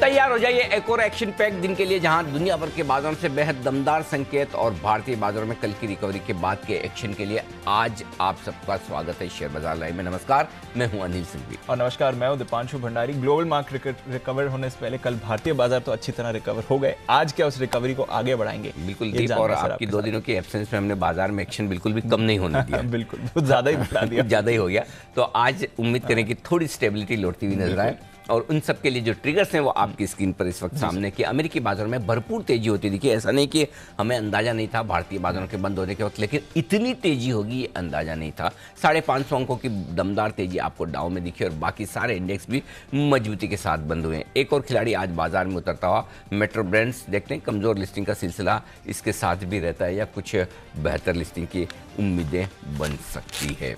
तैयार हो जाइए एक और एक्शन पैक दिन के लिए, जहां दुनिया भर के बाजारों से बेहद दमदार संकेत और भारतीय बाजारों में कल की रिकवरी के बाद के एक्शन के लिए आज आप सबका स्वागत है शेयर बाजार लाइव में। नमस्कार, मैं हूं अनिल सिंघवी। और नमस्कार, मैं हूं Deepanshu Bhandari. Global market recover होने से पहले कल भारतीय बाजार तो अच्छी तरह रिकवर हो गए। आज क्या उस रिकवरी को आगे बढ़ाएंगे? बिल्कुल दीप, और आपकी 2 दिनों की एब्सेंस में हमने बाजार में एक्शन बिल्कुल भी कम नहीं होने दिया। बिल्कुल, बहुत ज्यादा ही बढ़ा दिया। ज्यादा ही हो गया। तो आज उम्मीद करें कि थोड़ी स्टेबिलिटी लौटती हुई नजर आए, और उन सब के लिए जो ट्रिगर्स हैं वो आपकी स्क्रीन पर इस वक्त सामने कि अमेरिकी बाजारों में भरपूर तेजी होती दिखी। ऐसा नहीं कि हमें अंदाजा नहीं था भारतीय बाजारों के बंद होने के वक्त, लेकिन इतनी तेजी होगी ये अंदाजा नहीं था। 550 अंकों की दमदार तेजी आपको डाउ में दिखी और बाकी सारे इंडेक्स भी मजबूती के साथ बंद हुए। एक और खिलाड़ी आज बाजार में उतरता हुआ मेट्रो ब्रांड्स, देखते हैं कमजोर लिस्टिंग का सिलसिला इसके साथ भी रहता है या कुछ बेहतर लिस्टिंग की उम्मीदें बन सकती है।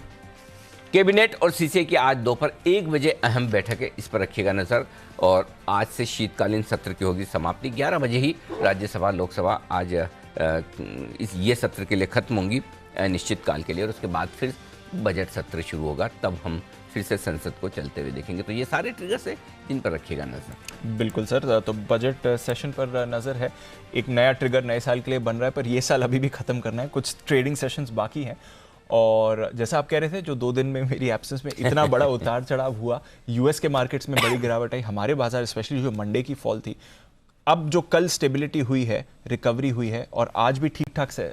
कैबिनेट और सीसीआई की आज दोपहर 1 बजे अहम बैठक है, इस पर रखिएगा नजर। और आज से शीतकालीन सत्र की होगी समाप्ति। 11 बजे ही राज्यसभा लोकसभा आज ये सत्र के लिए खत्म होंगी निश्चित काल के लिए, और उसके बाद फिर बजट सत्र शुरू होगा, तब हम फिर से संसद को चलते हुए देखेंगे। तो ये सारे ट्रिगर्स हैं जिन पर रखिएगा नजर। बिल्कुल सर, तो बजट सेशन पर नजर है। एक नया ट्रिगर नए साल के लिए बन रहा है, पर ये साल अभी भी खत्म करना है। कुछ ट्रेडिंग सेशंस बाकी हैं, और जैसा आप कह रहे थे, जो 2 दिन में मेरी एब्सेंस में इतना बड़ा उतार चढ़ाव हुआ, यूएस के मार्केट्स में बड़ी गिरावट आई, हमारे बाजार स्पेशली जो मंडे की फॉल थी, अब जो कल स्टेबिलिटी हुई है, रिकवरी हुई है, और आज भी ठीक ठाक से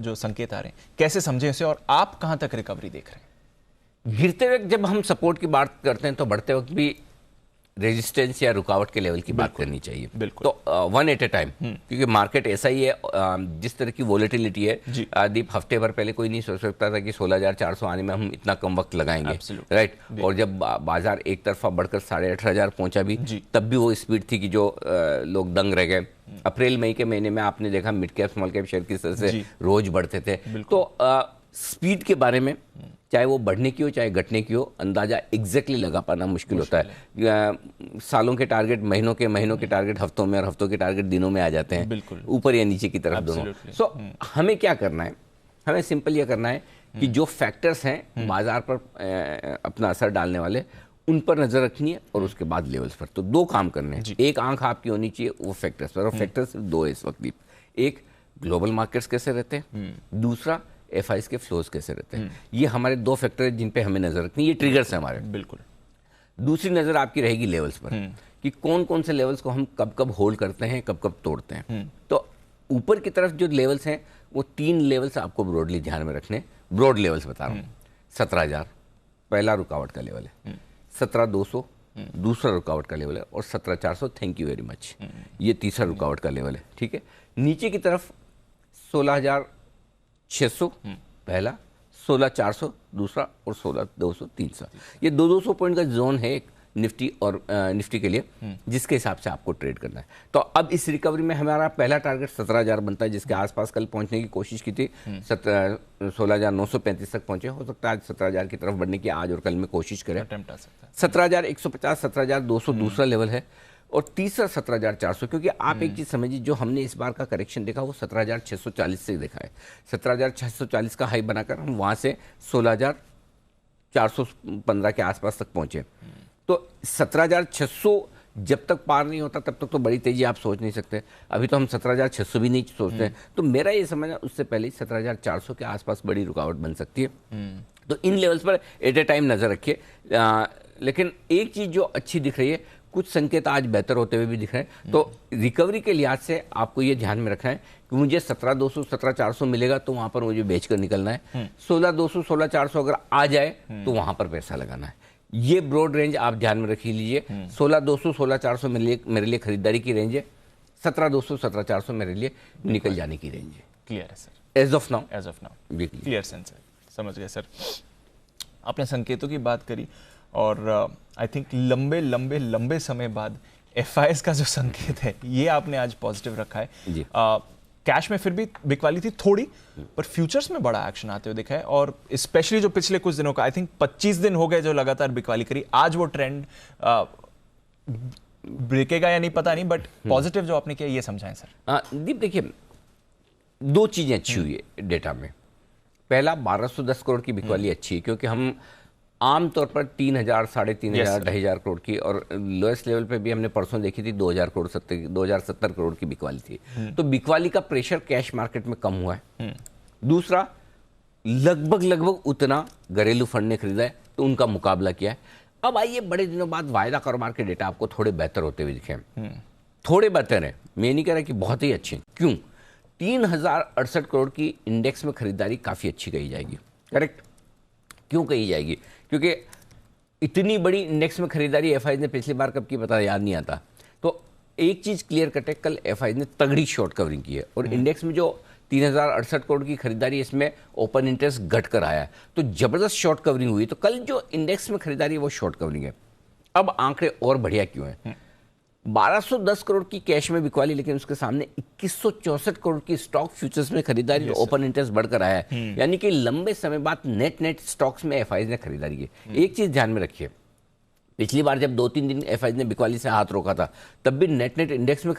जो संकेत आ रहे हैं, कैसे समझें इसे और आप कहां तक रिकवरी देख रहे हैं? गिरते वक्त जब हम सपोर्ट की बात करते हैं तो बढ़ते वक्त भी रेजिस्टेंस या रुकावट के लेवल की बात करनी चाहिए। बिल्कुल। तो 1 एट ए टाइम, क्योंकि मार्केट ऐसा ही है, जिस तरह की वोलेटिलिटी है दीप, हफ्ते भर पहले कोई नहीं सोच सकता था कि 16,400 आने में हम इतना कम वक्त लगाएंगे, राइट। और जब बाजार एक तरफा बढ़कर 18,500 पहुंचा भी, तब भी वो स्पीड थी कि जो लोग दंग रह गए। अप्रैल मई के महीने में आपने देखा mid cap small cap share किस तरह से रोज बढ़ते थे। तो स्पीड के बारे में, चाहे वो बढ़ने की हो चाहे घटने की हो, अंदाजा एग्जैक्टली लगा पाना मुश्किल होता है। सालों के टारगेट महीनों के टारगेट हफ्तों में, और हफ्तों के टारगेट दिनों में आ जाते हैं, ऊपर या नीचे की तरफ दोनों। सो हमें क्या करना है? हमें सिंपल ये करना है कि जो फैक्टर्स हैं बाजार पर अपना असर डालने वाले, उन पर नजर रखनी है, और उसके बाद लेवल्स पर। तो 2 काम करने हैं। एक आंख आपकी होनी चाहिए वो फैक्टर्स पर, और फैक्टर्स 2 है इस वक्त भी। एक, ग्लोबल मार्केट्स कैसे रहते हैं, दूसरा एफआईज के फ्लोज कैसे रहते हैं। ये हमारे 2 फैक्टर हैं जिन पे हमें नजर रखनी है, ये ट्रिगर्स हैं हमारे। बिल्कुल। दूसरी नजर आपकी रहेगी लेवल्स पर, कि कौन कौन से लेवल्स को हम कब कब होल्ड करते हैं, कब कब तोड़ते हैं। तो ऊपर की तरफ जो लेवल्स हैं वो 3 लेवल्स आपको ब्रॉडली ध्यान में रखने। ब्रॉड लेवल्स बता रहा हूँ। 17,000 पहला रुकावट का लेवल है, 17,200 दूसरा रुकावट का लेवल है, और 17,400 थैंक यू वेरी मच, ये तीसरा रुकावट का लेवल है। ठीक है। नीचे की तरफ 16,600 पहला, 16,400 दूसरा, और 16,200 तीसरा। ये 200 पॉइंट का जोन है एक निफ्टी और निफ्टी के लिए, जिसके हिसाब से आपको ट्रेड करना है। तो अब इस रिकवरी में हमारा पहला टारगेट 17,000 बनता है, जिसके आसपास कल पहुंचने की कोशिश की थी। 16,935 तक पहुंचे। हो सकता है आज 17,000 की तरफ बढ़ने की आज और कल में कोशिश करें। 17,150, 17,200 दूसरा लेवल है, और तीसरा 17,400। क्योंकि आप एक चीज समझिए, जो हमने इस बार का करेक्शन देखा वो 17,640 से देखा है। 17,640 का हाई बनाकर हम वहां से 16,415 के आसपास तक पहुंचे। तो 17,600 जब तक पार नहीं होता तब तक तो बड़ी तेजी आप सोच नहीं सकते। अभी तो हम 17,600 भी नहीं सोचते हैं। तो मेरा ये समझना, उससे पहले 17,400 के आसपास बड़ी रुकावट बन सकती है। तो इन लेवल्स पर एट ए टाइम नजर रखिए। लेकिन एक चीज जो अच्छी दिख रही है, कुछ संकेत आज बेहतर होते हुए भी दिख रहे हैं। तो रिकवरी के लिहाज से आपको ये ध्यान में रखना है कि मुझे 17,200 17,400 मिलेगा तो वहां पर मुझे बेचकर निकलना है। 16,200 16,400 अगर आ जाए तो वहां पर पैसा लगाना है। ये ब्रॉड रेंज आप ध्यान में रख लीजिए। 16,200 16,400 मेरे लिए खरीदारी की रेंज है। 17,200 17,400 मेरे लिए निकल जाने की रेंज है। क्लियर है sir? As of now clear sense है, समझ गए सर। आपने संकेतों की बात करी, और आई थिंक लंबे समय बाद एफआईएस का जो संकेत है, ये आपने आज पॉजिटिव रखा है जी। कैश में फिर भी बिकवाली थी थोड़ी, पर फ्यूचर्स में बड़ा एक्शन आते हुए दिखा है, और स्पेशली जो पिछले कुछ दिनों का, आई थिंक 25 दिन हो गए जो लगातार बिकवाली करी, आज वो ट्रेंड ब्रेकेगा या नहीं पता नहीं, बट पॉजिटिव जो आपने किया ये समझाएं सर। दीप देखिए, 2 चीजें अच्छी हुई है डेटा में। पहला 1,210 करोड़ की बिकवाली अच्छी है, क्योंकि हम आमतौर पर 3,000, 3,500, 2,500 करोड़ की, और लोएस्ट लेवल पे भी हमने परसों देखी थी 2,070 करोड़ की बिकवाली थी। तो बिकवाली का प्रेशर कैश मार्केट में कम हुआ है। दूसरा, लगभग उतना घरेलू फंड ने खरीदा है, तो उनका मुकाबला किया है। अब आइए, बड़े दिनों बाद वायदा कारोबार के डेटा आपको थोड़े बेहतर होते हुए दिखे। थोड़े बेहतर है, मैं नहीं कह रहा कि बहुत ही अच्छे। क्यों? 3,068 करोड़ की इंडेक्स में खरीदारी काफी अच्छी कही जाएगी। करेक्ट? क्यों कही जाएगी? क्योंकि इतनी बड़ी इंडेक्स में खरीदारी एफआई ने पिछली बार कब की पता याद नहीं आता। तो एक चीज क्लियर कट है, कल एफआई ने तगड़ी शॉर्ट कवरिंग की है, और इंडेक्स में जो 3,068 करोड़ की खरीदारी, इसमें ओपन इंटरेस्ट घट कर आया है, तो जबरदस्त शॉर्ट कवरिंग हुई। तो कल जो इंडेक्स में खरीदारी है वो शॉर्ट कवरिंग है। अब आंकड़े और बढ़िया क्यों हैं? 1,210 करोड़ की कैश में बिकवाली, लेकिन उसके सामने 2,164 करोड़ की स्टॉक फ्यूचर्स में खरीदारी, ओपन इंटरेस्ट बढ़कर आया है। यानी कि लंबे समय बाद नेट स्टॉक्स में एफआई ने खरीदारी की। एक चीज ध्यान में रखिए, पिछली बार जब 2-3 दिन एफआई ने बिकवाली से हाथ रोका था, तब भी नेट इंडेक्स में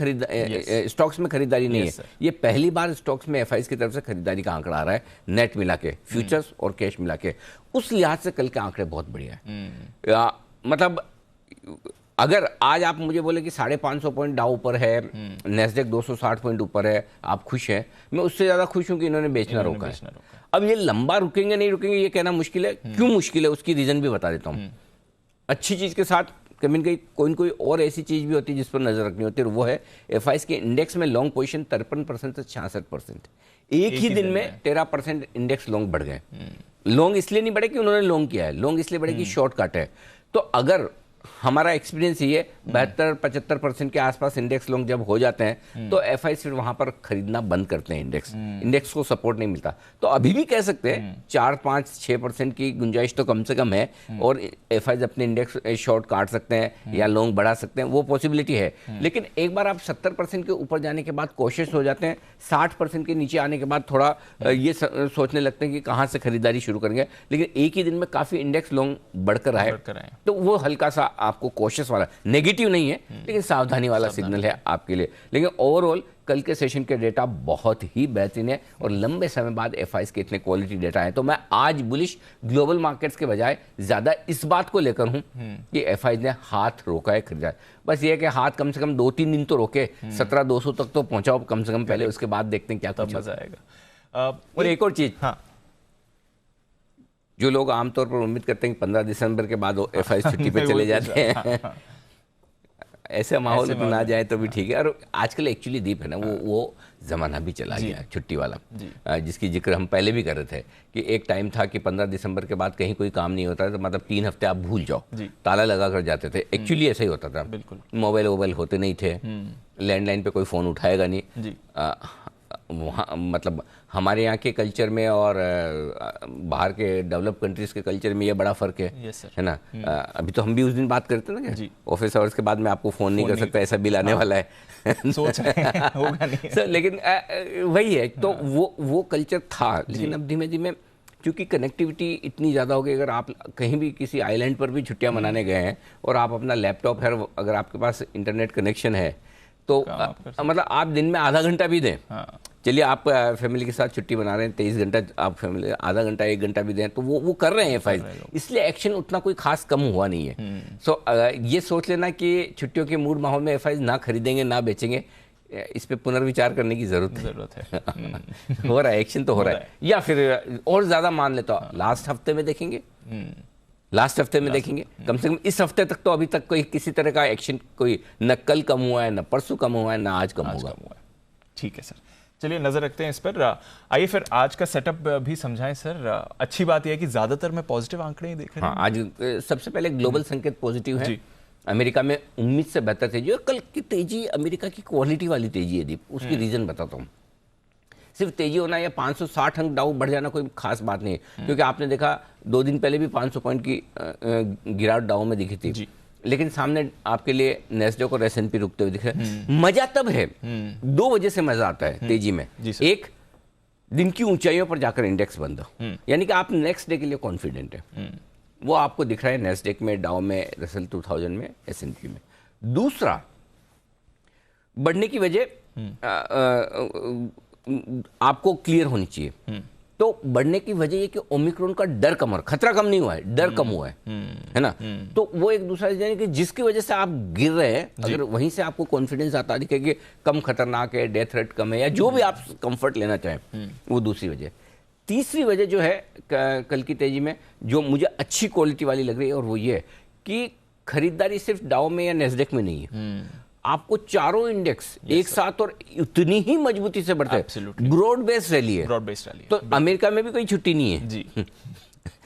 स्टॉक्स में खरीदारी नहीं है। ये पहली बार स्टॉक्स में एफआई की तरफ से खरीदारी का आंकड़ा आ रहा है, नेट मिला के, फ्यूचर्स और कैश मिला के। उस लिहाज से कल के आंकड़े बहुत बढ़िया है। मतलब अगर आज आप मुझे बोले कि 550 पॉइंट डाउ ऊपर है, नेस्डेक 260 पॉइंट ऊपर है, आप खुश हैं, मैं उससे ज्यादा खुश हूं कि इन्होंने बेचना रोका है। अब ये लंबा रुकेंगे नहीं रुकेंगे ये कहना मुश्किल है। क्यों मुश्किल है, उसकी रीजन भी बता देता हूं। अच्छी चीज के साथ कभी न कहीं कोई न कोई और ऐसी चीज भी होती है जिस पर नजर रखनी होती है, और वो है एफआई के इंडेक्स में लॉन्ग पोजीशन 53% से 66%। एक ही दिन में 13% इंडेक्स लॉन्ग बढ़ गए। लॉन्ग इसलिए नहीं बढ़े कि उन्होंने लॉन्ग किया है, लॉन्ग इसलिए बढ़े कि शॉर्ट काटे है। तो अगर हमारा एक्सपीरियंस ये 72-75% के आसपास इंडेक्स लॉन्ग जब हो जाते हैं, तो एफआई फिर वहां पर खरीदना बंद करते हैं। इंडेक्स को सपोर्ट नहीं मिलता। तो अभी भी कह सकते हैं 4-5-6% की गुंजाइश तो कम से कम है, और एफआई अपने इंडेक्स शॉर्ट काट सकते हैं या लॉन्ग बढ़ा सकते हैं, वो पॉसिबिलिटी है। लेकिन एक बार आप 70% के ऊपर जाने के बाद कोशिश हो जाते हैं, 60% के नीचे आने के बाद थोड़ा ये सोचने लगते हैं कि कहां से खरीदारी शुरू करेंगे। लेकिन एक ही दिन में काफी इंडेक्स लॉन्ग बढ़कर आए, तो वो हल्का सा आपको कॉशियस वाला, नेगेटिव नहीं है लेकिन सावधानी वाला सिग्नल है आपके लिए। लेकिन ओवरऑल कल के सेशन के डेटा बहुत ही बेहतरीन है, और लंबे समय बाद एफआईज के इतने क्वालिटी डेटा है। तो मैं आज बुलिश ग्लोबल मार्केट्स के बजाय ज्यादा इस बात को लेकर हूं कि एफआईज ने हाथ रोका है खरीदारी। बस ये है कि हाथ कम से कम 2-3 दिन तो रोके, 17,200 तक तो पहुंचाओ कम से कम पहले, उसके बाद देखते हैं क्या तब मजा आएगा। और एक और चीज, जो लोग आमतौर पर उम्मीद करते हैं कि 15 दिसंबर के बाद एफआई छुट्टी पे चले जाते हैं, ऐसे माहौल में ना जाए तो भी ठीक है। और आजकल एक्चुअली दीप है ना, वो जमाना भी चला गया है छुट्टी वाला, जिसकी जिक्र हम पहले भी कर रहे थे कि एक टाइम था कि 15 दिसंबर के बाद कहीं कोई काम नहीं होता था, मतलब 3 हफ्ते आप भूल जाओ, ताला लगा कर जाते थे। एक्चुअली ऐसा ही होता था, मोबाइल होते नहीं थे, लैंडलाइन पे कोई फोन उठाएगा नहीं। वहाँ मतलब हमारे यहाँ के कल्चर में और बाहर के डेवलप कंट्रीज के कल्चर में ये बड़ा फर्क है ना। अभी तो हम भी उस दिन बात करते हैं ना कि ऑफिस आवर्स के बाद मैं आपको फोन नहीं कर सकता, ऐसा बिल आने वाला है, सोच रहे हैं होगा नहीं सर। लेकिन वही है, तो वो कल्चर था। लेकिन अब धीमे धीमे क्योंकि कनेक्टिविटी इतनी ज़्यादा हो गई, अगर आप कहीं भी किसी आइलैंड पर भी छुट्टियां मनाने गए हैं और आप अपना लैपटॉप है, अगर आपके पास इंटरनेट कनेक्शन है, तो मतलब आप दिन में आधा घंटा भी दें, चलिए आप फैमिली के साथ छुट्टी मना रहे हैं 23 घंटा, आप फैमिली आधा घंटा 1 घंटा भी दें, तो वो कर रहे हैं एफआई, इसलिए एक्शन उतना कोई खास कम हुआ नहीं है। सो ये सोच लेना कि छुट्टियों के मूड माहौल में एफआई ना खरीदेंगे ना बेचेंगे, इस पे पुनर्विचार करने की जरूरत है। हो रहा है, एक्शन तो हो रहा है, या फिर और ज्यादा मान लेता हूं लास्ट हफ्ते में देखेंगे, लास्ट हफ्ते में देखेंगे, कम से कम इस हफ्ते तक तो अभी तक कोई किसी तरह का एक्शन, कोई न कल कम हुआ है, न परसों कम हुआ है, न आज कम हुआ है। ठीक है सर, चलिए नजर रखते हैं इस पर। आइए फिर आज का सेटअप भी समझाएं सर। अच्छी बात यह है कि ज्यादातर में पॉजिटिव आंकड़े ही देख रहे हैं। आज सबसे पहले ग्लोबल संकेत पॉजिटिव है, अमेरिका में उम्मीद से बेहतर तेजी, और कल की तेजी अमेरिका की क्वालिटी वाली तेजी है दीप, उसकी रीजन बताता हूँ। सिर्फ तेजी होना या 560 अंक डाउ बढ़ जाना कोई खास बात नहीं है, क्योंकि आपने देखा 2 दिन पहले भी 500 पॉइंट की गिरावट डाउ में दिखी थी, लेकिन सामने आपके लिए नेस्डेक और S&P रुकते हुए दिख रहे हैं। मजा तब है, 2 वजह से मजा आता है तेजी में। एक, दिन की ऊंचाइयों पर जाकर इंडेक्स बंद हो, यानी कि आप नेक्स्ट डे के लिए कॉन्फिडेंट है, वो आपको दिख रहा है नेस्डेक में, डाउ में, रसेल 2000 में, S&P में। दूसरा, बढ़ने की वजह आपको क्लियर होनी चाहिए तो बढ़ने की वजह ये कि ओमिक्रॉन का डर कम हो रहा, खतरा कम नहीं हुआ है, डर कम हुआ है ना। तो वो एक दूसरा चीज़ कि जिसकी वजह से आप गिर रहे हैं, अगर वहीं से आपको कॉन्फिडेंस आता है कि कम खतरनाक है, डेथ रेट कम है, या जो भी आप कंफर्ट लेना चाहें, वो दूसरी वजह। तीसरी वजह जो है कल की तेजी में जो मुझे अच्छी क्वालिटी वाली लग रही है, और वो ये है कि खरीदारी सिर्फ डाउ में या नेस्डेक में नहीं है, आपको चारों इंडेक्स एक साथ और उतनी ही मजबूती से बढ़ते हैं। ब्रॉड बेस्ड रैली है, तो अमेरिका में भी कोई छुट्टी नहीं है जी।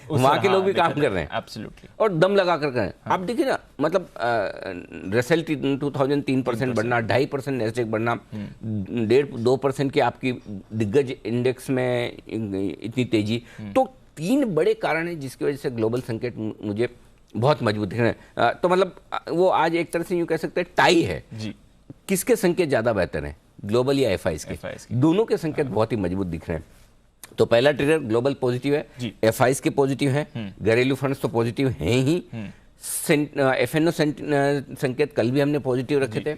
वहां के लोग भी काम कर रहे हैं एब्सोल्युटली, और दम लगा कर रहे हैं। आप देखिए ना, मतलब रसेल 2003% बढ़ना, 2.5% नेस्डेक बढ़ना, 1.5-2% की आपकी दिग्गज इंडेक्स में इतनी तेजी, तो 3 बड़े कारण हैं जिसकी वजह से ग्लोबल संकेत मुझे बहुत मजबूत दिख रहे हैं। तो मतलब वो आज एक तरह से यूं कह सकते हैं टाई है जी। किसके संकेत ज्यादा बेहतर हैं, ग्लोबल या एफआईज के? दोनों के संकेत बहुत ही मजबूत दिख रहे हैं। तो पहला ट्रिगर ग्लोबल पॉजिटिव है, एफआईज के पॉजिटिव है, घरेलू फंड्स तो पॉजिटिव हैं ही, एफएनओ संकेत कल भी हमने पॉजिटिव रखे थे,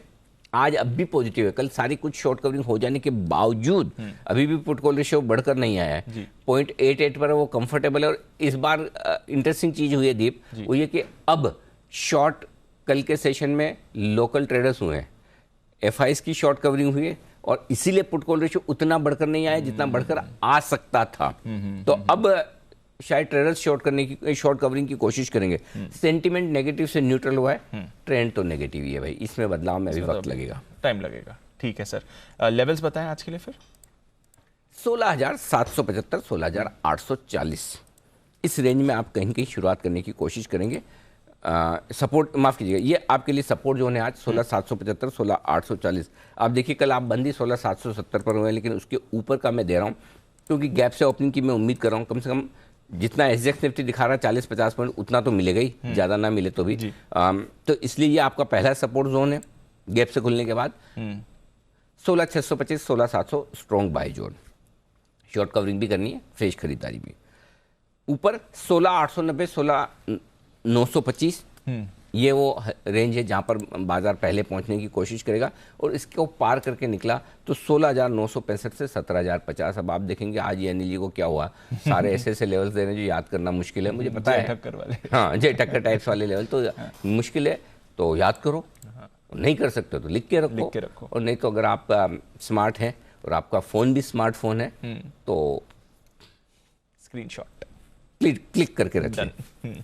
आज अब भी पॉजिटिव है। कल सारी कुछ शॉर्ट कवरिंग हो जाने के बावजूद अभी भी पुट कॉल रेशियो बढ़कर नहीं आया है, 0.88 पर वो कंफर्टेबल है। और इस बार इंटरेस्टिंग चीज हुई है दीप, वो ये कि अब शॉर्ट कल के सेशन में लोकल ट्रेडर्स हुए हैं, एफआईज की शॉर्ट कवरिंग हुई है, और इसीलिए पुट कॉल रेशियो उतना बढ़कर नहीं आया जितना बढ़कर आ सकता था। तो अब शायद ट्रेडर्स शॉर्ट कवरिंग की कोशिश करेंगे। सेंटीमेंट नेगेटिव से न्यूट्रल हुआ है, ट्रेंड तो नेगेटिव ही है भाई, इसमें बदलाव में अभी वक्त लगेगा, टाइम लगेगा। ठीक है सर, लेवल्स बताएं आज के लिए फिर। 16,775, 16,840 इस रेंज में आप कहीं शुरुआत करने की कोशिश करेंगे। सपोर्ट माफ कीजिएगा, ये आपके लिए सपोर्ट जोन है आज 16,775, 16,840। आप देखिए कल आप बंदी 16,770 पर हुए, लेकिन उसके ऊपर का मैं दे रहा हूँ क्योंकि गैप से ओपनिंग की मैं उम्मीद कर रहा हूँ। कम से कम जितना एसजेएक्स निफ्टी दिखा रहा है 40-50 पॉइंट, उतना तो मिलेगा ही, ज़्यादा ना मिले तो भी। तो इसलिए ये आपका पहला सपोर्ट जोन है गैप से खुलने के बाद। 16,625, 16,700 strong bye zone, short covering भी करनी है, फ्रेश खरीदारी भी। ऊपर 16,890, 16,925 ये वो रेंज है जहां पर बाजार पहले पहुंचने की कोशिश करेगा, और इसको पार करके निकला तो 16,965 से 17,050। अब आप देखेंगे आज ये अनिल जी को क्या हुआ, सारे ऐसे लेवल्स दे रहे हैं जो याद करना मुश्किल है, मुझे पता है। टक्कर वाले, हाँ, जय टक्कर टाइप्स वाले लेवल तो मुश्किल है, तो याद करो। नहीं कर सकते तो लिख के रखो, और नहीं तो अगर आप स्मार्ट हैं और आपका फोन भी स्मार्टफोन है तो स्क्रीनशॉट क्लिक करके रखें,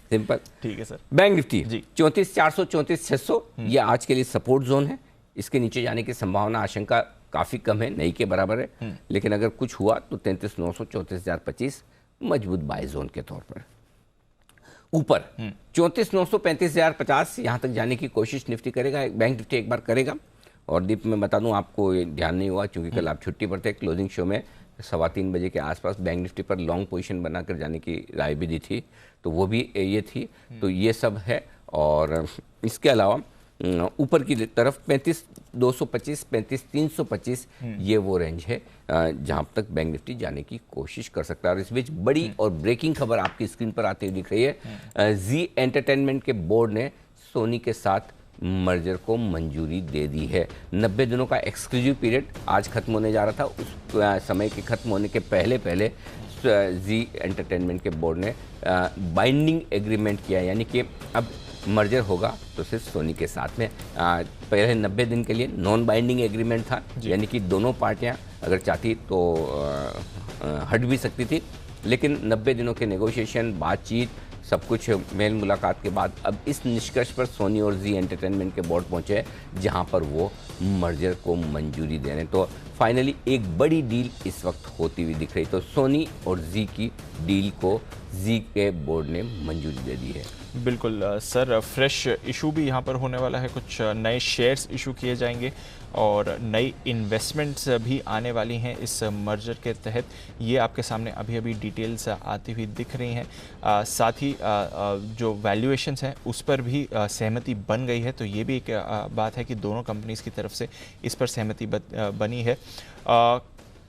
सिंपल। ठीक है सर। बैंक निफ्टी 34,400, 34,600 ये आज के लिए सपोर्ट जोन है। इसके नीचे जाने की संभावना, आशंका काफी कम है, नहीं के बराबर है, लेकिन अगर कुछ हुआ तो 33,900, 34,025 मजबूत बाय जोन के तौर पर। ऊपर 34,900, 35,050 यहां तक जाने की कोशिश निफ्टी करेगा, बैंक निफ्टी एक बार करेगा। और दीप मैं बता दूं आपको, ये ध्यान नहीं हुआ क्योंकि कल आप छुट्टी पर थे, क्लोजिंग शो में 3:15 बजे के आसपास बैंक निफ्टी पर लॉन्ग पोजीशन बनाकर जाने की राय भी दी थी, तो वो भी ये थी। तो ये सब है, और इसके अलावा ऊपर की तरफ 35,225, 35,325 ये वो रेंज है जहां तक बैंक निफ्टी जाने की कोशिश कर सकता है। और इस बीच बड़ी और ब्रेकिंग खबर आपकी स्क्रीन पर आती हुई दिख रही है। जी एंटरटेनमेंट के बोर्ड ने सोनी के साथ मर्जर को मंजूरी दे दी है। 90 दिनों का एक्सक्लूसिव पीरियड आज खत्म होने जा रहा था, उस समय के खत्म होने के पहले जी एंटरटेनमेंट के बोर्ड ने बाइंडिंग एग्रीमेंट किया, यानी कि अब मर्जर होगा तो सिर्फ सोनी के साथ में। पहले 90 दिन के लिए नॉन बाइंडिंग एग्रीमेंट था, यानी कि दोनों पार्टियां अगर चाहती तो हट भी सकती थी, लेकिन 90 दिनों के नेगोशिएशन, बातचीत, सब कुछ मेल मुलाकात के बाद अब इस निष्कर्ष पर सोनी और जी एंटरटेनमेंट के बोर्ड पहुंचे जहां पर वो मर्जर को मंजूरी दे रहे हैं। तो फाइनली एक बड़ी डील इस वक्त होती हुई दिख रही, तो सोनी और जी की डील को जी के बोर्ड ने मंजूरी दे दी है। बिल्कुल सर, फ्रेश इशू भी यहाँ पर होने वाला है, कुछ नए शेयर्स इशू किए जाएंगे और नई इन्वेस्टमेंट्स भी आने वाली हैं इस मर्जर के तहत। ये आपके सामने अभी अभी डिटेल्स आती हुई दिख रही हैं। साथ ही जो वैल्यूएशंस हैं उस पर भी सहमति बन गई है, तो ये भी एक बात है कि दोनों कंपनीज़ की तरफ से इस पर सहमति बनी है।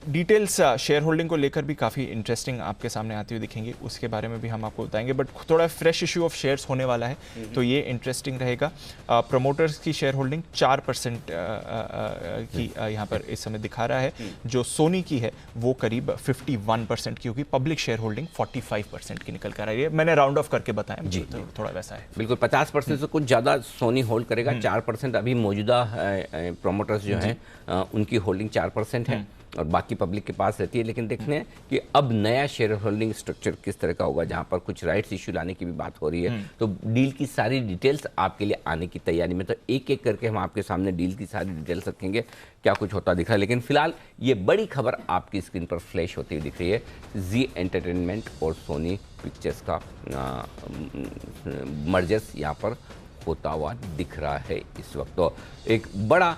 डिटेल्स शेयर होल्डिंग को लेकर भी काफ़ी इंटरेस्टिंग आपके सामने आती हुई दिखेंगी, उसके बारे में भी हम आपको बताएंगे। बट थोड़ा फ्रेश इशू ऑफ शेयर्स होने वाला है, तो ये इंटरेस्टिंग रहेगा। प्रमोटर्स की शेयर होल्डिंग 4% की यहाँ पर इस समय दिखा रहा है। जो सोनी की है वो करीब 51% की होगी। पब्लिक शेयर होल्डिंग 45% की निकल कर आ रही है। मैंने राउंड ऑफ करके बताया जी, तो थोड़ा वैसा है। बिल्कुल 50% से कुछ ज़्यादा सोनी होल्ड करेगा। 4% अभी मौजूदा प्रोमोटर्स जो हैं उनकी होल्डिंग 4% है और बाकी पब्लिक के पास रहती है। लेकिन देखते हैं कि अब नया शेयर होल्डिंग स्ट्रक्चर किस तरह का होगा, जहां पर कुछ राइट्स इशू लाने की भी बात हो रही है। तो डील की सारी डिटेल्स आपके लिए आने की तैयारी में, तो एक एक करके हम आपके सामने डील की सारी डिटेल्स रखेंगे, क्या कुछ होता दिख रहा है। लेकिन फिलहाल ये बड़ी खबर आपकी स्क्रीन पर फ्लैश होती हुई दिख रही है। जी एंटरटेनमेंट और सोनी पिक्चर्स का मर्जर्स यहाँ पर होता हुआ दिख रहा है इस वक्त। तो एक बड़ा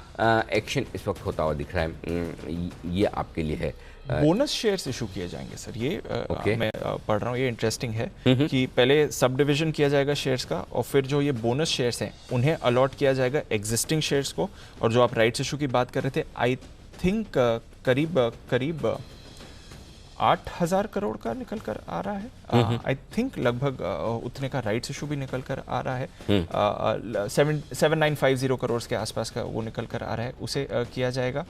एक्शन इस वक्त होता हुआ दिख रहा है, ये आपके लिए है। बोनस शेयर्स इशू किए जाएंगे सर, ये मैं पढ़ रहा हूँ, ये इंटरेस्टिंग है कि पहले सब डिवीजन किया जाएगा शेयर्स का और फिर जो ये बोनस शेयर्स हैं उन्हें अलॉट किया जाएगा एग्जिस्टिंग शेयर्स को। और जो आप राइट्स इशू की बात कर रहे थे, आई थिंक करीब 8,000 करोड़ का निकल कर आ रहा है। आई थिंक लगभग उतने का राइट्स इशू भी निकल कर आ रहा है। 7950 करोड़ के आसपास का वो निकल कर आ रहा है, उसे किया जाएगा।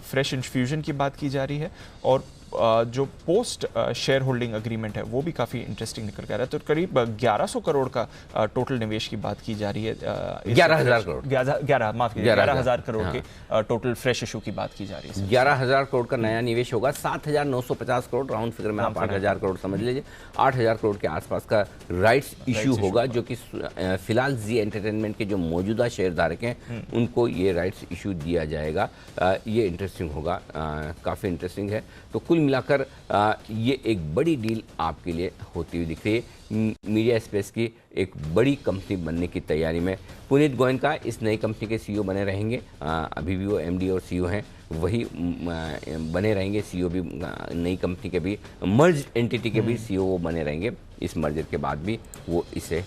फ्रेश इन्फ्यूजन की बात की जा रही है और जो पोस्ट शेयर होल्डिंग अग्रीमेंट है वो भी काफ़ी इंटरेस्टिंग निकल कर आ रहा है। तो करीब 1100 करोड़ का टोटल निवेश की बात की जा रही है। 11,000 करोड़ 11,000 करोड़ के टोटल फ्रेश इशू की बात की जा रही है। 11,000 करोड़ का नया निवेश होगा। 7,950 करोड़, राउंड फिगर में आप 8,000 करोड़ समझ लीजिए, 8,000 करोड़ के आसपास का राइट्स इशू होगा, जो कि फिलहाल जी एंटरटेनमेंट के जो मौजूदा शेयर धारक हैं उनको ये राइट्स इशू दिया जाएगा। ये इंटरेस्टिंग होगा, काफ़ी इंटरेस्टिंग है। तो कुल मिलाकर ये एक बड़ी डील आपके लिए होती हुई दिख रही है। मीडिया स्पेस की एक बड़ी कंपनी बनने की तैयारी में पुनीत गोयनका इस नई कंपनी के सीईओ बने रहेंगे। अभी भी वो एमडी और सीईओ हैं, वही बने रहेंगे। सीईओ भी नई कंपनी के भी, मर्ज एंटिटी के भी सीईओ वो बने रहेंगे। इस मर्जर के बाद भी वो इसे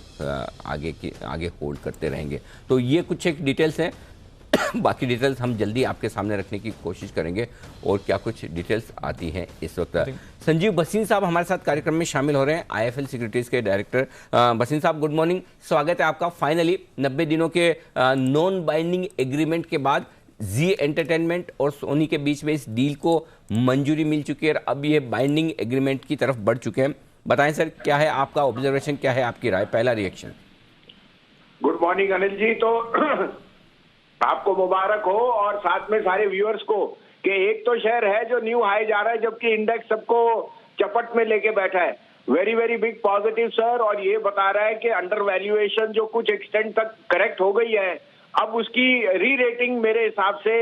आगे होल्ड करते रहेंगे। तो ये कुछ एक डिटेल्स हैं। बाकी डिटेल्स हम जल्दी आपके सामने रखने की कोशिश करेंगे और क्या कुछ डिटेल्स आती हैं इस वक्त। संजीव भसीन साहब हमारे साथ कार्यक्रम में शामिल हो रहे हैं, आईएफएल सिक्योरिटीज़ के डायरेक्टर। भसीन साहब गुड मॉर्निंग, स्वागत है आपका। फाइनली 90 दिनों के नॉन बाइंडिंग एग्रीमेंट के बाद जी एंटरटेनमेंट और सोनी के बीच में इस डील को मंजूरी मिल चुकी है और अब ये बाइंडिंग एग्रीमेंट की तरफ बढ़ चुके हैं। बताएं सर, क्या है आपका ऑब्जर्वेशन, क्या है आपकी राय, पहला रिएक्शन। गुड मॉर्निंग अनिल जी। तो आपको मुबारक हो और साथ में सारे व्यूअर्स को कि एक तो शेयर है जो न्यू हाई जा रहा है, जबकि इंडेक्स सबको चपट में लेके बैठा है। Very very big positive sir. और ये बता रहा है कि अंडर वैल्यूएशन जो कुछ एक्सटेंट तक करेक्ट हो गई है, अब उसकी री रेटिंग मेरे हिसाब से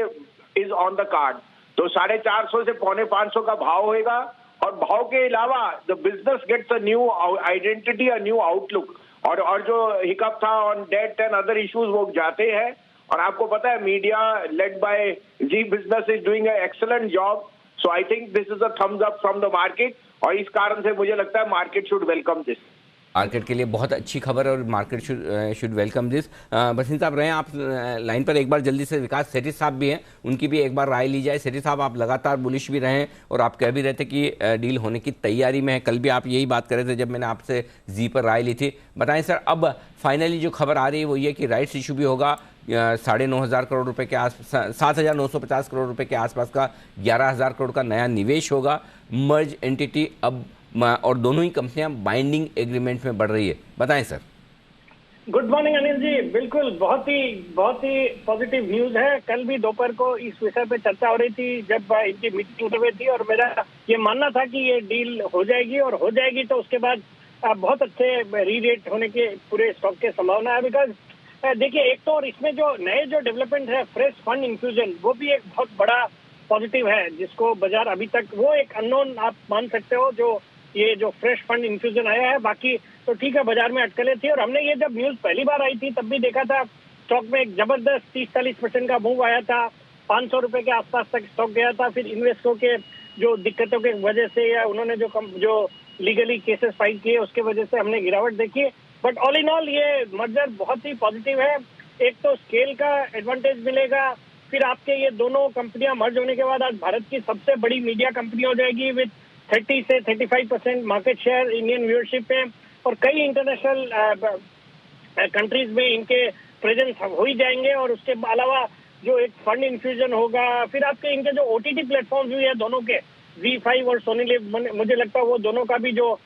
इज ऑन द कार्ड। तो 450 से 450 का भाव होएगा और भाव के अलावा the business gets a new identity, a new outlook. और जो हिकअप था on debt and other issues वो जाते हैं। और आपको पता है media led by Zee business is doing an excellent job. So I think this is a thumbs up from the market और इस कारण से मुझे लगता है market should welcome this. Market के लिए बहुत अच्छी खबर और मार्केट शुड वेलकम दिस। बसिन साहब रहे हैं आप लाइन पर, एक बार जल्दी से विकास सेठी साहब भी हैं, उनकी भी एक बार राय ली जाए। सेठी साहब, आप लगातार बुलिश भी रहे हैं और आप कह भी रहे थे कि डील होने की तैयारी में है। कल भी आप यही बात कर रहे थे जब मैंने आपसे जी पर राय ली थी। बताएं सर, अब फाइनली जो खबर आ रही है वो ये कि राइट्स इशू भी होगा, 9,500 करोड़ रुपए के आसपास, 7,950 करोड़ रुपए के आसपास का 11,000 करोड़ का नया निवेश होगा। मर्ज एंटिटी अब और दोनों ही कंपनियां बाइंडिंग एग्रीमेंट में बढ़ रही है। बताएं sir. Good morning Anil ji. बिल्कुल बहुत ही पॉजिटिव न्यूज है। कल भी दोपहर को इस विषय पे चर्चा हो रही थी जब इनकी मीटिंग हुई थी और मेरा ये मानना था कि ये डील हो जाएगी और हो जाएगी तो उसके बाद बहुत अच्छे री रेट होने के पूरे स्टॉक के संभावना है। बिकॉज देखिए, एक तो और इसमें जो नए जो डेवलपमेंट है, फ्रेश फंड इन्फ्यूजन, वो भी एक बहुत बड़ा पॉजिटिव है जिसको बाजार अभी तक वो एक अननोन आप मान सकते हो। जो ये जो फ्रेश फंड इन्फ्यूजन आया है, बाकी तो ठीक है बाजार में अटकलें थी। और हमने ये जब न्यूज पहली बार आई थी तब भी देखा था स्टॉक में एक जबरदस्त 30-40% का मूव आया था। 500 रुपए के आसपास तक स्टॉक गया था। फिर इन्वेस्टरों के जो दिक्कतों के वजह से या उन्होंने जो लीगली केसेस फाइल किए उसके वजह से हमने गिरावट देखी। बट ऑल इन ऑल ये मर्जर बहुत ही पॉजिटिव है। एक तो स्केल का एडवांटेज मिलेगा, फिर आपके ये दोनों कंपनियां मर्ज होने के बाद आज भारत की सबसे बड़ी मीडिया कंपनी हो जाएगी विद 30 से 35% मार्केट शेयर इंडियन व्यूअरशिप में, और कई इंटरनेशनल कंट्रीज में इनके प्रेजेंस हो ही जाएंगे। और उसके अलावा जो एक फंड इन्फ्यूजन होगा, फिर आपके इनके जो ओटीटी प्लेटफॉर्म भी है दोनों के, ZEE5 और सोनी लिव, मुझे लगता है वो दोनों का भी जो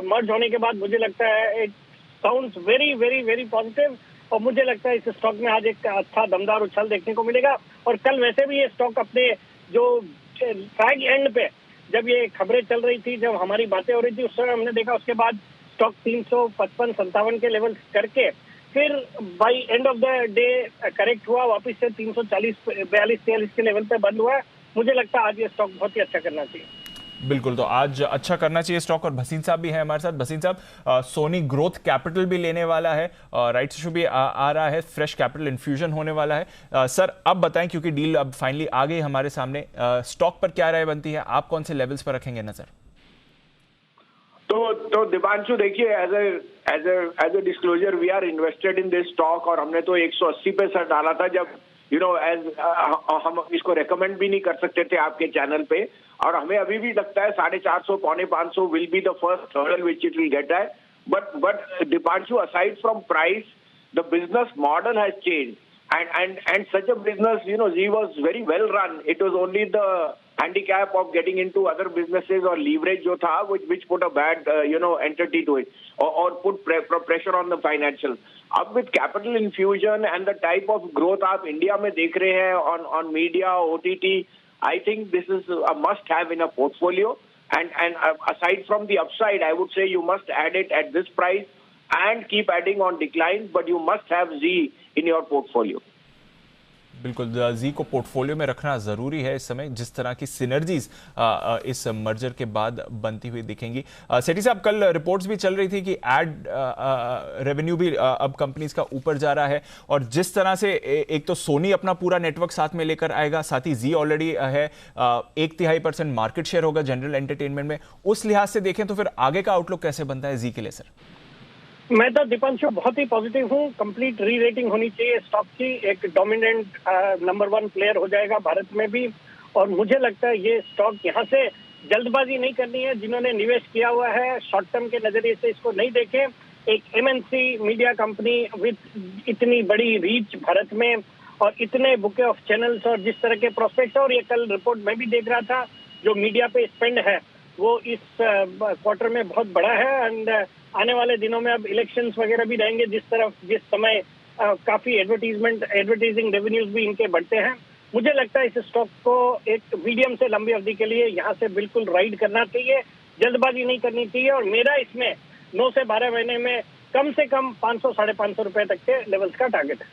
मर्ज होने के बाद मुझे लगता है it sounds very very very positive. और मुझे लगता है इस स्टॉक में आज एक अच्छा दमदार उछाल देखने को मिलेगा। और कल वैसे भी ये स्टॉक अपने जो फ्लैग एंड पे जब ये खबरें चल रही थी, जब हमारी बातें हो रही थी, उस समय हमने देखा उसके बाद स्टॉक 355-57 के लेवल करके फिर by end of the day correct हुआ, वापस से 340-42-43 के लेवल पे बंद हुआ है। मुझे लगता है आज ये स्टॉक बहुत ही अच्छा करना चाहिए। बिल्कुल, तो आज अच्छा करना चाहिए स्टॉक। और भसीन साहब भी है हमारे साथ। भसीन साहब, सोनी ग्रोथ कैपिटल भी लेने वाला है, राइट्स इशू भी आ रहा है, फ्रेश कैपिटल इन्फ्यूजन होने वाला है। सर अब बताएं, क्योंकि डील अब फाइनली आ गई हमारे सामने, स्टॉक पर क्या राय बनती है, आप कौन से लेवल्स पर रखेंगे नजर? तो दीपांशु देखिए, as a disclosure we are invested in this stock, और हमने तो 180 पे सर डाला था जब हम इसको रेकमेंड भी नहीं कर सकते थे आपके चैनल पे, और हमें अभी भी लगता है 450 पौने 500 will be the first hurdle which it will get है। But Deepanshu, aside from price, the business model has change, and such a business, Zee was very well run. It was only the handicap of getting into other businesses or leverage जो था, which put a bad entity to it, or put pressure on the financials. अब with capital infusion and the type of growth आप India में देख रहे हैं on media, OTT, I think this is a must have in a portfolio. And aside from the upside, I would say you must add it at this price and keep adding on declines, but you must have Zee in your portfolio. बिल्कुल, जी को portfolio में रखना जरूरी है इस समय, जिस तरह की सिनर्जीज इस मर्जर के बाद बनती हुई दिखेंगी। सेठी साहब, कल रिपोर्ट्स भी चल रही थी कि एड रेवेन्यू भी अब कंपनीज का ऊपर जा रहा है, और जिस तरह से एक तो सोनी अपना पूरा नेटवर्क साथ में लेकर आएगा, साथ ही जी ऑलरेडी है 1/3% मार्केट शेयर होगा जनरल एंटरटेनमेंट में। उस लिहाज से देखें तो फिर आगे का आउटलुक कैसे बनता है जी के लिए सर? मैं तो दीपांशु बहुत ही पॉजिटिव हूँ। कंप्लीट री रेटिंग होनी चाहिए स्टॉक की, एक डोमिनेंट नंबर 1 प्लेयर हो जाएगा भारत में भी। और मुझे लगता है ये स्टॉक यहाँ से जल्दबाजी नहीं करनी है। जिन्होंने निवेश किया हुआ है शॉर्ट टर्म के नजरिए से इसको नहीं देखें। एक MNC मीडिया कंपनी विद इतनी बड़ी रीच भारत में और इतने बुके ऑफ चैनल्स और जिस तरह के प्रोस्पेक्ट, और ये कल रिपोर्ट में भी देख रहा था, जो मीडिया पे स्पेंड है वो इस क्वार्टर में बहुत बड़ा है। एंड आने वाले दिनों में अब इलेक्शंस वगैरह भी रहेंगे, जिस समय काफी एडवर्टाइजिंग रेवेन्यूज भी इनके बढ़ते हैं। मुझे लगता है इस स्टॉक को एक मीडियम से लंबी अवधि के लिए यहाँ से बिल्कुल राइड करना चाहिए, जल्दबाजी नहीं करनी चाहिए। और मेरा इसमें 9 से 12 महीने में कम से कम 500-550 रुपए तक के लेवल्स का टारगेट है।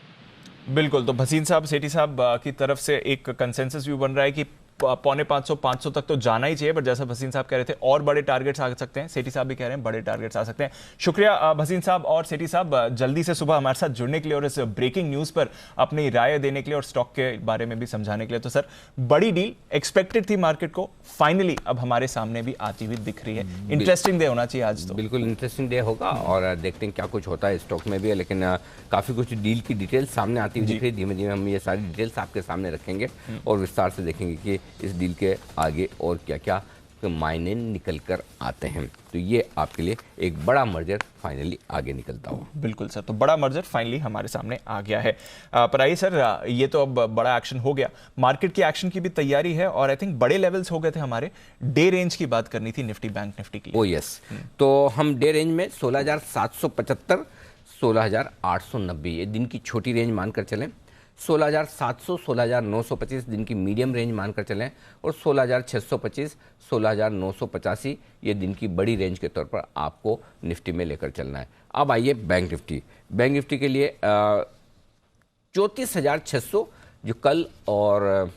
बिल्कुल, तो भसीन साहब, सेठी साहब की तरफ से एक कंसेंसस व्यू बन रहा है कि पौने 500 तक तो जाना ही चाहिए, बट जैसा भसीन साहब कह रहे थे और बड़े टारगेट्स आ सकते हैं, सेठी साहब भी कह रहे हैं बड़े टारगेट्स आ सकते हैं। शुक्रिया भसीन साहब और सेठी साहब जल्दी से सुबह हमारे साथ जुड़ने के लिए और इस ब्रेकिंग न्यूज पर अपनी राय देने के लिए और स्टॉक के बारे में भी समझाने के लिए। तो सर, बड़ी डील एक्सपेक्टेड थी मार्केट को, फाइनली अब हमारे सामने भी आती हुई दिख रही है। इंटरेस्टिंग डे होना चाहिए आज तो। बिल्कुल इंटरेस्टिंग डे होगा, और देखते हैं क्या कुछ होता है स्टॉक में भी, लेकिन काफी कुछ डील की डिटेल्स सामने आती हुई दिख रही है। धीमे धीमे हम ये सारी डिटेल्स आपके सामने रखेंगे और विस्तार से देखेंगे कि इस डील के आगे और क्या क्या मायने निकल कर आते हैं। तो ये आपके लिए एक बड़ा मर्जर फाइनली आगे निकलता हो। बिल्कुल सर, तो बड़ा मर्जर फाइनली हमारे सामने आ गया है। पर आइए सर, ये तो अब बड़ा एक्शन हो गया, मार्केट की एक्शन की भी तैयारी है, और आई थिंक बड़े लेवल्स हो गए थे हमारे। डे रेंज की बात करनी थी निफ्टी बैंक निफ्टी की। ओ यस, तो हम डे रेंज में 16,775, 16,890 ये दिन की छोटी रेंज मानकर चलें, 16,700, 16,925 दिन की मीडियम रेंज मानकर चलें, और 16,625, 16,985 ये दिन की बड़ी रेंज के तौर पर आपको निफ्टी में लेकर चलना है। अब आइए बैंक निफ्टी। बैंक निफ्टी के लिए 34,600 जो कल और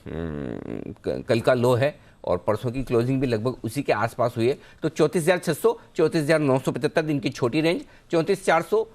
कल का लो है, और परसों की क्लोजिंग भी लगभग उसी के आसपास हुई है, तो 34,600, 34,975 दिन की छोटी रेंज, 34,400,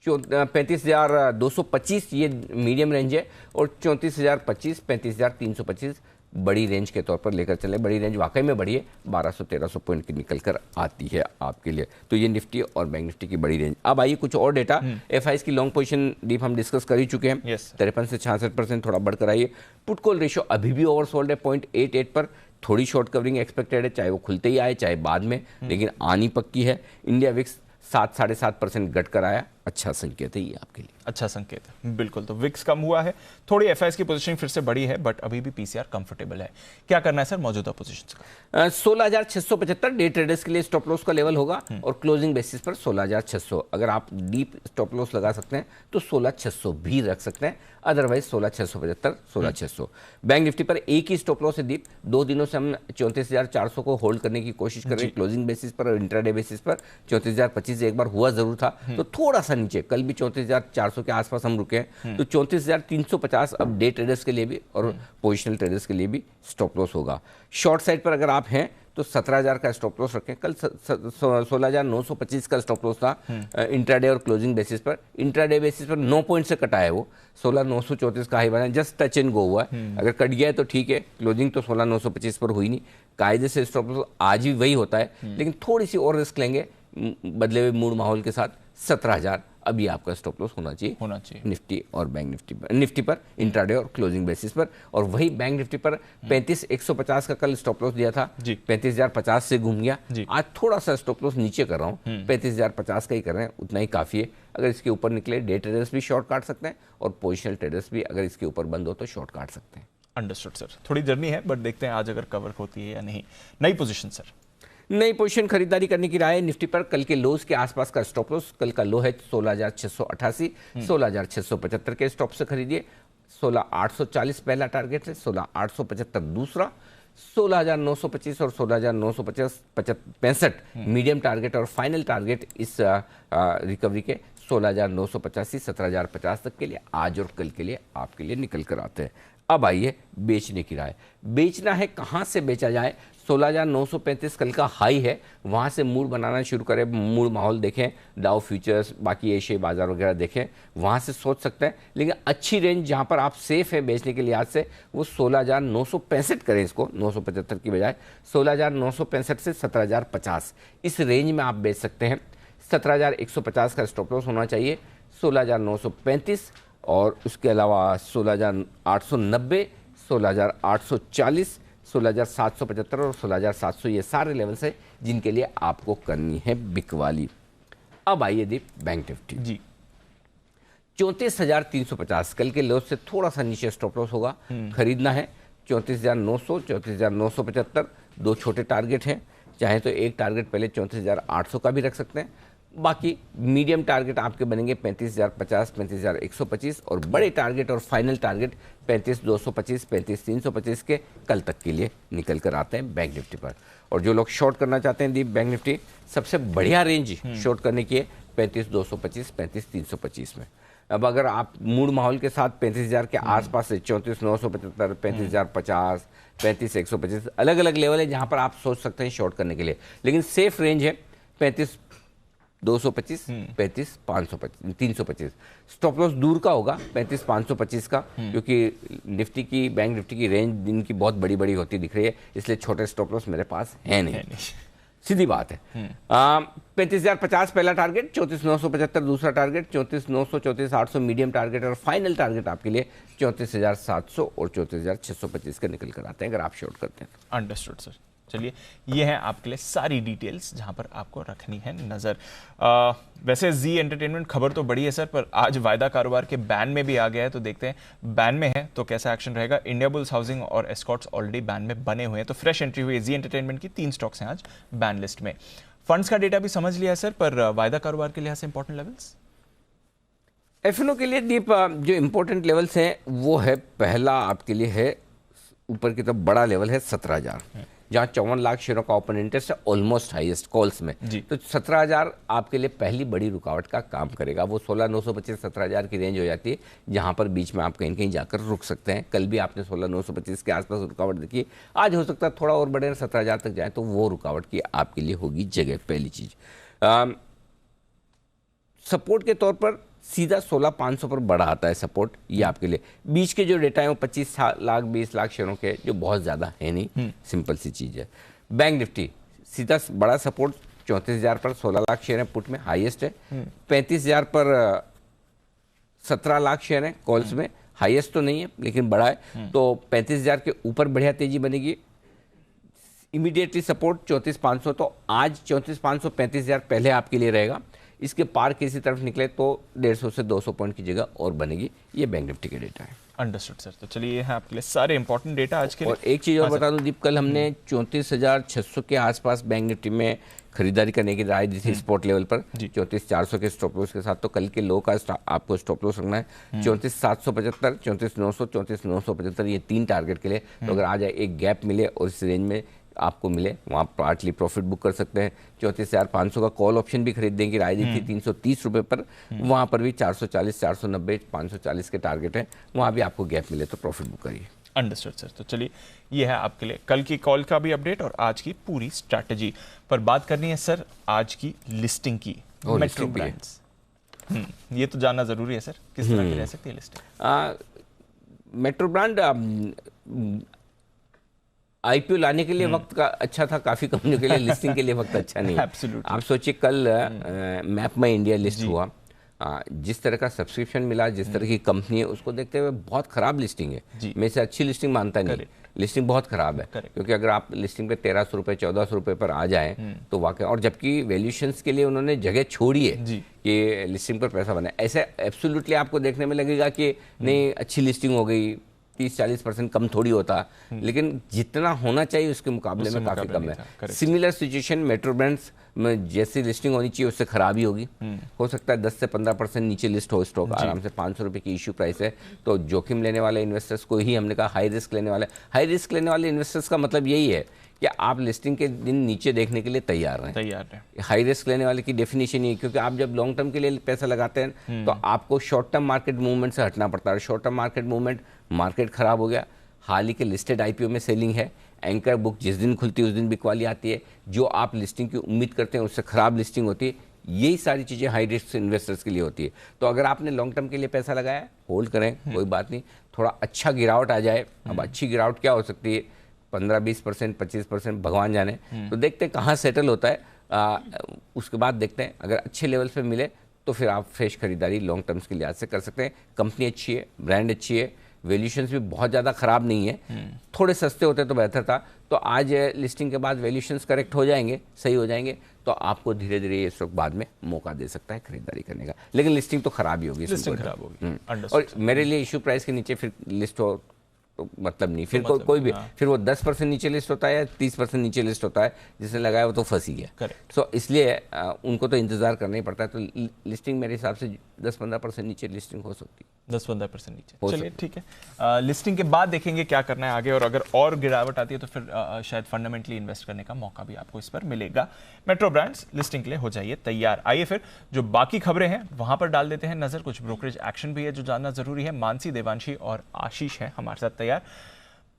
35,225 ये मीडियम रेंज है, और 34,025, 35,325 बड़ी रेंज के तौर पर लेकर चले। बड़ी रेंज वाकई में बड़ी है, 1200-1300 पॉइंट की निकल कर आती है आपके लिए। तो ये निफ्टी और बैंक निफ्टी की बड़ी रेंज। अब आइए कुछ और डेटा। एफआईज की लॉन्ग पोजीशन डीप हम डिस्कस कर ही चुके हैं। 53 से 66% थोड़ा बढ़कर आइए। पुट कॉल रेशियो अभी भी ओवरसोल्ड है 0.88 पर। थोड़ी शॉर्ट कवरिंग एक्सपेक्टेड है, चाहे वो खुलते ही आए चाहे बाद में, लेकिन आनी पक्की है। इंडिया विक्स 7-7.5% घट कर आया, अच्छा संकेत है ये आपके लिए। अच्छा संकेत है, बिल्कुल। तो विक्स कम हुआ है, थोड़ी एफआईएस की पोजीशन फिर से बड़ी है, बट अभी भी पीसीआर कंफर्टेबल है। क्या करना है सर मौजूदा पोजीशंस का? 16,675 डे ट्रेडर्स के लिए स्टॉप लॉस का लेवल होगा और क्लोजिंग बेसिस पर 16,600। अगर आप डीप स्टॉप लॉस लगा सकते हैं तो 16,600 भी रख सकते हैं, अदरवाइज 16,675, 16,600। बैंक निफ्टी पर एक ही स्टॉप लॉस है दीप। 2 दिनों से हम 34,400 को होल्ड करने की कोशिश कर रहे हैं क्लोजिंग बेसिस पर और इंट्राडे बेसिस पर। 34,025 एक बार हुआ जरूर था, तो थोड़ा सा नीचे, कल भी 34,400 के आसपास हम रुके हैं। तो 34,350 अब डे ट्रेडर्स के लिए भी और पोजिशनल ट्रेडर्स के लिए भी स्टॉप लॉस होगा। शॉर्ट साइड पर अगर आप हैं तो 17,000 का स्टॉप लॉस रखें। कल 16,925 का स्टॉप लॉस था इंट्राडे और क्लोजिंग बेसिस पर। इंट्राडे बेसिस पर 9 पॉइंट से कटा है वो, 16,934 का हाई बना, जस्ट टच एंड गो हुआ है। अगर कट गया है तो ठीक है, क्लोजिंग तो 16,925 पर हुई नहीं। कायदे से स्टॉप लॉस आज भी वही होता है, लेकिन थोड़ी सी और रिस्क लेंगे बदले हुए मूड माहौल के साथ। 17,000 अभी आपका स्टॉप लॉस होना चाहिए निफ्टी और बैंक निफ्टी पर इंट्राडे और क्लोजिंग बेसिस पर। और वही बैंक निफ्टी पर 35,150 का कल स्टॉप लॉस दिया था, 35,050 से घूम गया। आज थोड़ा सा स्टॉप लॉस नीचे कर रहा हूँ, 35,050 का ही कर रहे हैं, उतना ही काफ़ी है। अगर इसके ऊपर निकले डे ट्रेडर्स भी शॉर्ट काट सकते हैं और पोजिशनल ट्रेडर्स भी अगर इसके ऊपर बंद हो तो शॉर्ट काट सकते हैं। अंडरस्टूड सर, थोड़ी जर्नी है, बट देखते हैं आज अगर कवर होती है या नहीं। नई पोजीशन सर? नई पोजीशन खरीदारी करने की राय है। निफ्टी पर कल के लोज के आसपास का स्टॉप लॉस, कल का लो है 16,688, 16,675 के स्टॉप से खरीदिए। 16,840 पहला टारगेट है, 16,875 दूसरा, 16,925 और 16,965 मीडियम टारगेट और फाइनल टारगेट इस रिकवरी के 16,985, 17,050 तक के लिए आज और कल के लिए आपके लिए निकल कर आते हैं। अब आइए बेचने की राय। बेचना है, कहाँ से बेचा जाए? 16,935 कल का हाई है, वहाँ से मूड बनाना शुरू करें। मूड माहौल देखें, डाउ फ्यूचर्स, बाकी एशियाई बाजार वगैरह देखें, वहाँ से सोच सकते हैं। लेकिन अच्छी रेंज जहाँ पर आप सेफ है बेचने के लिहाज से वो 16,965 करें, इसको 975 की बजाय 16,965 से 17,050 इस रेंज में आप बेच सकते हैं। 17,150 का स्टॉप लॉस होना चाहिए, 16,935 और उसके अलावा 16,890, 16,840, 16,775 और 16,700 ये सारे लेवल्स हैं जिनके लिए आपको करनी है बिकवाली। अब आइए दीप बैंक निफ्टी जी। 34,350 कल के लो से थोड़ा सा नीचे स्टॉप लॉस होगा, खरीदना है 34,900, 34,975 दो छोटे टारगेट हैं। चाहे तो एक टारगेट पहले 34,800 का भी रख सकते हैं, बाकी मीडियम टारगेट आपके बनेंगे 35,050, 35,125 और बड़े टारगेट और फाइनल टारगेट 35,225, 35,325 के कल तक के लिए निकल कर आते हैं बैंक निफ्टी पर। और जो लोग शॉर्ट करना चाहते हैं दीप बैंक निफ्टी, सबसे बढ़िया रेंज शॉर्ट करने की है 35,225, 35,325 में। अब अगर आप मूड माहौल के साथ 35,000 के आसपास से 34,975, 35,050, 35,125 अलग अलग लेवल है जहां पर आप सोच सकते हैं शॉर्ट करने के लिए, लेकिन सेफ रेंज है 35,225, 35,525, 325। स्टॉप लॉस दूर का होगा 35,525 का, क्योंकि निफ्टी की बैंक निफ्टी की रेंज दिन की बहुत बड़ी बड़ी होती दिख रही है, इसलिए छोटे स्टॉप लॉस मेरे पास है नहीं। सीधी बात है। 35,050 पहला टारगेट, 34,975 दूसरा टारगेट, 34,900, 34,800 मीडियम टारगेट और फाइनल टारगेट आपके लिए 34,700 और 34,625 का निकल कर आते हैं अगर आप शॉर्ट करते हैं। Understood sir. चलिए, ये हैं आपके लिए सारी डिटेल्स जहां पर आपको रखनी है नजर। वैसे जी एंटरटेनमेंट खबर तो बड़ी है सर, पर आज वायदा कारोबार के बैन में भी आ गया है, तो देखते हैं बैन में है तो कैसा एक्शन रहेगा। इंडिया बुल्स हाउसिंग और एस्कॉर्ट्स ऑलरेडी बैन में बने हुए हैं, तो फ्रेश एंट्री हुई है जी एंटरटेनमेंट की। 3 स्टॉक्स हैं आज बैन लिस्ट में। फंड्स का डेटा भी समझ लिया है सर, पर वायदा कारोबार के लिहाज से इंपॉर्टेंट लेवल्स एफएनओ के लिए दीप जो इंपॉर्टेंट लेवल्स हैं वो है, पहला आपके लिए है ऊपर की तरफ बड़ा लेवल है 17,000, जहां 54 लाख शेयरों का ओपन इंटरेस्ट है, ऑलमोस्ट हाईएस्ट कॉल्स में। तो 17,000 आपके लिए पहली बड़ी रुकावट का काम करेगा। वो 16,925, 17,000 की रेंज हो जाती है, जहां पर बीच में आप कहीं कहीं जाकर रुक सकते हैं। कल भी आपने 16,925 के आसपास रुकावट देखी, आज हो सकता है थोड़ा और बढ़े 17,000 तक जाए, तो वो रुकावट की आपके लिए होगी जगह। पहली चीज सपोर्ट के तौर पर सीधा 16,500 पर बढ़ा आता है सपोर्ट, ये आपके लिए। बीच के जो डेटा है वो 25 लाख 20 लाख शेयरों के, जो बहुत ज़्यादा है नहीं, सिंपल सी चीज़ है। बैंक निफ्टी सीधा बड़ा सपोर्ट 34,000 पर, 16 लाख शेयर है पुट में, हाईएस्ट है। 35,000 पर 17 लाख शेयर हैं कॉल्स में, हाईएस्ट तो नहीं है लेकिन बड़ा है। तो 35,000 के ऊपर बढ़िया तेजी बनेगी। इमीडिएटली सपोर्ट 34,500, तो आज 34,500 35,000 पहले आपके लिए रहेगा। इसके पार किसी तरफ निकले तो 150 से 200 पॉइंट की जगह और बनेगी। ये बैंक निफ्टी के डेटा है। Understood sir. तो चलिए ये है आपके लिए सारे इंपॉर्टेंट डेटा आज के लिए। और एक चीज़ और बता दूं दीप, कल हमने 34,600 के आसपास बैंक निफ्टी में खरीदारी करने की राय दी थी स्पॉट लेवल पर, 34,400 के स्टॉप लॉस के साथ। तो कल के लो का आपको स्टॉप लॉस रखना है 34,775, 34,900, 34,975, ये 3 टारगेट के लिए। तो अगर आज एक गैप मिले और इस रेंज में आपको मिले, वहाँ पार्टली प्रॉफिट बुक कर सकते हैं। 34,500 का कॉल ऑप्शन भी खरीदने की राय दी थी 330 रुपये पर, वहाँ पर भी 440, 490, 540 के टारगेट हैं, वहाँ भी आपको गैप मिले तो प्रॉफिट बुक करिए। Understood sir. तो चलिए ये है आपके लिए कल की कॉल का भी अपडेट और आज की पूरी स्ट्रैटेजी पर बात करनी है सर। आज की लिस्टिंग की मेट्रो ब्रांड्स, ये तो जानना जरूरी है सर, किस तरह की रह सकती है लिस्टिंग? मेट्रो ब्रांड आईपीओ लाने के लिए वक्त का अच्छा था काफी कंपनियों के लिए, लिस्टिंग के लिए वक्त अच्छा नहीं है। आप सोचिए कल मैप माई इंडिया लिस्ट हुआ, जिस तरह का सब्सक्रिप्शन मिला, जिस तरह की कंपनी है, उसको देखते हुए बहुत खराब लिस्टिंग है। मैं इसे अच्छी लिस्टिंग मानता नहीं, लिस्टिंग बहुत खराब है। क्योंकि अगर आप लिस्टिंग पे 1300 रुपये 1400 रुपये पर आ जाएं तो वाकई, और जबकि वैल्यूएशंस के लिए उन्होंने जगह छोड़ी है कि लिस्टिंग पर पैसा बना, ऐसे एब्सोल्युटली आपको देखने में लगेगा कि नहीं अच्छी लिस्टिंग हो गई, 30-40% कम थोड़ी होता, लेकिन जितना होना चाहिए उसके मुकाबले में काफी कम है। सिमिलर सिचुएशन मेट्रो ब्रांड्स में जैसी लिस्टिंग होनी चाहिए उससे खराब ही होगी। हो सकता है 10 से 15% नीचे लिस्ट हो स्टॉक, आराम से 500 रुपये की इश्यू प्राइस है। तो जोखिम लेने वाले इन्वेस्टर्स को ही हमने कहा हाई रिस्क लेने वाले इन्वेस्टर्स का मतलब यही है कि आप लिस्टिंग के दिन नीचे देखने के लिए तैयार हैं। हाई रिस्क लेने वाले की डेफिनेशन ये है, क्योंकि आप जब लॉन्ग टर्म के लिए पैसा लगाते हैं तो आपको शॉर्ट टर्म मार्केट मूवमेंट से हटना पड़ता है। Short term market movement, market खराब हो गया, हाल ही के लिस्टेड आईपीओ में सेलिंग है, एंकर बुक जिस दिन खुलती है उस दिन बिकवाली आती है, जो आप लिस्टिंग की उम्मीद करते हैं उससे खराब लिस्टिंग होती है। यही सारी चीज़ें हाई रिस्क इन्वेस्टर्स के लिए होती है। तो अगर आपने लॉन्ग टर्म के लिए पैसा लगाया, होल्ड करें, कोई बात नहीं। थोड़ा अच्छा गिरावट आ जाए, अब अच्छी गिरावट क्या हो सकती है, 15-20%, 25%, भगवान जाने। तो देखते हैं कहाँ सेटल होता है, उसके बाद देखते हैं। अगर अच्छे लेवल पे मिले तो फिर आप फ्रेश खरीदारी लॉन्ग टर्म्स के लिहाज से कर सकते हैं। कंपनी अच्छी है, ब्रांड अच्छी है, वैल्यूएशंस भी बहुत ज़्यादा खराब नहीं है, थोड़े सस्ते होते तो बेहतर था। तो आज लिस्टिंग के बाद वैल्यूएशंस करेक्ट हो जाएंगे, सही हो जाएंगे, तो आपको धीरे धीरे ये स्टॉक बाद में मौका दे सकता है खरीदारी करने का। लेकिन लिस्टिंग तो खराब ही होगी, लिस्टिंग खराब होगी। और मेरे लिए इशू प्राइस के नीचे फिर लिस्ट हो तो मतलब नहीं, फिर तो कोई भी, फिर वो 10% नीचे लिस्ट होता है या 30% नीचे लिस्ट होता है, जिसने लगाया वो तो फंस ही गया। सो इसलिए उनको तो इंतजार करना ही पड़ता है। तो लिस्टिंग मेरे हिसाब से 10-15% नीचे लिस्टिंग हो सकती है, 10-15% नीचे। चलिए ठीक है, लिस्टिंग के बाद देखेंगे क्या करना है आगे, और अगर और गिरावट आती है तो फिर शायद फंडामेंटली इन्वेस्ट करने का मौका भी आपको इस पर मिलेगा। मेट्रो ब्रांड्स लिस्टिंग के लिए हो जाइए तैयार। आइए फिर जो बाकी खबरें हैं वहां पर डाल देते हैं नजर। कुछ ब्रोकरेज एक्शन भी है जो जानना जरूरी है। मानसी, देवांशी और आशीष है हमारे साथ तैयार।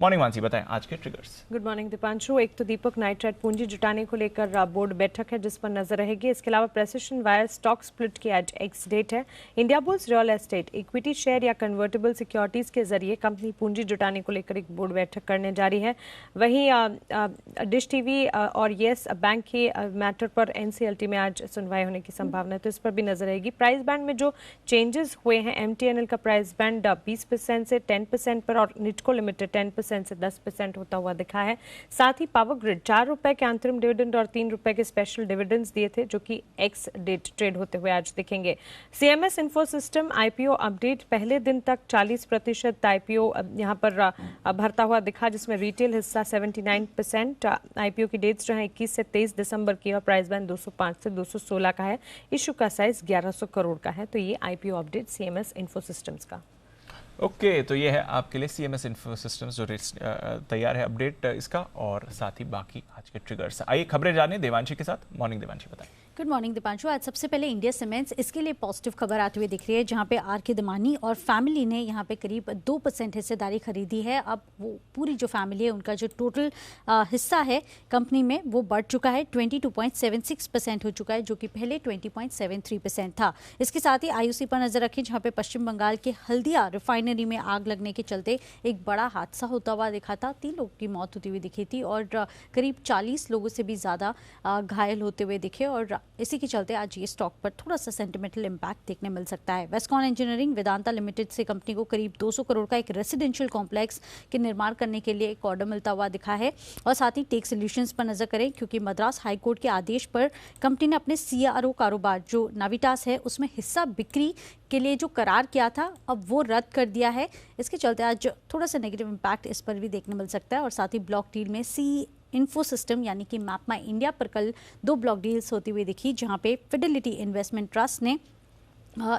मॉर्निंग मानसी, बताएं आज के ट्रिगर्स। Good morning Deepanshu. एक तो दीपक नाइट्राइट पूंजी जुटाने को लेकर बोर्ड बैठक है जिस पर नजर रहेगी। इसके अलावा प्रेसिशन वायर स्टॉक स्प्लिट की आज एक्स डेट है। India bulls real estate equity share या कन्वर्टेबल सिक्योरिटीज के जरिए कंपनी पूंजी जुटाने को लेकर एक बोर्ड बैठक करने जा रही है। वहीं डिश टीवी और येस बैंक की मैटर पर एनसीएलटी में आज सुनवाई होने की संभावना है, तो इस पर भी नजर रहेगी। प्राइस बैंड में जो चेंजेस हुए हैं, एमटीएनएल का प्राइस बैंड 20% से 10% पर और निटको लिमिटेड 10% से 10% होता हुआ दिखा है। साथ ही पावर ग्रिड 4 रुपए के अंतरिम डिविडेंड और 3 रुपए के स्पेशल डिविडेंड्स दिए थे, जो कि एक्स डेट ट्रेड होते हुए आज दिखेंगे। CMS info system IPO update, पहले दिन तक 40% आईपीओ यहां पर भरता हुआ दिखा, जिसमें रिटेल हिस्सा 79%। आईपीओ की डेट्स जो है 21 से 23 दिसंबर की और प्राइस बैंड 205 से 216 का है। इशू का साइज 1100 करोड़ का है। तो ये IPO update CMS info systems का। ओके, तो ये है आपके लिए सीएमएस इंफो सिस्टम्स जो तैयार है अपडेट इसका, और साथ ही बाकी आज के ट्रिगर्स। आइए खबरें जाने देवांशी के साथ। मॉर्निंग देवांशी, बताएं। Good morning Deepanshu. आज सबसे पहले इंडिया सीमेंट्स, इसके लिए पॉजिटिव खबर आती हुई दिख रही है, जहां पे आर के दमानी और फैमिली ने यहां पे करीब 2% हिस्सेदारी खरीदी है। अब वो पूरी जो फैमिली है उनका जो टोटल हिस्सा है कंपनी में वो बढ़ चुका है, 22.76% हो चुका है, जो कि पहले 20.73% था। इसके साथ ही आईओसी पर नजर रखें, जहाँ पे पश्चिम बंगाल के हल्दिया रिफाइनरी में आग लगने के चलते एक बड़ा हादसा होता हुआ दिखा था। 3 लोगों की मौत होती हुई दिखी थी और करीब 40 लोगों से भी ज़्यादा घायल होते हुए दिखे, और इसी के चलते आज ये स्टॉक पर थोड़ा सा सेंटिमेंटल इम्पैक्ट देखने मिल सकता है। वेस्कॉन इंजीनियरिंग वेदांता लिमिटेड से कंपनी को करीब 200 करोड़ का एक रेसिडेंशियल कॉम्प्लेक्स के निर्माण करने के लिए एक ऑर्डर मिलता हुआ दिखा है। और साथ ही टेक सॉल्यूशंस पर नजर करें, क्योंकि मद्रास हाईकोर्ट के आदेश पर कंपनी ने अपने CRO कारोबार जो नाविटास है उसमें हिस्सा बिक्री के लिए जो करार किया था अब वो रद्द कर दिया है। इसके चलते आज थोड़ा सा नेगेटिव इम्पैक्ट इस पर भी देखने मिल सकता है। और साथ ही ब्लॉक डील में इन्फो सिस्टम यानी कि मैपमा इंडिया पर कल 2 ब्लॉक डील्स होती हुई दिखी, जहां पे फिडेलिटी इन्वेस्टमेंट ट्रस्ट ने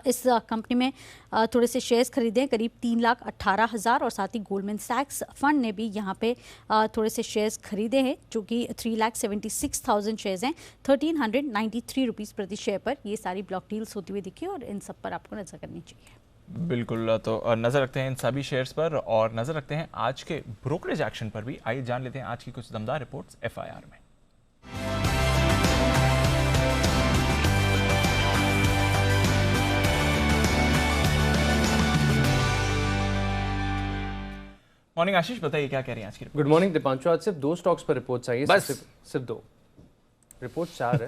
इस कंपनी में थोड़े से शेयर्स खरीदे हैं, करीब 3,18,000, और साथ ही गोल्डमैन सैक्स फंड ने भी यहां पे थोड़े से शेयर्स खरीदे हैं, जो कि 3,76,000 शेयर्स हैं, 1,393 रुपीज़ प्रति शेयर पर। ये सारी ब्लॉक डील्स होती हुई दिखी और इन सब पर आपको नजर करनी चाहिए। बिल्कुल, तो नज़र रखते हैं इन सभी शेयर्स पर और नज़र रखते हैं आज के ब्रोकरेज एक्शन पर भी। आइए जान लेते हैं आज की कुछ दमदार रिपोर्ट्स FIR में। मॉर्निंग आशीष, बताइए क्या कह रही हैं आज की रिपोर्ट? Good morning Deepanshu. आज सिर्फ 2 स्टॉक्स पर रिपोर्ट चाहिए, बस? सिर्फ 2 रिपोर्ट 4 है।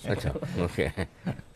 अच्छा, ओके।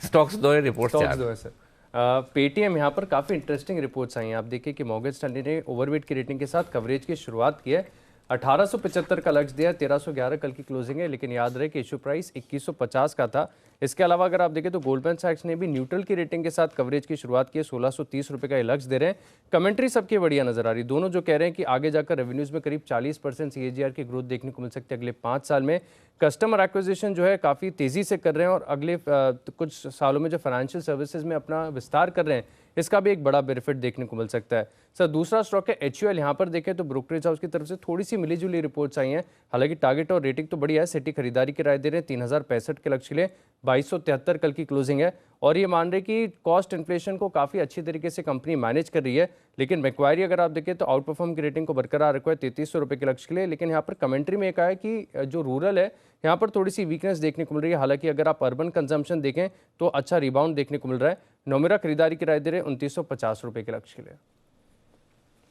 स्टॉक्स 2 है, रिपोर्ट 4 2 है सर। पेटीएम यहाँ पर काफ़ी इंटरेस्टिंग रिपोर्ट्स आई हैं। आप देखिए कि मॉर्गन स्टैनली ने ओवरवेट की रेटिंग के साथ कवरेज की शुरुआत की है। 1875 का लक्ष्य दिया, 1311 कल की क्लोजिंग है, लेकिन याद रहे कि इशू प्राइस 2150 का था। इसके अलावा अगर आप देखें तो गोल्डमैन सैक्स ने भी न्यूट्रल की रेटिंग के साथ कवरेज की शुरुआत की है, 1630 रुपये का ये लक्ष्य दे रहे हैं। कमेंट्री सबकी बढ़िया नजर आ रही, दोनों जो कह रहे हैं कि आगे जाकर रेवेन्यूज में करीब 40% CAGR की ग्रोथ देखने को मिल सकती है अगले 5 साल में। कस्टमर एक्विजिशन जो है काफ़ी तेज़ी से कर रहे हैं और अगले कुछ सालों में जो फाइनेंशियल सर्विसेज में अपना विस्तार कर रहे हैं, इसका भी एक बड़ा बेनिफिट देखने को मिल सकता है। सर दूसरा स्टॉक है HUL। यहाँ पर देखें तो ब्रोकरेज हाउस की तरफ से थोड़ी सी मिली जुली रिपोर्ट्स आई हैं, हालांकि टारगेट और रेटिंग तो बढ़िया है। सिटी खरीदारी की राय दे रहे हैं 3065 के लक्ष्य के लिए, 2273 कल की क्लोजिंग है, और ये मान रहे कि कॉस्ट इन्फ्लेशन को काफ़ी अच्छी तरीके से कंपनी मैनेज कर रही है। लेकिन मैक्वायरी अगर आप देखें तो आउट परफॉर्म की रेटिंग को बरकरार रखा है 3300 रुपये के लक्ष्य के लिए। लेकिन यहाँ पर कमेंट्री में एक आया कि जो रूरल है यहाँ पर थोड़ी सी वीकनेस देखने को मिल रही है, हालांकि अगर आप अर्बन कंजम्पशन देखें तो अच्छा रिबाउंड देखने को मिल रहा है। नोमेरा खरीदारी की राय दे रहे हैं 2950 रुपये के लक्ष्य के लिए।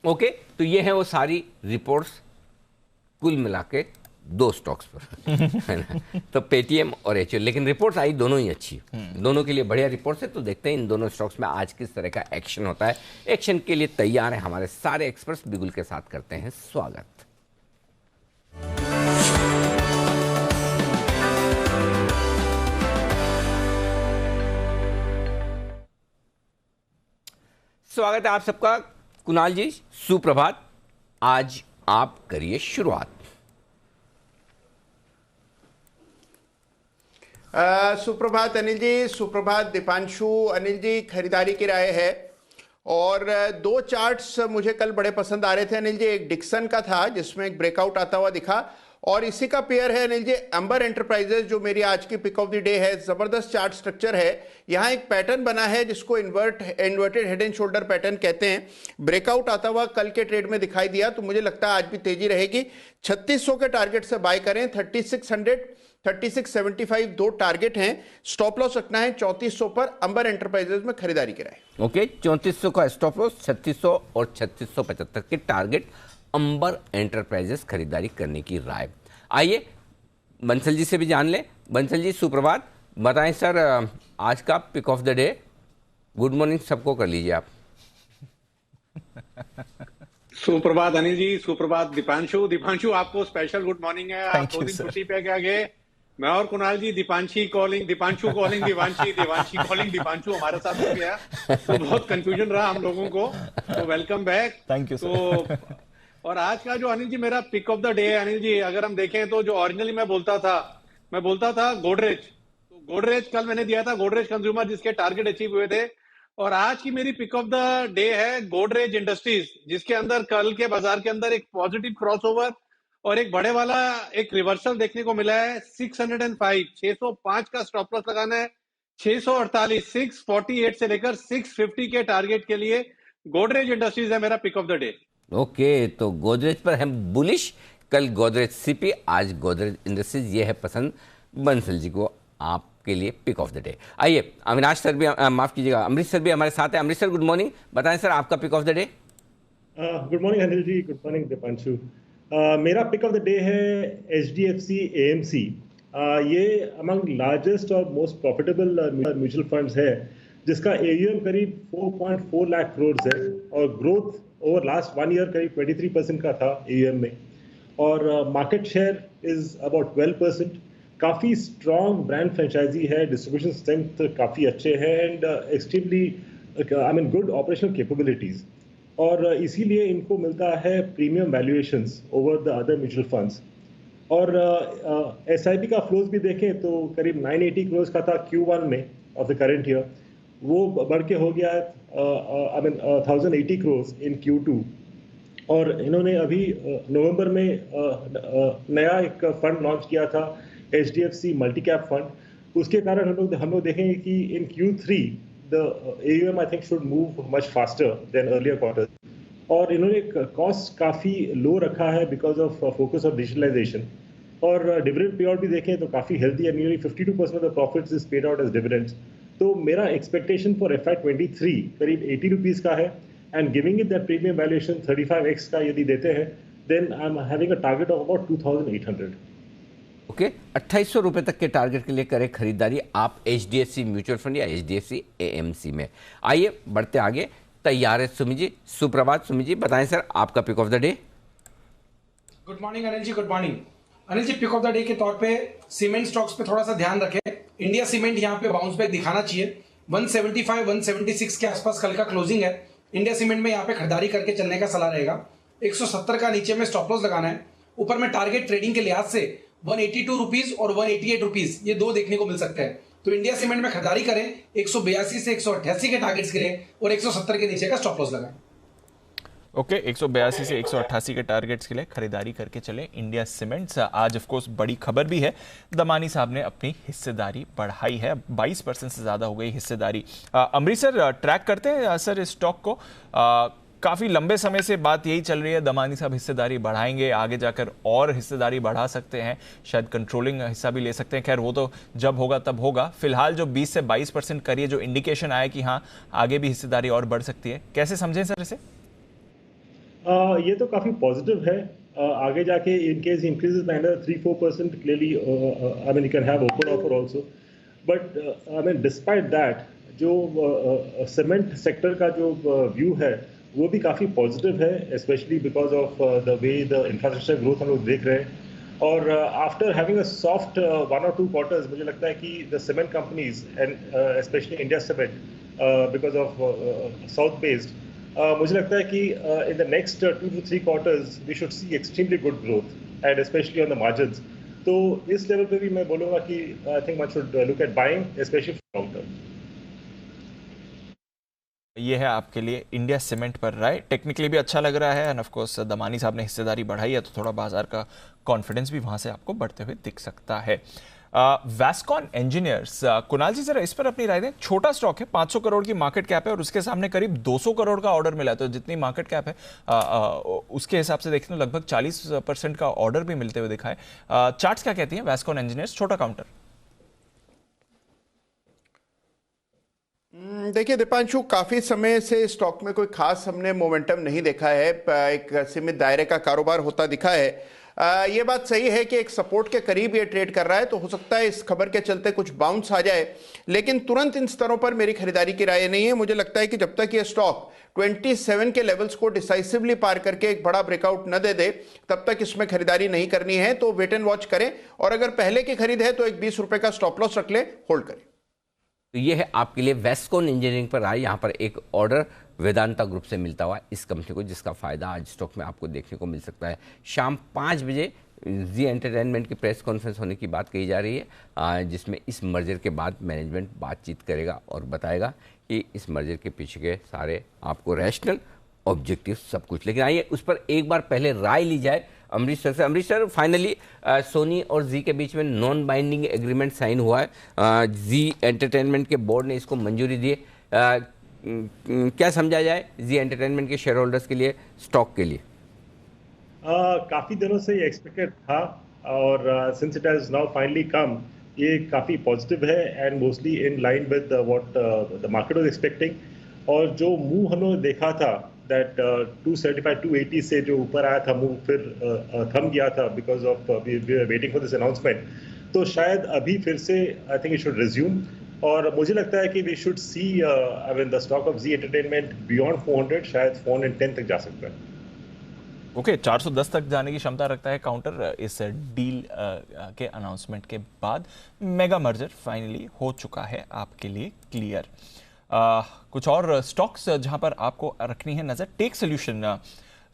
ओके, तो ये है वो सारी रिपोर्ट्स कुल मिला के 2 स्टॉक्स पर है ना। तो पेटीएम और HUL, लेकिन रिपोर्ट्स आई दोनों ही अच्छी, दोनों के लिए बढ़िया रिपोर्ट्स है। तो देखते हैं इन दोनों स्टॉक्स में आज किस तरह का एक्शन होता है। एक्शन के लिए तैयार है हमारे सारे एक्सपर्ट्स, बिगुल के साथ करते हैं स्वागत। स्वागत है आप सबका। कुणाल जी, सुप्रभात। आज आप करिए शुरुआत। सुप्रभात अनिल जी, सुप्रभात दीपांशु। अनिल जी, खरीदारी की राय है और 2 चार्ट्स मुझे कल बड़े पसंद आ रहे थे अनिल जी। एक डिक्सन का था जिसमें एक ब्रेकआउट आता हुआ दिखा, और इसी का पेयर है अनिल जी अंबर एंटरप्राइजेज, जो मेरी आज की पिक ऑफ द डे है। जबरदस्त चार्ट स्ट्रक्चर है, यहाँ एक पैटर्न बना है जिसको inverted head and shoulder pattern कहते हैं। ब्रेकआउट आता हुआ कल के ट्रेड में दिखाई दिया, तो मुझे लगता है आज भी तेजी रहेगी। 3600 के टारगेट से बाय करें। 3600 3675 2 टारगेट हैं। स्टॉप लॉस रखना है 3400 पर। अंबर एंटरप्राइजेज में खरीदारी की राय। ओके, 3400 का स्टॉप लॉस, 3600 और 3675 के टारगेट, अंबर एंटरप्राइजेस खरीदारी करने की राय। आइए बंसल जी से भी जान ले। बंसल जी सुप्रभात, बताएं सर आज का pick of the day. Good morning सबको कर लीजिए आप। सुप्रभात अनिल जी, सुप्रभात दीपांशु। दीपांशु आपको स्पेशल गुड मॉर्निंग है, आप 2 दिन छुट्टी पे क्या गए। मैं और कुणाल जी दीपांशु कॉलिंग दिवांशी, दिवांशी कॉलिंग दीपांशु हमारे साथ हो गया, तो बहुत कंफ्यूजन रहा हम लोगों को। तो वेलकम बैक। थैंक यू तो और आज का जो अनिल जी मेरा पिक ऑफ द डे है अनिल जी, अगर हम देखें तो जो ओरिजिनली मैं बोलता था गोदरेज। तो गोदरेज कल मैंने दिया था, गोदरेज कंज्यूमर, जिसके टारगेट अचीव हुए थे। और आज की मेरी पिक ऑफ द डे है गोदरेज इंडस्ट्रीज, जिसके अंदर कल के बाजार के अंदर एक पॉजिटिव क्रॉसओवर और एक बड़े वाला एक रिवर्सल देखने को मिला है 605, 605 का स्टॉप लॉस लगाना है, 648, 648 से लेकर 650 के टारगेट के लिए गोदरेज इंडस्ट्रीज है मेरा pick of the day. Okay, तो गोदरेज पर हम बुलिश, कल गोदरेज सीपी, आज गोदरेज इंडस्ट्रीज, ये है पसंद बंसल जी को आपके लिए पिक ऑफ द डे। आइए अविनाश सर भी, माफ कीजिएगा, अमरीश सर भी हमारे साथ है। अमरीश सर गुड मॉर्निंग, बताएं सर आपका pick of the day. Good morning Anil ji, good morning Deepanshu. मेरा पिक ऑफ द डे है HDFC AMC। ये अमंग लार्जेस्ट और मोस्ट प्रॉफिटेबल म्यूचुअल फंड्स है, जिसका AUM करीब 4.4 लाख करोड़ है और ग्रोथ ओवर लास्ट 1 ईयर करीब 23% का था AUM में, और मार्केट शेयर इज अबाउट 12%। काफ़ी स्ट्रॉन्ग ब्रांड फ्रेंचाइजी है, डिस्ट्रीब्यूशन स्ट्रेंथ काफ़ी अच्छे हैं and extremely good operational capabilities, और इसीलिए इनको मिलता है premium valuations over the other mutual funds. और SIP का फ्लोज भी देखें तो करीब 980 करोड़ का था Q1 में ऑफ द करेंट ईयर, वो बढ़ के हो गया 1080 करोड़ इन Q2। और इन्होंने अभी नवंबर में नया एक फंड लॉन्च किया था, HDFC मल्टी कैप फंड। उसके कारण हम लोग देखेंगे कि इन Q3 the AUM I think should move much faster than earlier quarters, और इन्होंने कॉस्ट काफ़ी लो रखा है because of focus of digitalisation. और डिविडेंड पे आउट भी देखें तो काफ़ी हेल्दी है, nearly 52% of the profits is paid out as dividends. तो मेरा एक्सपेक्टेशन फॉर FY23 करीब 80 रुपीज़ का है, and giving it that premium valuation 35x का यदि देते हैं, then I am having a target of about 2800। ओके, 2800 रुपए तक के टारगेट के लिए करें खरीदारी आप HDFC म्यूचुअल फंड या HDFC AMC में। आइए बढ़ते आगे, तैयार है सुमी जी। सुप्रभात सुमी जी, बताएं सर आपका pick of the day. Good morning Anil ji, good morning Anil ji. Pick of the day के तौर पे सीमेंट स्टॉक्स पे थोड़ा सा ध्यान रखें। इंडिया सीमेंट यहाँ पे बाउंस बैक दिखाना चाहिए, 175 176 के आसपास कल का क्लोजिंग है। इंडिया सीमेंट में यहाँ पे खरीदारी करके चलने का सलाह रहेगा। 170 का नीचे में स्टॉप लॉस लगाना है, ऊपर में टारगेट ट्रेडिंग के लिहाज से 182 रुपीज और 188 रुपीज, ये दो देखने को मिल सकते हैं। तो इंडिया सीमेंट में खरीदारी करें, 182 से 188 के टारगेट्स गिरे और 170 के नीचे का स्टॉप लॉस लगाएं। ओके, 182 से 188 के टारगेट्स के लिए खरीदारी करके चले इंडिया सीमेंट्स। आज ऑफ कोर्स बड़ी खबर भी है, दमानी साहब ने अपनी हिस्सेदारी बढ़ाई है, 22% से ज़्यादा हो गई हिस्सेदारी। अमरीश सर, ट्रैक करते हैं सर इस स्टॉक को, काफ़ी लंबे समय से बात यही चल रही है, दमानी साहब हिस्सेदारी बढ़ाएंगे, आगे जाकर और हिस्सेदारी बढ़ा सकते हैं, शायद कंट्रोलिंग हिस्सा भी ले सकते हैं। खैर वो तो जब होगा तब होगा। फिलहाल जो 20 से 22% करिए, जो इंडिकेशन आया कि हाँ आगे भी हिस्सेदारी और बढ़ सकती है, कैसे समझें सर इसे? ये तो काफ़ी पॉजिटिव है। आगे जाके in case increases by another 3-4% clearly I mean you can have open offer also, but I mean despite that जो सीमेंट सेक्टर का जो व्यू है वो भी काफ़ी पॉजिटिव है, specially because of the way the infrastructure growth हम लोग देख रहे हैं। और after having a soft 1 or 2 quarters, मुझे लगता है कि the cement companies and specially India cement because of south based, मुझे लगता है कि in the next 2 to 3 quarters we should see extremely good growth and specially on the margins. तो इस लेवल पे भी मैं बोलूँगा कि I think one should look at buying specially for long term. ये है आपके लिए इंडिया सीमेंट पर राय। टेक्निकली भी अच्छा लग रहा है एंड ऑफ कोर्स दमानी साहब ने हिस्सेदारी बढ़ाई है तो थोड़ा बाजार का कॉन्फिडेंस भी वहां से आपको बढ़ते हुए दिख सकता है। वैस्कॉन इंजीनियर्स, कुणाल जी जरा इस पर अपनी राय दें। छोटा स्टॉक है, 500 करोड़ की मार्केट कैप है और उसके सामने करीब 200 करोड़ का ऑर्डर मिला है, तो जितनी मार्केट कैप है उसके हिसाब से देखें तो लगभग 40% का ऑर्डर भी मिलते हुए दिखा है। चार्ट्स क्या कहती हैं वैस्कॉन इंजीनियर्स, छोटा काउंटर? देखिए दीपांशु, काफी समय से स्टॉक में कोई खास हमने मोमेंटम नहीं देखा है, एक सीमित दायरे का कारोबार होता दिखा है। ये बात सही है कि एक सपोर्ट के करीब ये ट्रेड कर रहा है, तो हो सकता है इस खबर के चलते कुछ बाउंस आ जाए, लेकिन तुरंत इन स्तरों पर मेरी खरीदारी की राय नहीं है। मुझे लगता है कि जब तक ये स्टॉक 27 के लेवल्स को डिसाइसिवली पार करके एक बड़ा ब्रेकआउट न दे दे, तब तक इसमें खरीदारी नहीं करनी है। तो वेट एंड वॉच करें, और अगर पहले की खरीद है तो एक 20 रुपए का स्टॉप लॉस रख ले, होल्ड करें। तो ये है आपके लिए वैस्कॉन इंजीनियरिंग पर आए। यहाँ पर एक ऑर्डर वेदांता ग्रुप से मिलता हुआ इस कंपनी को, जिसका फायदा आज स्टॉक में आपको देखने को मिल सकता है। शाम 5 बजे जी एंटरटेनमेंट की प्रेस कॉन्फ्रेंस होने की बात कही जा रही है, जिसमें इस मर्जर के बाद मैनेजमेंट बातचीत करेगा और बताएगा कि इस मर्जर के पीछे के सारे आपको रैशनल ऑब्जेक्टिव सब कुछ। लेकिन आइए उस पर एक बार पहले राय ली जाए अमरीश सर से। अमरीश सर, फाइनली सोनी और जी के बीच में नॉन बाइंडिंग एग्रीमेंट साइन हुआ है। जी एंटरटेनमेंट के बोर्ड ने इसको मंजूरी दी है। क्या समझा जाए जी एंटरटेनमेंट के शेयर होल्डर्स के लिए, स्टॉक के लिए? काफी दिनों से ये एक्सपेक्टेड था और since it has now finally कम, ये काफी पॉजिटिव है and mostly in line with what the market was expecting. और जो मूव हमने देखा था दैट 275 280 से जो ऊपर आया था मूव, फिर थम गया था because of we are waiting for this announcement, तो शायद अभी फिर से I think it should resume. और मुझे लगता है कि we should see I mean the stock of Zee entertainment beyond 400, शायद 410 तक जा सकता है। ओके, 410 तक जाने की क्षमता रखता है काउंटर इस डील के अनाउंसमेंट के बाद। मेगा मर्जर फाइनली हो चुका है आपके लिए क्लियर। कुछ और स्टॉक्स जहां पर आपको रखनी है नजर, टेक सोल्यूशन।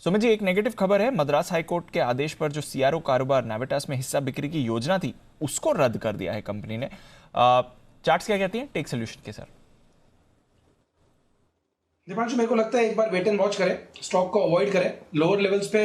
सुमित जी, एक नेगेटिव खबर है, मद्रास हाईकोर्ट के आदेश पर जो सीआरओ कारोबार नाविटास में हिस्सा बिक्री की योजना थी उसको रद्द कर दिया है कंपनी ने। चार्ट्स क्या कहती हैं टेक सोल्यूशन के? सर दीपांशु, मेरे को लगता है एक बार वेट एंड वॉच करें, स्टॉक को अवॉइड करें, लोअर लेवल्स पे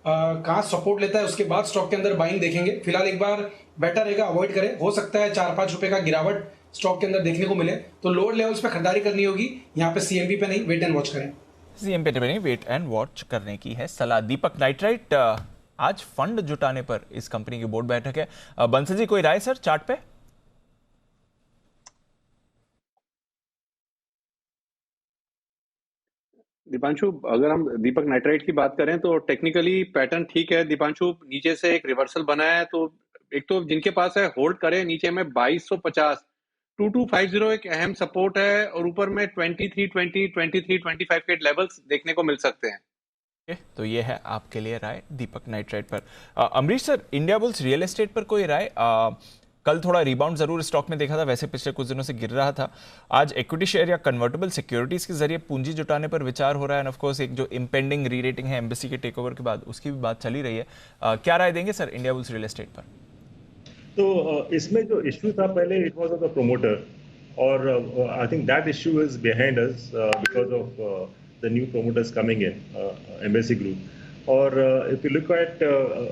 कहाँ सपोर्ट लेता है उसके बाद स्टॉक के अंदर बाइंग देखेंगे। फिलहाल एक बार बेटर रहेगा अवॉइड करें, हो सकता है 4-5 रुपए का गिरावट स्टॉक के अंदर देखने को मिले, तो लोअर लेवल्स पे खरीदारी करनी होगी, यहाँ पे सीएमपी पे नहीं, वेट एंड वॉच करें। सीएमपी पे नहीं, वेट एंड वॉच करने की है सलाह। दीपक नाइट्राइट, आज फंड जुटाने पर इस कंपनी की बोर्ड बैठक है। बंसल जी, कोई राय सर चार्ट पे? दीपांशु, अगर हम दीपक नाइट्राइट की बात करें तो टेक्निकली पैटर्न ठीक है दीपांशु, नीचे से एक रिवर्सल बना है, तो एक तो जिनके पास है होल्ड करें, नीचे में 2250 2250 एक अहम सपोर्ट है और ऊपर में 2320 2325 के लेवल्स देखने को मिल सकते हैं। तो ये है आपके लिए राय दीपक नाइट्राइट पर। Amrish sir, India bulls real estate पर कोई राय? कल थोड़ा रिबाउंड जरूर स्टॉक में देखा था, वैसे पिछले कुछ दिनों से गिर रहा था। आज इक्विटी शेयर या कन्वर्टेबल सिक्योरिटीज के जरिए पूंजी जुटाने पर विचार हो रहा है। ऑफ कोर्स एक जो इम्पेंडिंग री रेटिंग है एम्बेसी के टेकओवर के बाद, उसकी भी बात चली रही है। क्या राय देंगे sir India bulls real estate पर? तो इसमें जो इश्यू था पहले, it was of the promoter, और I think that issue is behind us because of the new promoters coming in, Embassy group. और if you look at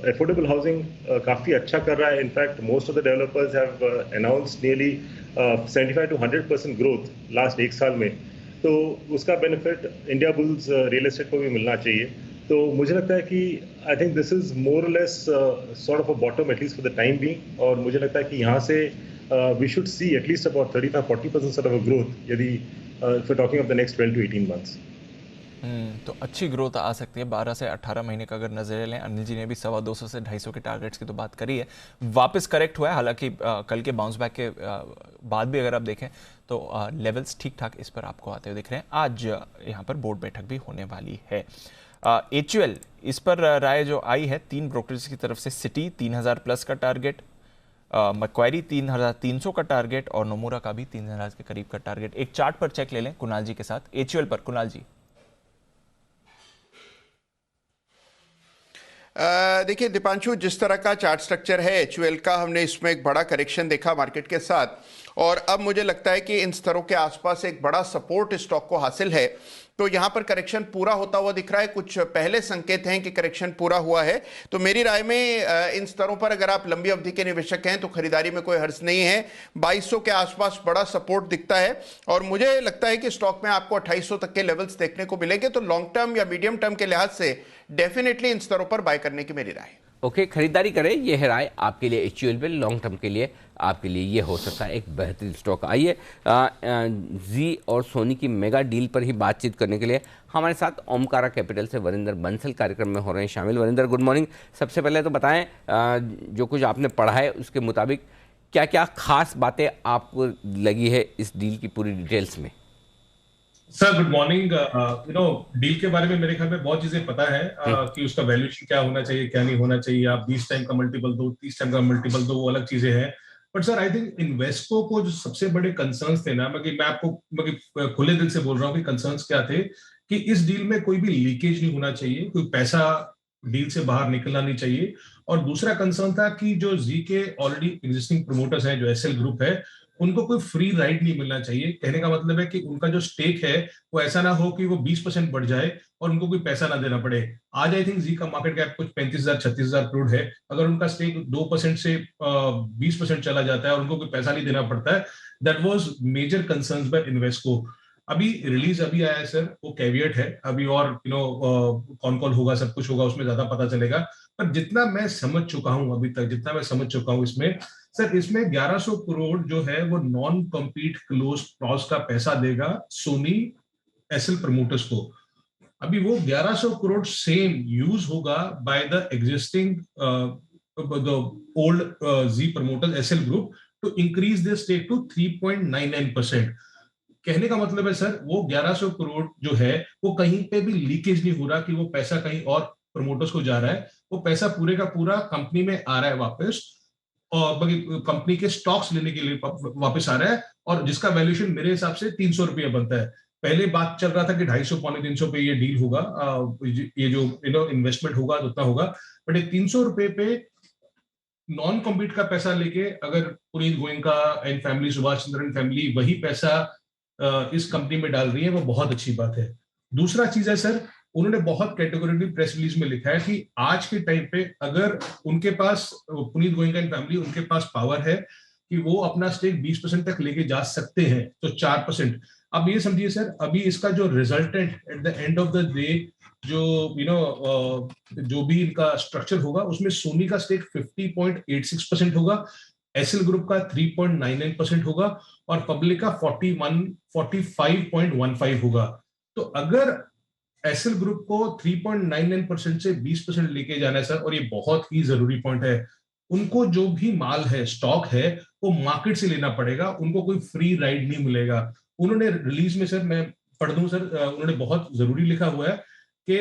affordable housing, काफ़ी अच्छा कर रहा है। In fact most of the developers have announced nearly 75 to 100% growth last एक साल में, तो उसका benefit India bulls real estate को भी मिलना चाहिए। तो मुझे लगता है कि I think this is more less sort of a bottom at least for the time being, और मुझे लगता है कि यहाँ से we should see at least about 35-40% sort of a growth, यदि if talking of the next 12 to 18 months। तो अच्छी ग्रोथ आ सकती है 12 से 18 महीने का अगर नजर लें। अनिल जी ने भी 250 से 250 के टारगेट्स की तो बात करी है। वापस करेक्ट हुआ है, हालांकि कल के बाउंस बैक के बाद भी अगर आप देखें तो लेवल्स ठीक ठाक इस पर आपको आते हुए दिख रहे हैं। आज यहाँ पर बोर्ड बैठक भी होने वाली है। HUL, इस पर राय जो आई है 3 ब्रोकरेज की तरफ से, सिटी 3000 प्लस का टारगेट, मक्वायरी 3300 का टारगेट और नोमुरा का भी 3000 के करीब का टारगेट। एक चार्ट पर चेक ले लें कुणाल जी के साथ। HUL पर कुणाल जी। देखिए दीपांशु, जिस तरह का चार्ट स्ट्रक्चर है HUL का, हमने इसमें एक बड़ा करेक्शन देखा मार्केट के साथ, और अब मुझे लगता है कि इन स्तरों के आसपास एक बड़ा सपोर्ट स्टॉक को हासिल है। तो यहाँ पर करेक्शन पूरा होता हुआ दिख रहा है, कुछ पहले संकेत हैं कि करेक्शन पूरा हुआ है। तो मेरी राय में इन स्तरों पर अगर आप लंबी अवधि के निवेशक हैं तो खरीदारी में कोई हर्ज नहीं है। 2200 के आसपास बड़ा सपोर्ट दिखता है, और मुझे लगता है कि स्टॉक में आपको 2800 तक के लेवल्स देखने को मिलेंगे। तो लॉन्ग टर्म या मीडियम टर्म के लिहाज से डेफिनेटली इन स्तरों पर बाय करने की मेरी राय है। ओके, खरीदारी करें, ये है राय आपके लिए HUL पे। लॉन्ग टर्म के लिए आपके लिए ये हो सकता है एक बेहतरीन स्टॉक। आइए जी और सोनी की मेगा डील पर ही बातचीत करने के लिए हमारे साथ ओमकारा कैपिटल से वरिंदर बंसल कार्यक्रम में हो रहे हैं शामिल। Varinder, good morning. सबसे पहले तो बताएं जो कुछ आपने पढ़ा है उसके मुताबिक क्या क्या खास बातें आपको लगी है इस डील की पूरी डिटेल्स में? Sir good morning. डील के बारे में मेरे ख्याल में बहुत चीजें पता है कि उसका वैल्यूएशन क्या होना चाहिए, क्या नहीं होना चाहिए। आप 20 टाइम का मल्टीपल दो, 30 टाइम का मल्टीपल दो, वो अलग चीजें हैं। बट सर आई थिंक इन्वेस्टरों को जो सबसे बड़े कंसर्न्स थे ना, मैं आपको खुले दिल से बोल रहा हूँ कि कंसर्न्स क्या थे, कि इस डील में कोई भी लीकेज नहीं होना चाहिए, कोई पैसा डील से बाहर निकलना नहीं चाहिए। और दूसरा कंसर्न था कि जो जी के ऑलरेडी एग्जिस्टिंग प्रोमोटर्स हैं, जो SL ग्रुप है, उनको कोई फ्री राइड नहीं मिलना चाहिए। कहने का मतलब है कि उनका जो स्टेक है वो ऐसा ना हो कि वो 20% बढ़ जाए और उनको कोई पैसा ना देना पड़े। आज आई थिंक जी का मार्केट कैप कुछ 35,000-36,000 करोड़ है। अगर उनका स्टेक 2% से 20% चला जाता है और उनको कोई पैसा नहीं देना पड़ता है, that was major concerns by Invesco. अभी रिलीज अभी आया है सर, वो कैविएट है अभी, और कौन कौन होगा, सब कुछ होगा, उसमें ज्यादा पता चलेगा। पर जितना मैं समझ चुका हूं अभी तक, जितना मैं समझ चुका हूं इसमें सर, इसमें 1100 करोड़ जो है वो नॉन कॉम्पीट क्लॉज का पैसा देगा सोनी एसएल प्रमोटर्स को। अभी वो 1100 करोड़ सेम यूज होगा by the existing the old Zee promoters SL group to increase the stake to 3.99%। कहने का मतलब है सर, वो 1100 करोड़ जो है वो कहीं पे भी लीकेज नहीं हो रहा कि वो पैसा कहीं और प्रमोटर्स को जा रहा है। वो पैसा पूरे का पूरा कंपनी में आ रहा है वापस, और कंपनी के स्टॉक्स लेने के लिए वापस आ रहा है, और जिसका वैल्यूएशन मेरे हिसाब से 300 रुपये बनता है। पहले बात चल रहा था कि 250-300 पे ये डील होगा, ये जो इन्वेस्टमेंट होगा उतना होगा, बट ये 300 रुपये पे नॉन कॉम्पीट का पैसा लेके अगर Puneet Goenka and family, Subhash Chandran family वही पैसा इस कंपनी में डाल रही है, वो बहुत अच्छी बात है। दूसरा चीज है सर, उन्होंने बहुत कैटेगोरिकली प्रेस रिलीज में लिखा है कि आज के टाइम पे अगर उनके पास, पुनीत गोयनका एंड फैमिली, उनके पास पावर है कि वो अपना स्टेक 20% तक लेके जा सकते हैं, तो 4%। अब ये समझिए सर, अभी इसका जो resultant at the end of the day जो जो भी इनका स्ट्रक्चर होगा, उसमें सोनी का स्टेक 50.86% होगा, एसएल ग्रुप का 3.99% होगा, और पब्लिक का 45.15 होगा। तो अगर एसएल ग्रुप को 3.99% से 20% लेके जाना है सर, और ये बहुत ही जरूरी पॉइंट है, उनको जो भी माल है, स्टॉक है, वो मार्केट से लेना पड़ेगा, उनको कोई फ्री राइड नहीं मिलेगा। उन्होंने रिलीज में सर, मैं पढ़ दूं सर, उन्होंने बहुत जरूरी लिखा हुआ है कि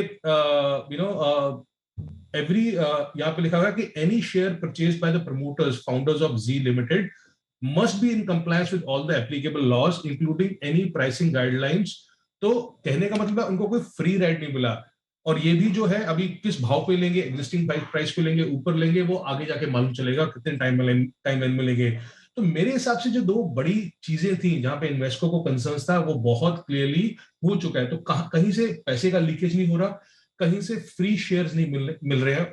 एवरी यहाँ पे लिखा हुआ है कि any share purchase by the promoters founders of Zee limited must be in compliance with all the applicable laws including any pricing guidelines. तो कहने का मतलब है उनको कोई फ्री राइड नहीं मिला, और ये भी जो है अभी किस भाव पे लेंगे, एग्जिस्टिंग प्राइस पे लेंगे, ऊपर लेंगे, वो आगे जाके मालूम चलेगा कितने टाइम में लेंगे। तो मेरे हिसाब से जो दो बड़ी चीजें थी जहां पे इन्वेस्टको को कंसर्न्स था, वो बहुत क्लियरली हो चुका है। तो कहीं से पैसे का लीकेज नहीं हो रहा, कहीं से फ्री शेयर्स नहीं मिल रहे हैं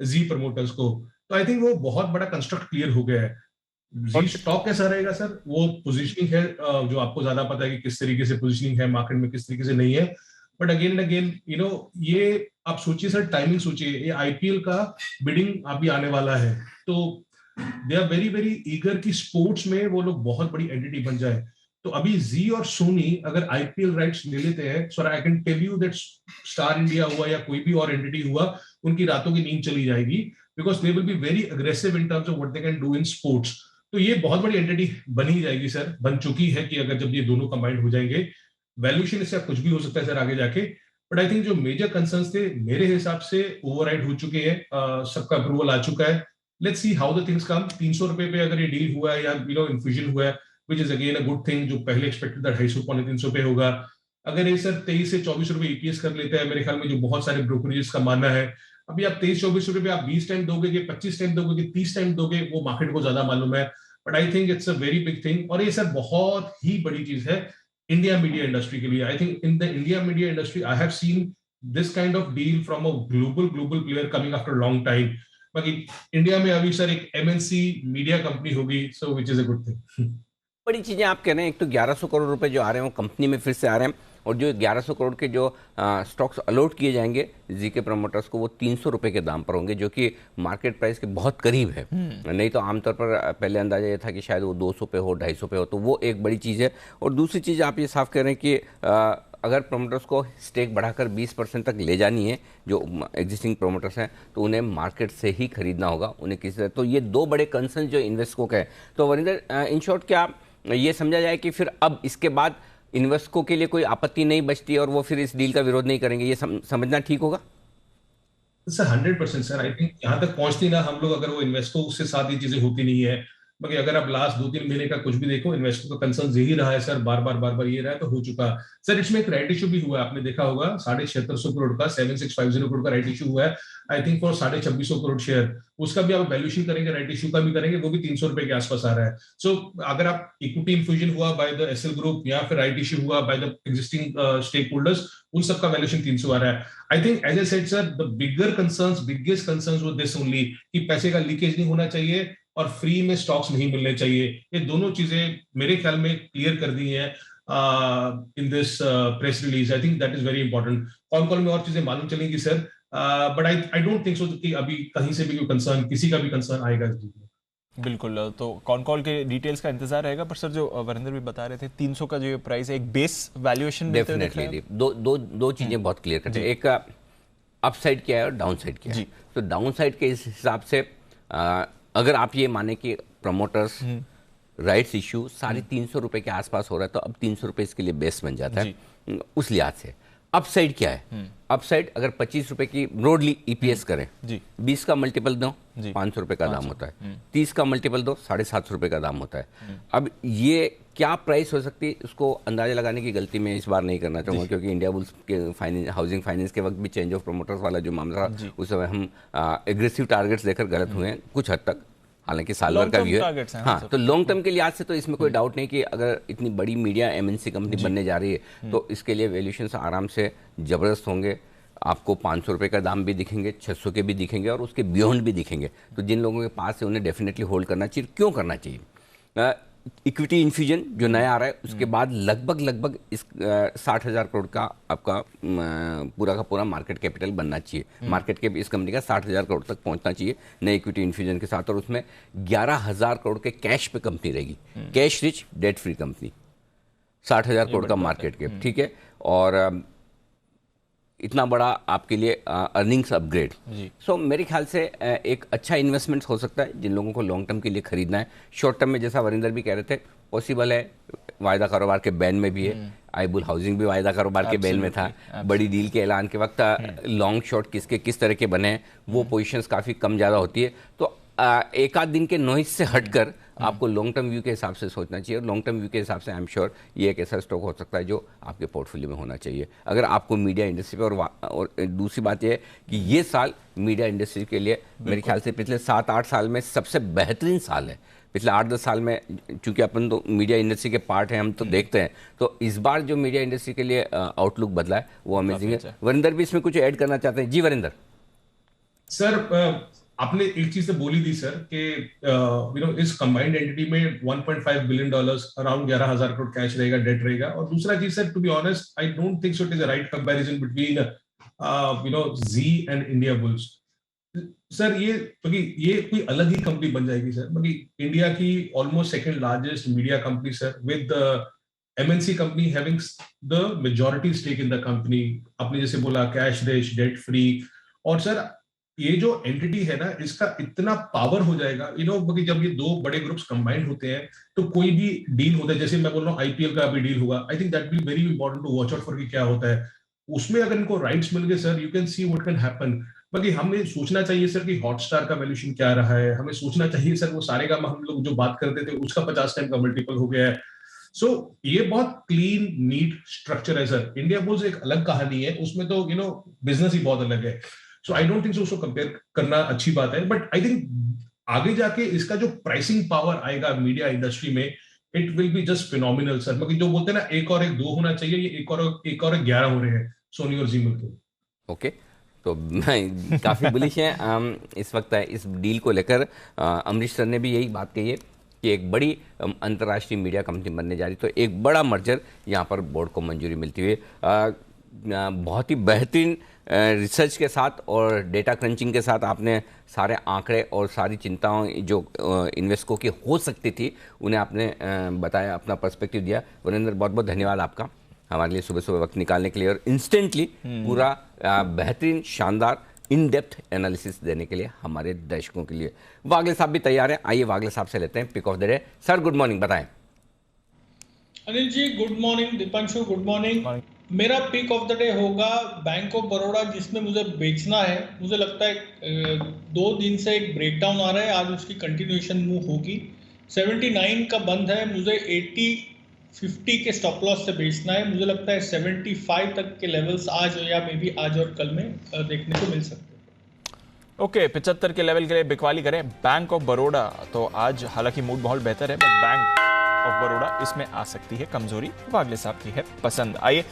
जी प्रमोटर्स को। तो आई थिंक वो बहुत बड़ा कंस्ट्रक्ट क्लियर हो गया है। जी स्टॉक कैसा रहेगा सर, वो पोजीशनिंग है, जो आपको ज्यादा पता है कि किस तरीके से पोजीशनिंग है मार्केट में, किस तरीके से नहीं है। बट अगेन एंड अगेन ये आप सोचिए सर, टाइमिंग सोचिए, ये आईपीएल का बिडिंग अभी आने वाला है, तो they are very very eager कि स्पोर्ट्स में वो लोग बहुत बड़ी एंटिटी बन जाए। तो अभी जी और सोनी अगर आईपीएल राइट्स ले लेते हैं, so I can tell you that Star India हुआ या कोई भी और एंटिटी हुआ, उनकी रातों की नींद चली जाएगी, because they will be very aggressive in terms of what they can do in sports. तो ये बहुत बड़ी एंटिटी बनी जाएगी सर, बन चुकी है कि अगर जब ये दोनों कंबाइंड हो जाएंगे, वैल्यूएशन इससे कुछ भी हो सकता है सर आगे जाके। बट आई थिंक जो मेजर कंसर्न्स थे मेरे हिसाब से ओवरराइड हो चुके हैं, सबका अप्रूवल आ चुका है। Let's see how the things come. 300 रुपए पे अगर ये डील हुआ है या इन्फ्यूजन हुआ है, which is again a good thing, जो पहले एक्सपेक्टेड था 250-300 पे होगा। अगर ये सर 23 से 24 रुपए ईपीएस कर लेते हैं, मेरे ख्याल में जो बहुत सारे ब्रोकरेजेस का मानना है, अभी आप 23-24 रुपए आप 20 टाइम दोगे कि 25 टाइम दोगे कि 30 टाइम दोगे, वो मार्केट को ज्यादा मालूम है। But I think it's a very big thing, और ये सर बहुत ही बड़ी चीज है इंडिया मीडिया इंडस्ट्री के लिए। I think in the India media industry I have seen this kind of deal from a global player coming after long time. बाकी India में अभी सर एक एमएनसी मीडिया कंपनी होगी, so which is a good thing. बड़ी चीजें आप कह रहे हैं, एक तो 1100 करोड़ रुपए जो आ रहे हैं वो कंपनी में फिर से आ रहे हैं, और जो 1100 करोड़ के जो स्टॉक्स अलॉट किए जाएंगे जी के प्रमोटर्स को, वो 300 रुपए के दाम पर होंगे, जो कि मार्केट प्राइस के बहुत करीब है। नहीं तो आमतौर पर पहले अंदाजा ये था कि शायद वो 200 पे हो, 250 पे हो, तो वो एक बड़ी चीज़ है। और दूसरी चीज़ आप ये साफ कह रहे हैं कि अगर प्रमोटर्स को स्टेक बढ़ाकर 20% तक ले जानी है, जो एग्जिस्टिंग प्रमोटर्स हैं, तो उन्हें मार्केट से ही खरीदना होगा, उन्हें किसी तरह। तो ये दो बड़े कंसर्न जो इन्वेस्टको के हैं। तो वरिंदर, इन शॉर्ट क्या ये समझा जाए कि फिर अब इसके बाद इन्वेस्टको के लिए कोई आपत्ति नहीं बचती और वो फिर इस डील का विरोध नहीं करेंगे, ये समझना ठीक होगा? सर 100% सर, आई थिंक यहाँ तक पहुंचती ना हम लोग, अगर वो इन्वेस्टको उसके साथ ये चीजें होती नहीं है, बाकी अगर आप लास्ट 2-3 महीने का कुछ भी देखो, इन्वेस्टर का कंसर्न यही रहा है सर, बार बार ये रहा है, तो हो चुका सर। इसमें एक राइट इशू भी हुआ है, आपने देखा होगा 7650 करोड़ का, 7650 करोड़ का राइट इशू हुआ है, I think for 2650 crore share. उसका भी आप वैल्यूएशन करेंगे, राइट इशू का भी करेंगे, वो भी 300 रुपए के आसपास आ रहा है। सो अगर आप इक्विटी इन्फ्यूजन हुआ बाय द एसएल ग्रुप या फिर राइट इशू हुआ by the existing stakeholders, उन सबका वैल्यूएशन 300 आ रहा है। I think as a said sir, the biggest concerns with this only, कि पैसे का लीकेज नहीं होना चाहिए और फ्री में स्टॉक्स नहीं मिलने चाहिए। ये दोनों चीजें मेरे ख्याल में क्लियर कर दी हैं in this press release. I think that is very important. Call में और चीजें मालूम चलेंगी sir, but I don't think सो कि अभी कहीं से भी कोई कंसर्न, किसी का भी कंसर्न आएगा इस चीज में। बिल्कुल, तो कॉल के डिटेल्स का इंतजार रहेगा। पर सर, जो वरिंदर भी बता रहे थे, 300 का जो प्राइस है, एक बेस वैल्यूएशन डेफिनेटली दो चीजें बहुत क्लियर करते हैं। एक अपसाइड क्या है और डाउन साइड क्या है। तो डाउन साइड के हिसाब से अगर आप ये माने कि प्रमोटर्स राइट्स इश्यू 350 रुपए के आसपास हो रहा है, तो अब 300 रुपए इसके लिए बेस बन जाता है उस लिहाज से। अपसाइड क्या है? अपसाइड अगर 25 रुपए की ब्रॉडली ईपीएस करें, 20 का मल्टीपल दो 500 रुपए का दाम होता है, 30 का मल्टीपल दो 750 रुपए का दाम होता है। अब ये क्या प्राइस हो सकती है, उसको अंदाजा लगाने की गलती मैं इस बार नहीं करना चाहूंगा, क्योंकि इंडिया बुल्स के हाउसिंग फाइनेंस के वक्त भी चेंज ऑफ प्रमोटर्स वाला जो मामला था, उस समय हम एग्रेसिव टारगेट्स लेकर गलत हुए हैं कुछ हद तक, हालांकि साल भर का व्यू है। हाँ, तो लॉन्ग टर्म के लिहाज से तो इसमें कोई डाउट नहीं कि अगर इतनी बड़ी मीडिया एमएनसी कंपनी बनने जा रही है, तो इसके लिए वैल्यूएशन आराम से जबरदस्त होंगे। आपको 500 रुपए का दाम भी दिखेंगे, 600 के भी दिखेंगे और उसके बियॉन्ड भी दिखेंगे। तो जिन लोगों के पास है उन्हें डेफिनेटली होल्ड करना चाहिए। क्यों करना चाहिए? इक्विटी इन्फ्यूजन जो नया आ रहा है, उसके बाद लगभग इस 60,000 करोड़ का आपका पूरा का पूरा मार्केट कैपिटल बनना चाहिए। मार्केट कैप इस कंपनी का 60,000 करोड़ तक पहुंचना चाहिए नए इक्विटी इन्फ्यूजन के साथ, और उसमें 11,000 करोड़ के कैश पे कंपनी रहेगी। Cash rich debt free company, 60,000 crore का मार्केट कैप, ठीक है, और इतना बड़ा आपके लिए अर्निंग्स अपग्रेड। सो मेरे ख्याल से एक अच्छा इन्वेस्टमेंट हो सकता है जिन लोगों को लॉन्ग टर्म के लिए खरीदना है। शॉर्ट टर्म में जैसा वरिंदर भी कह रहे थे, पॉसिबल है, वायदा कारोबार के बैन में भी है। आईबुल हाउसिंग भी वायदा कारोबार के बैन में था। बड़ी डील के ऐलान के वक्त लॉन्ग शॉर्ट किसके किस तरह के बने हैं, वो पोजीशंस काफ़ी कम ज़्यादा होती है। तो एक आध दिन के नॉइज से हटकर आपको लॉन्ग टर्म व्यू के हिसाब से सोचना चाहिए, और लॉन्ग टर्म व्यू के हिसाब से आई एम श्योर ये एक ऐसा स्टॉक हो सकता है जो आपके पोर्टफोलियो में होना चाहिए अगर आपको मीडिया इंडस्ट्री पे। और दूसरी बात यह है कि ये साल मीडिया इंडस्ट्री के लिए मेरे ख्याल से पिछले 7-8 साल में सबसे बेहतरीन साल है। पिछले 8-10 साल में, चूंकि अपन तो मीडिया इंडस्ट्री के पार्ट हैं, हम तो देखते हैं, तो इस बार जो मीडिया इंडस्ट्री के लिए आउटलुक बदला है वो अमेजिंग है। वरिंदर भी इसमें कुछ ऐड करना चाहते हैं? जी वरिंदर। सर, आपने एक चीज तो बोली थी सर कि इस कंबाइंड एंटिटी में $1.5 बिलियन, अराउंड 11,000 करोड़ कैश रहेगा, डेट रहेगा। और दूसरा चीज sir, to be honest, I don't think so it is a right comparison between Zee and Indiabulls. Sir, ये कोई अलग ही कंपनी बन जाएगी सर। इंडिया की almost second largest media company sir, with MNC company having the majority stake in the company. आपने जैसे बोला कैश रिच, डेट फ्री, और सर ये जो एंटिटी है ना, इसका इतना पावर हो जाएगा, क्योंकि जब ये दो बड़े ग्रुप्स कंबाइंड होते हैं तो कोई भी डील होता है, जैसे मैं बोल रहा हूँ IPL का अभी डील हुआ, I think that be very important to watch out for कि क्या होता है उसमें। अगर इनको राइट्स मिल गए sir, you can see what can happen. बाकी हमें सोचना चाहिए सर कि हॉटस्टार का वैल्यूएशन क्या रहा है, हमें सोचना चाहिए सर वो सारेगामा हम लोग जो बात करते थे उसका 50 टाइम का मल्टीपल हो गया है। सो ये बहुत क्लीन नीट स्ट्रक्चर है सर। इंडिया बुल्स एक अलग कहानी है, उसमें तो बिजनेस ही बहुत अलग है। सो आई डोंट थिंक सो, उसको कंपेयर करना अच्छी बात है, बट आई थिंक आगे जाके इसका जो प्राइसिंग पावर आएगा मीडिया इंडस्ट्री में, it will be just phenomenal sir. मतलब जो बोलते हैं ना, एक और एक 2 होना चाहिए, ये एक और 11 हो रहे हैं सोनी और जी मिलकर। ओके, तो काफी बुलिश है इस वक्त इस डील को लेकर। अमरीश सर ने भी यही बात कही है कि एक बड़ी अंतर्राष्ट्रीय मीडिया कंपनी बनने जा रही, तो एक बड़ा मर्जर यहाँ पर बोर्ड को मंजूरी मिलती हुई बहुत ही बेहतरीन रिसर्च के साथ और डेटा क्रंचिंग के साथ आपने सारे आंकड़े और सारी चिंताओं जो इन्वेस्टकों की हो सकती थी उन्हें आपने बताया, अपना पर्सपेक्टिव दिया। वरिंदर, बहुत बहुत धन्यवाद आपका हमारे लिए सुबह सुबह वक्त निकालने के लिए और इंस्टेंटली पूरा बेहतरीन शानदार इन डेप्थ एनालिसिस देने के लिए हमारे दर्शकों के लिए। वागले साहब भी तैयार हैं, आइए वागले साहब से लेते हैं pick of the day. Sir good morning, बताएं। Anil ji good morning, Deepanshu good morning. मेरा पिक ऑफ द डे होगा बैंक ऑफ बड़ौदा, जिसमें मुझे बेचना है। मुझे लगता है 2 दिन से एक ब्रेकडाउन आ रहा है, आज उसकी कंटिन्यूएशन मूव होगी। 79 का बंद है, मुझे 80-50 के स्टॉप लॉस से बेचना है। मुझे लगता है 75 तक के लेवल्स आज या मे बी आज और कल में देखने को मिल सकते हैं। ओके, 75 के लेवल के लिए बिकवाली करें। बैंक ऑफ बड़ौदा तो आज हालांकि मूड माहौल बेहतर है, बट बैंक ऑफ बड़ौदा इसमें आ सकती है कमजोरी। वागले साहब की है पसंद। आइए,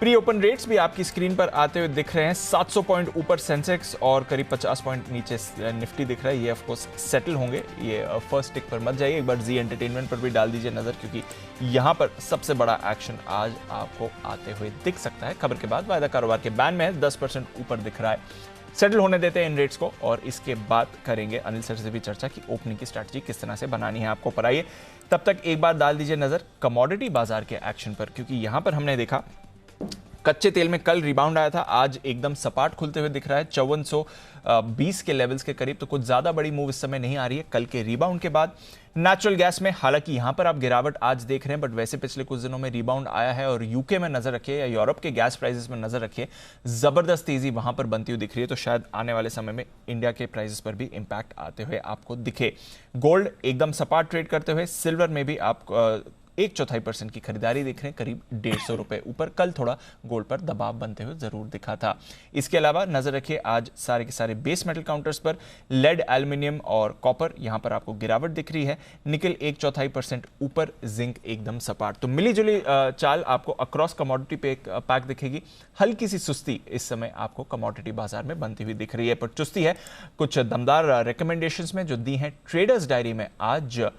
प्री ओपन रेट्स भी आपकी स्क्रीन पर आते हुए दिख रहे हैं। 700 पॉइंट ऊपर सेंसेक्स और करीब 50 पॉइंट नीचे निफ्टी दिख रहा है। ये ऑफकोर्स सेटल होंगे। ये फर्स्ट टिक पर मत जाइए, एक बार जी एंटरटेनमेंट पर भी डाल दीजिए नजर, क्योंकि यहां पर सबसे बड़ा एक्शन आज आपको आते हुए दिख सकता है। खबर के बाद वायदा कारोबार के बैन में है, 10% ऊपर दिख रहा है। सेटल होने देते हैं इन रेट्स को और इसके बाद करेंगे अनिल सर से भी चर्चा की ओपनिंग की स्ट्रैटेजी किस तरह से बनानी है आपको। पर आइए, तब तक एक बार डाल दीजिए नजर कमोडिटी बाजार के एक्शन पर, क्योंकि यहां पर हमने देखा कच्चे तेल में कल रिबाउंड आया था, आज एकदम सपाट खुलते हुए दिख रहा है 5420 के लेवल्स के करीब। तो कुछ ज्यादा बड़ी मूव इस समय नहीं आ रही है कल के रिबाउंड के बाद। नेचुरल गैस में हालांकि यहां पर आप गिरावट आज देख रहे हैं, बट वैसे पिछले कुछ दिनों में रिबाउंड आया है। और यूके में नजर रखिए या यूरोप के गैस प्राइसेस में नजर रखिए, जबरदस्त तेजी वहां पर बनती हुई दिख रही है। तो शायद आने वाले समय में इंडिया के प्राइसेस पर भी इंपैक्ट आते हुए आपको दिखे। गोल्ड एकदम सपाट ट्रेड करते हुए, सिल्वर में भी आप 1/4% की खरीदारी देख रहे हैं, करीब 150 रुपए ऊपर। कल थोड़ा गोल्ड पर दबाव बनते हुए जरूर दिखा था। इसके अलावा नजर रखिए आज सारे के सारे बेस मेटल काउंटर्स पर, लेड, एल्यूमिनियम और कॉपर, यहां पर आपको गिरावट दिख रही है। निकल 1/4% ऊपर, जिंक एकदम सपाट। तो मिली जुली चाल आपको अक्रॉस कमोडिटी पैक दिखेगी। हल्की सी सुस्ती इस समय आपको कमोडिटी बाजार में बनती हुई दिख रही है, पर चुस्ती है कुछ दमदार रिकमेंडेशंस में जो दी हैं ट्रेडर्स डायरी में आज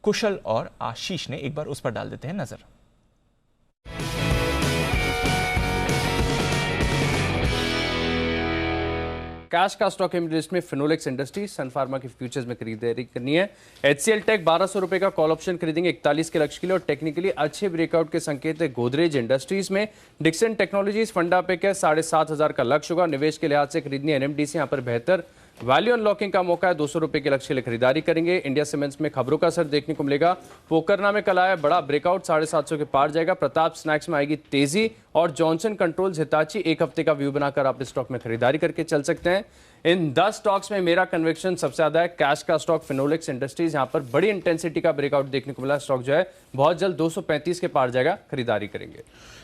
कुशल और आशीष ने। एक बार उस पर डाल देते हैं नजर। कैश का स्टॉक लिस्ट में फिनोलेक्स इंडस्ट्रीज, सन फार्मा की फ्यूचर्स में खरीदारी करनी है। HCL टेक 1200 रुपए का कॉल ऑप्शन खरीदेंगे 41 के लक्ष्य के लिए और टेक्निकली अच्छे ब्रेकआउट के संकेत है गोदरेज इंडस्ट्रीज में। डिक्सन टेक्नोलॉजीज फंडा पे क्या 7500 का लक्ष्य होगा। निवेश के लिहाज से खरीदनी NMDC, यहाँ पर बेहतर वैल्यू अनलॉकिंग का मौका है। 200 रुपए के लक्ष्य के लिए खरीदारी करेंगे। इंडिया सीमेंट्स में खबरों का असर देखने को मिलेगा। पोकरना में कल आया बड़ा ब्रेकआउट, 750 के पार जाएगा। प्रताप स्नैक्स में आएगी तेजी और जॉनसन कंट्रोल्स, हिताची एक हफ्ते का व्यू बनाकर आप इस स्टॉक में खरीदारी करके चल सकते हैं। इन 10 स्टॉक्स में मेरा कन्विक्शन सबसे ज्यादा है कैश का स्टॉक फिनोलेक्स इंडस्ट्रीज। यहां पर बड़ी इंटेंसिटी का ब्रेकआउट देखने को मिला। स्टॉक जो है बहुत जल्द 235 के पार जाएगा, खरीदारी करेंगे।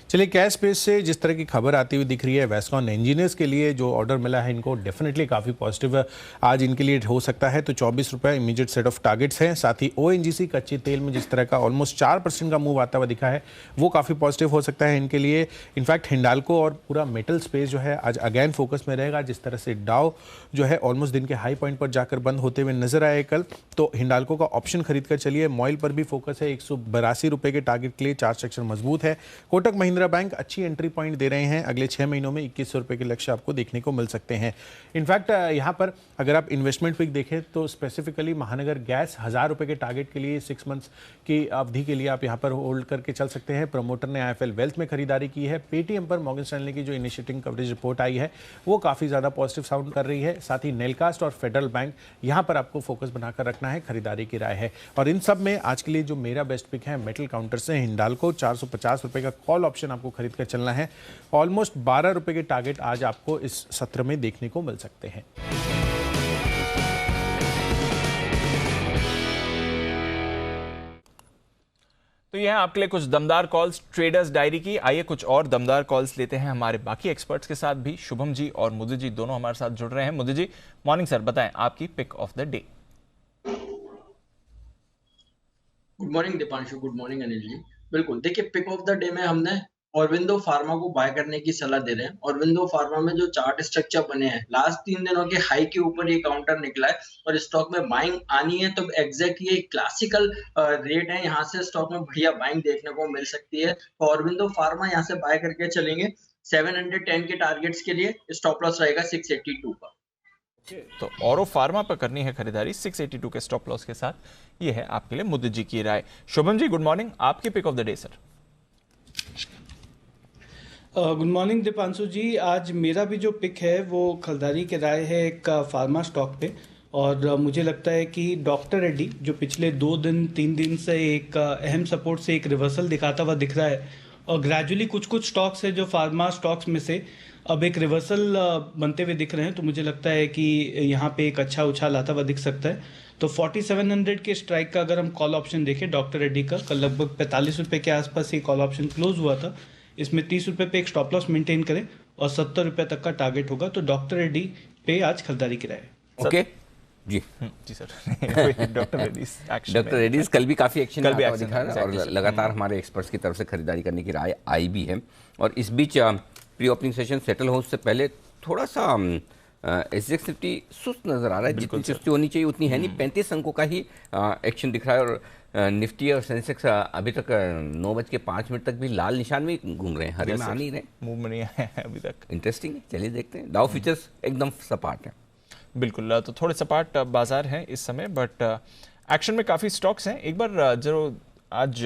चलिए, कैश स्पेस से जिस तरह की खबर आती हुई दिख रही है, वेस्कॉन इंजीनियर्स के लिए जो ऑर्डर मिला है इनको डेफिनेटली काफ़ी पॉजिटिव आज इनके लिए हो सकता है। तो 24 रुपये इमीडिएट सेट ऑफ टारगेट्स हैं। साथ ही ONGC कच्चे तेल में जिस तरह का ऑलमोस्ट 4% का मूव आता हुआ दिखा है, वो काफ़ी पॉजिटिव हो सकता है इनके लिए। इनफैक्ट हिंडाल्को और पूरा मेटल स्पेस जो है आज अगेन फोकस में रहेगा। जिस तरह से डाउ जो है ऑलमोस्ट दिन के हाई पॉइंट पर जाकर बंद होते हुए नजर आए कल, तो हिंडाल्को का ऑप्शन खरीद कर चलिए। मॉइल पर भी फोकस है, 182 रुपये के टारगेट के लिए 4 सेक्शन मजबूत है। कोटक महिंद्रा बैंक अच्छी एंट्री पॉइंट दे रहे हैं, अगले 6 महीनों में 2100 रुपये के लक्ष्य आपको देखने को मिल सकते हैं। इनफैक्ट यहाँ पर अगर आप इन्वेस्टमेंट पिक देखें तो स्पेसिफिकली महानगर गैस 1000 रुपये के टारगेट के लिए 6 मंथ्स की अवधि के लिए आप यहाँ पर होल्ड करके चल सकते हैं। प्रमोटर ने IIFL वेल्थ में खरीदारी की है। पेटीएम पर मॉर्गन स्टैनली की जो इनिशिएटिंग कवरेज रिपोर्ट आई है वो काफ़ी ज़्यादा पॉजिटिव साउंड कर रही है। साथ ही नेलकास्ट और फेडरल बैंक, यहाँ पर आपको फोकस बनाकर रखना है, खरीदारी की राय है। और इन सब में आज के लिए जो मेरा बेस्ट पिक है मेटल काउंटर से हिंडाल्को, 450 रुपये का कॉल ऑप्शन आपको खरीद कर चलना है। ऑलमोस्ट 12 रुपये के टारगेट आज आपको इस सत्र में देखने को मिल सकते हैं। तो यह आपके लिए कुछ दमदार कॉल्स ट्रेडर्स डायरी की। आइए कुछ और दमदार कॉल्स लेते हैं हमारे बाकी एक्सपर्ट्स के साथ भी। शुभम जी और मुदि जी दोनों हमारे साथ जुड़ रहे हैं। मुदि जी, मॉर्निंग सर, बताएं आपकी pick of the day. Good morning Deepanshu, good morning Anil ji. बिल्कुल, देखिए पिक ऑफ द डे में हमने ऑरबिंदो फार्मा को बाय करने की सलाह दे रहे हैं। ऑरबिंदो फार्मा में जो चार्ट स्ट्रक्चर बने हैं, लास्ट 3 दिनों के हाई के ऊपर ये काउंटर निकला है और स्टॉक में बाइंग आनी है। तो एग्जैक्ट ये क्लासिकल रेट है, यहाँ से स्टॉक में बढ़िया बाइंग देखने को मिल सकती है। तो ऑरबिंदो फार्मा यहाँ से बाय करके चलेंगे। 710 के टारगेट्स के लिए स्टॉप लॉस रहेगा 682 का। तो औरो फार्मा पर करनी है खरीदारी 682 के स्टॉप लॉस के साथ। ये है आपके लिए मुदि जी की राय। शुभम जी, गुड मॉर्निंग, आपकी pick of the day sir. Good morning Deepanshu ji. आज मेरा भी जो पिक है वो खरीदारी की राय है एक फार्मा स्टॉक पे, और मुझे लगता है कि डॉक्टर रेड्डी जो पिछले 2 दिन 3 दिन से एक अहम सपोर्ट से एक रिवर्सल दिखाता हुआ दिख रहा है, और ग्रेजुअली कुछ कुछ स्टॉक्स है जो फार्मा स्टॉक्स में से अब एक रिवर्सल बनते हुए दिख रहे हैं, तो मुझे लगता है कि यहाँ पे एक अच्छा उछाल आता हुआ दिख सकता है। तो 4700 के स्ट्राइक का अगर हम कॉल ऑप्शन देखें डॉक्टर रेड्डी का, कल लगभग 45 रुपये के आसपास ये कॉल ऑप्शन क्लोज हुआ था। इसमें 30 रुपये पे एक स्टॉप लॉस मेंटेन करें और 70 रुपये तक का टारगेट होगा। तो डॉक्टर रेड्डी पे आज खरीदारी की राय है। ओके जी जी सर। डॉक्टर रेड्डीज कल भी काफ़ी एक्शन दिखा है और लगातार हमारे एक्सपर्ट्स की तरफ से खरीदारी करने की राय आई भी है। और इस बीच प्री ओपनिंग सेशन सेटल हो उससे पहले थोड़ा सा एसजेक्स निफ्टी सुस्त नजर आ रहा है, जितनी सुस्ती होनी चाहिए उतनी है नहीं। 35 अंकों का ही एक्शन दिख रहा है और निफ्टी और सेंसेक्स अभी तक 9:05 तक भी लाल निशान में घूम रहे हैं, हरे में आ नहीं रहे, मूव में नहीं आए अभी तक। इंटरेस्टिंग है, चलिए देखते हैं। डाउ फ्यूचर्स एकदम सपाट है। बिल्कुल, तो थोड़े सपाट बाजार हैं इस समय, बट एक्शन में काफ़ी स्टॉक्स हैं। एक बार जो आज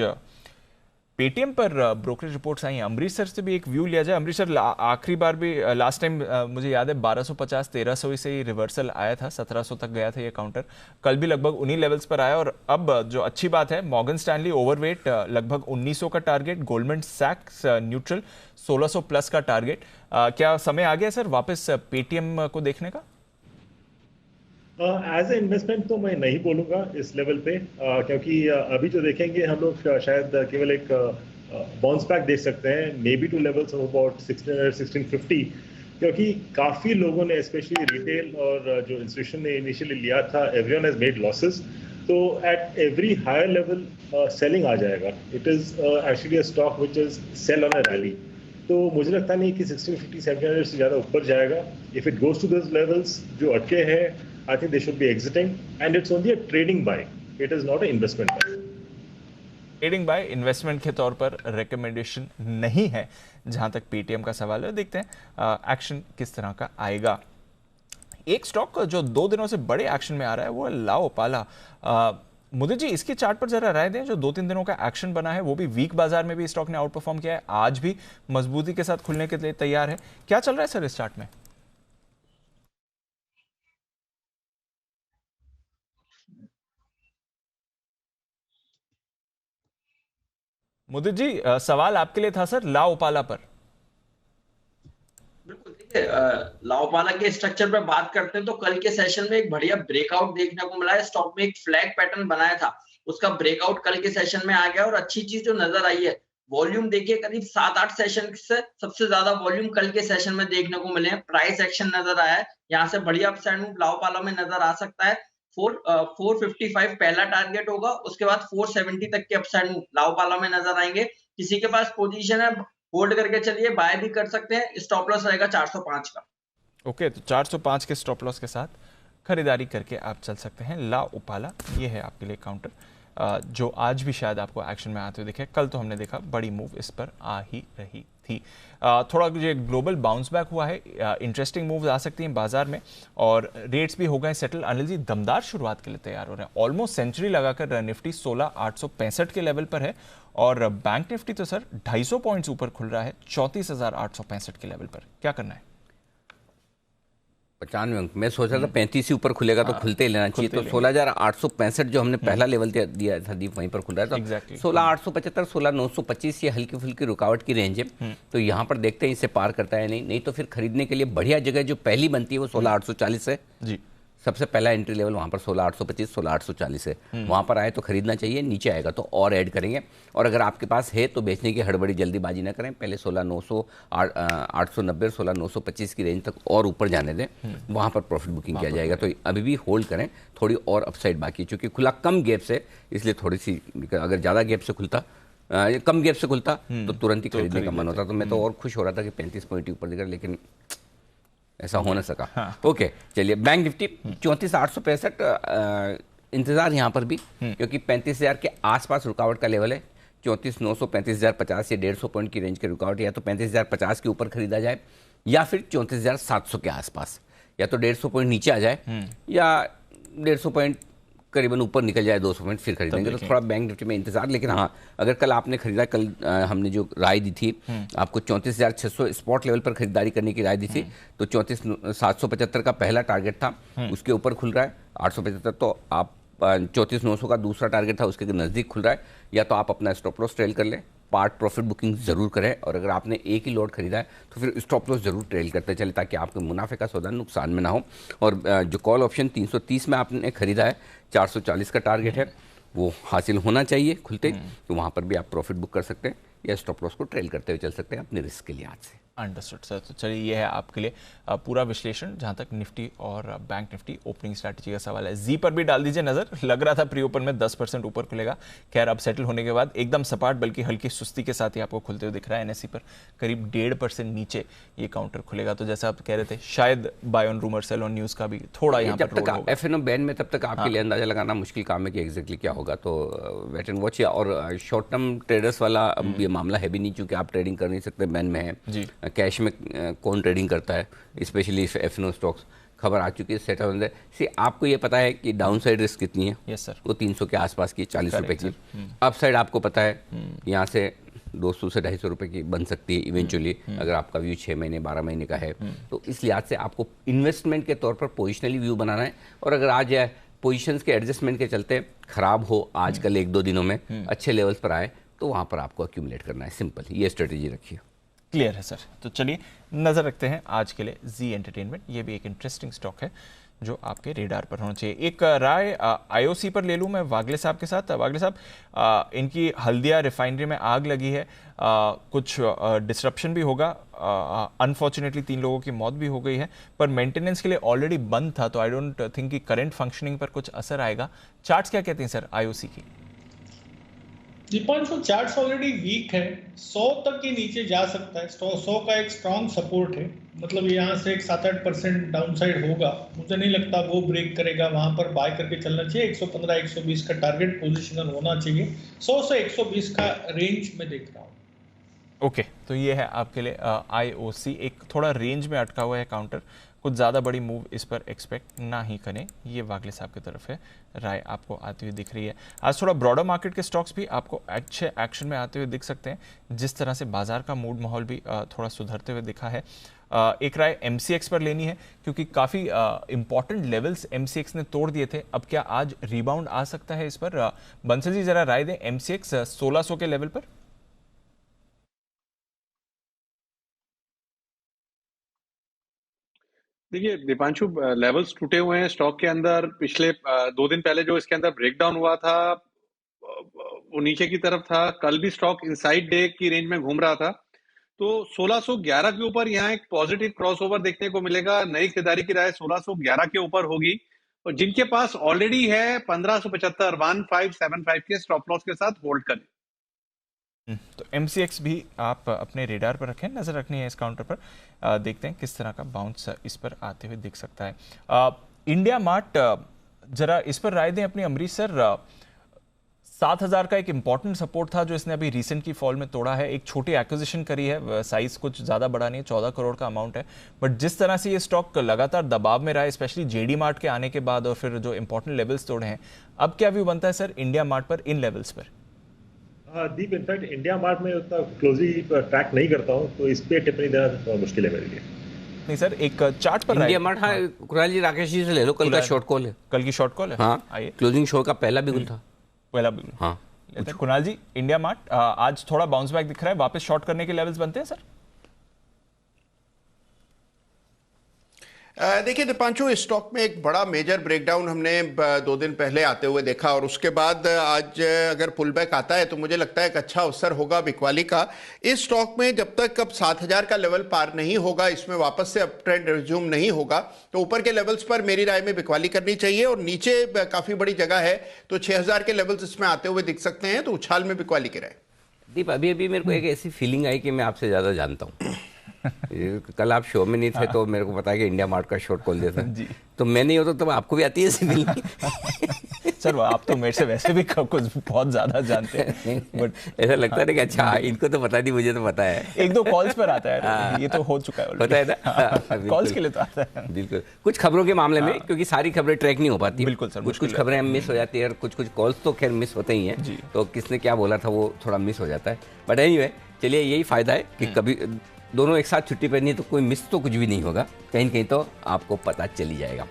पेटीएम पर ब्रोकरेज रिपोर्ट्स आई हैं, अमरीश सर से भी एक व्यू लिया जाए। अमरीश सर, आखिरी बार भी लास्ट टाइम मुझे याद है 1250-1300 से ही रिवर्सल आया था, 1700 तक गया था ये काउंटर। कल भी लगभग उन्हीं लेवल्स पर आया और अब जो अच्छी बात है, मॉर्गन स्टैनली ओवरवेट लगभग 1900 का टारगेट, गोल्डमैन सैक्स न्यूट्रल 1600 प्लस का टारगेट। क्या समय आ गया सर वापस पेटीएम को देखने का? एज ए इन्वेस्टमेंट तो मैं नहीं बोलूँगा इस लेवल पे, क्योंकि अभी जो देखेंगे हम लोग शायद केवल एक बाउंस बैक देख सकते हैं, may be two levels of about 1650, क्योंकि काफ़ी लोगों ने स्पेशली रिटेल और जो इंस्टीट्यूशन ने इनिशियली लिया था, एवरीवन हैज मेड लॉसेस। तो at every higher level selling आ जाएगा। It is actually a stock which is sell on a rally. तो मुझे लगता नहीं कि 1650-1700 से ज़्यादा ऊपर जाएगा। If it goes to this levels जो अटके हैं, I think they should be exiting, and it's only a trading buy. It is not an investment buy. Trading buy, investment के तौर पर रिकमेंडेशन नहीं है जहां तक पेटीएम का सवाल है। देखते हैं एक्शन किस तरह का आएगा। एक स्टॉक जो 2 दिनों से बड़े एक्शन में आ रहा है वो है लाओपाला। मुदे जी, इसके चार्ट पर जरा राय दें। जो 2-3 दिनों का एक्शन बना है वो भी वीक बाजार में भी स्टॉक ने आउट परफॉर्म किया है, आज भी मजबूती के साथ खुलने के लिए तैयार है। क्या चल रहा है सर इस चार्ट में? मुदित जी, सवाल आपके लिए था सर लाओपाला पर। बिल्कुल, देखिए लाओपाला के स्ट्रक्चर पे बात करते हैं तो कल के सेशन में एक बढ़िया ब्रेकआउट देखने को मिला है। स्टॉक में एक फ्लैग पैटर्न बनाया था, उसका ब्रेकआउट कल के सेशन में आ गया। और अच्छी चीज जो नजर आई है, वॉल्यूम देखिए करीब 7-8 सेशन से सबसे ज्यादा वॉल्यूम कल के सेशन में देखने को मिले हैं। प्राइस एक्शन नजर आया है, यहाँ से बढ़िया अपसाइड मूव लाओपाला में नजर आ सकता है। 455 पहला टारगेट होगा, उसके बाद 470 तक के अपसाइड मूव लाओपाला में नजर आएंगे। किसी के पास पोजीशन है होल्ड करके चलिए, बाय भी कर सकते हैं। स्टॉप लॉस रहेगा 405 का। ओके, तो 405 के स्टॉप लॉस के साथ खरीदारी करके आप चल सकते हैं। लाओपाला ये है आपके लिए काउंटर, जो आज भी शायद आपको एक्शन में आते हुए दिखे। कल तो हमने देखा बड़ी मूव इस पर आ ही रही थी। थोड़ा जो ग्लोबल बाउंस बैक हुआ है, इंटरेस्टिंग मूव्स आ सकती हैं बाजार में और रेट्स भी हो गए सेटल। अनिल जी, दमदार शुरुआत के लिए तैयार हो रहे हैं। ऑलमोस्ट सेंचुरी लगाकर निफ्टी 16,865 के लेवल पर है और बैंक निफ्टी तो सर 250 पॉइंट्स ऊपर खुल रहा है 34,865 के लेवल पर। क्या करना है? 95 अंक। मैं सोच रहा था 35 ही ऊपर खुलेगा तो खुलते ही लेना चाहिए। तो 16,865 जो हमने पहला लेवल दिया था दीप, वहीं पर खुल रहा है। तो 16,875, 16,925 ये हल्की फुल्की रुकावट की रेंज है। तो यहाँ पर देखते हैं इसे पार करता है नहीं तो फिर खरीदने के लिए बढ़िया जगह जो पहली बनती है वो 16,840 है जी। सबसे पहला एंट्री लेवल वहाँ पर 16,825, 16,840 है। वहाँ पर आए तो खरीदना चाहिए, नीचे आएगा तो और ऐड करेंगे। और अगर आपके पास है तो बेचने की हड़बड़ी जल्दीबाजी ना करें, पहले 16,900, 890, 16,925 की रेंज तक और ऊपर जाने दें, वहाँ पर प्रॉफिट बुकिंग किया जाएगा। तो अभी भी होल्ड करें, थोड़ी और अपसाइड बाकी, चूँकि खुला कम गैप से, इसलिए थोड़ी सी, अगर ज़्यादा गैप से खुलता, कम गैप से खुलता तो तुरंत ही खरीदने का मन होता। तो मैं तो और खुश हो रहा था कि 35 पॉइंट ऊपर दिखा, लेकिन ऐसा हो ना सका। ओके, चलिए बैंक निफ्टी 34,865 इंतजार यहाँ पर भी, क्योंकि 35,000 के आसपास रुकावट का लेवल है। 34,900, 35,050 या 150 पॉइंट की रेंज की रुकावट, या तो 35,050 के ऊपर खरीदा जाए या फिर 34,700 के आसपास, या तो 150 पॉइंट नीचे आ जाए या 150 पॉइंट करीबन ऊपर निकल जाए, 200 पॉइंट फिर खरीदेंगे। तो थोड़ा बैंक निफ्टी में इंतजार। लेकिन हाँ, अगर कल आपने खरीदा, कल हमने जो राय दी थी आपको 34,600 स्पॉट लेवल पर खरीदारी करने की राय दी थी, तो 34,775 का पहला टारगेट था, उसके ऊपर खुल रहा है 875। तो आप 34,900 का दूसरा टारगेट था, उसके नज़दीक खुल रहा है। या तो आप अपना स्टॉप लॉस ट्रेल कर लें पार्ट प्रॉफिट बुकिंग जरूर करें, और अगर आपने एक ही लॉट खरीदा है तो फिर स्टॉप लॉस जरूर ट्रेल करते चले, ताकि आपके मुनाफे का सौदा नुकसान में ना हो। और जो कॉल ऑप्शन 330 में आपने खरीदा है, 440 का टारगेट है, वो हासिल होना चाहिए खुलते, तो वहाँ पर भी आप प्रॉफिट बुक कर सकते हैं या स्टॉप लॉस को ट्रेल करते हुए चल सकते हैं अपने रिस्क के लिहाज से। Understood sir. तो चलिए, ये है आपके लिए पूरा विश्लेषण जहां तक निफ्टी और बैंक निफ्टी ओपनिंग स्ट्रैटेजी का सवाल है। जी पर भी डाल दीजिए नजर, लग रहा था प्री ओपन में 10% ऊपर खुलेगा, खैर अब सेटल होने के बाद एकदम सपाट बल्कि हल्की सुस्ती के साथ ही आपको खुलते हुए दिख रहा है। एनएससी पर करीब 1.5% नीचे ये काउंटर खुलेगा। तो जैसा आप कह रहे थे, शायद buy on rumour sell on news का भी थोड़ा यहाँ पर जब तक एफएनओ बैन में, तब तक आपके लिए अंदाजा लगाना मुश्किल काम है कि एग्जैक्टली क्या होगा, तो वेट एंड वॉच। और शॉर्ट टर्म ट्रेडर्स वाला ये मामला है भी नहीं, क्योंकि आप ट्रेडिंग कर नहीं सकते, बैन में है। कैश में कौन ट्रेडिंग करता है, स्पेशली एफएनओ स्टॉक्स। खबर आ चुकी है सेटल होने से। आपको ये पता है कि डाउन साइड रिस्क कितनी है? Yes sir. वो 300 के आसपास की, 40 रुपए की। अप साइड आपको पता है यहाँ से 200 से 250 रुपए की बन सकती है इवेंचुअली, अगर आपका व्यू 6 महीने 12 महीने का है। तो इस लिहाज से आपको इन्वेस्टमेंट के तौर पर पोजिशनली व्यू बनाना है। और अगर आज पोजिशंस के एडजस्टमेंट के चलते खराब हो, आजकल 1-2 दिनों में अच्छे लेवल्स पर आए, तो वहाँ पर आपको अक्यूमुलेट करना है। सिंपल, ये स्ट्रेटेजी रखिए। क्लियर है सर। तो चलिए नज़र रखते हैं आज के लिए जी एंटरटेनमेंट। ये भी एक इंटरेस्टिंग स्टॉक है जो आपके रेडार पर होना चाहिए। एक राय आईओसी पर ले लूँ मैं वागले साहब के साथ। वागले साहब, इनकी हल्दिया रिफाइनरी में आग लगी है, कुछ डिसरप्शन भी होगा, अनफॉर्चुनेटली 3 लोगों की मौत भी हो गई है, पर मेंटेनेंस के लिए ऑलरेडी बंद था, तो आई डोंट थिंक कि करंट फंक्शनिंग पर कुछ असर आएगा। चार्ट्स क्या कहते हैं सर आईओसी की? दीपांशु, चार्ट्स ऑलरेडी वीक है, 100 तक के नीचे जा सकता है। 100 का एक स्ट्रॉन्ग सपोर्ट है, मतलब यहाँ से एक 7-8% डाउनसाइड होगा। मुझे नहीं लगता वो ब्रेक करेगा, वहां पर बाय करके चलना चाहिए। 115-120 का टारगेट पोजीशनल होना चाहिए। 100 से 120 का रेंज में देख रहा हूँ। ओके, तो ये है आपके लिए आईओसी। एक थोड़ा रेंज में अटका हुआ है काउंटर, कुछ ज़्यादा बड़ी मूव इस पर एक्सपेक्ट ना ही करें, ये वागले साहब की तरफ है राय आपको आती हुई दिख रही है। आज थोड़ा ब्रॉडर मार्केट के स्टॉक्स भी आपको अच्छे एक्शन में आते हुए दिख सकते हैं, जिस तरह से बाजार का मूड माहौल भी थोड़ा सुधरते हुए दिखा है। एक राय एमसीएक्स पर लेनी है, क्योंकि काफ़ी इंपॉर्टेंट लेवल्स एमसीएक्स ने तोड़ दिए थे। अब क्या आज रिबाउंड आ सकता है इस पर? बंसल जी जरा राय दें, एमसीएक्स 1600 के लेवल पर। देखिए दीपांशु, लेवल्स टूटे हुए हैं स्टॉक के अंदर। पिछले 2 दिन पहले जो इसके अंदर ब्रेकडाउन हुआ था वो नीचे की तरफ था। कल भी स्टॉक इनसाइड डे की रेंज में घूम रहा था, तो 1611 के ऊपर यहाँ एक पॉजिटिव क्रॉसओवर देखने को मिलेगा। नई खरीदारी की राय 1611 के ऊपर होगी, और जिनके पास ऑलरेडी है 1575 1575 के स्टॉप लॉस के साथ होल्ड करें। तो एमसीएक्स भी आप अपने रेडार पर रखें, नजर रखनी है इस काउंटर पर। देखते हैं किस तरह का बाउंस इस पर आते हुए दिख सकता है। इंडिया मार्ट, जरा इस पर राय दें अपनी अमरीश सर। 7000 का एक इंपॉर्टेंट सपोर्ट था जो इसने अभी रिसेंट की फॉल में तोड़ा है। एक छोटी एक्विजिशन करी है, साइज कुछ ज़्यादा बड़ा नहीं है, 14 करोड़ का अमाउंट है, बट जिस तरह से ये स्टॉक लगातार दबाव में रहा है, स्पेशली जेडी मार्ट के आने के बाद और फिर जो इंपॉर्टेंट लेवल्स तोड़े हैं, अब क्या व्यू बनता है सर इंडिया मार्ट पर इन लेवल्स पर? दीप, इनफैक्ट इंडिया मार्ट में उतना क्लोजली ट्रैक नहीं करता हूँ, तो इस पे टिप्पणी देना मुश्किल है मेरे लिए। नहीं सर, एक चार्ट पर इंडिया मार्ट, हाँ कुणाल जी राकेश जी से ले लो, कल का शॉर्ट कॉल है। कल की शॉर्ट कॉल है, हाँ, आइए। क्लोजिंग शो का पहला बिगुल था, पहला बिगुल। हाँ कुणाल जी, इंडिया मार्ट आज थोड़ा बाउंस बैक दिख रहा है, वापस शॉर्ट करने के लेवल्स बनते हैं सर? देखिए दीपांशु, इस स्टॉक में एक बड़ा मेजर ब्रेकडाउन हमने 2 दिन पहले आते हुए देखा, और उसके बाद आज अगर पुल बैक आता है तो मुझे लगता है एक अच्छा अवसर होगा बिकवाली का। इस स्टॉक में जब तक अब 7000 का लेवल पार नहीं होगा, इसमें वापस से अप ट्रेंड रिज्यूम नहीं होगा, तो ऊपर के लेवल्स पर मेरी राय में बिकवाली करनी चाहिए, और नीचे काफी बड़ी जगह है तो 6000 के लेवल्स इसमें आते हुए दिख सकते हैं, तो उछाल में बिकवाली की राय। दीप, अभी मेरे को एक ऐसी फीलिंग आई कि मैं आपसे ज्यादा जानता हूँ। कल आप शो में नहीं थे तो मेरे को पता है कि इंडिया मार्ट का शॉर्ट कॉल देता है, तो मैं नहीं होता तो आपको भी आती है ऐसी फीलिंग? सर आप तो मेरे से वैसे भी कुछ बहुत ज्यादा जानते हैं, बट ऐसा लगता है कि अच्छा इनको तो पता नहीं, मुझे तो पता है। 1-2 कॉल्स पर आता है, ये तो हो चुका है, पता है ना, कॉल्स के लिए तो आता है। बिल्कुल, कुछ खबरों के मामले में, क्योंकि सारी खबरें ट्रैक नहीं हो पाती। बिल्कुल सर, कुछ खबरें मिस हो जाती है, और कुछ कॉल्स तो खैर मिस होते ही हैं, तो किसने क्या बोला था वो थोड़ा मिस हो जाता है। बट एनीवे, चलिए यही फायदा है कि कभी दोनों एक साथ छुट्टी पर नहीं तो कोई मिस तो कुछ भी नहीं होगा, कहीं न कहीं तो आपको पता चली जाएगा।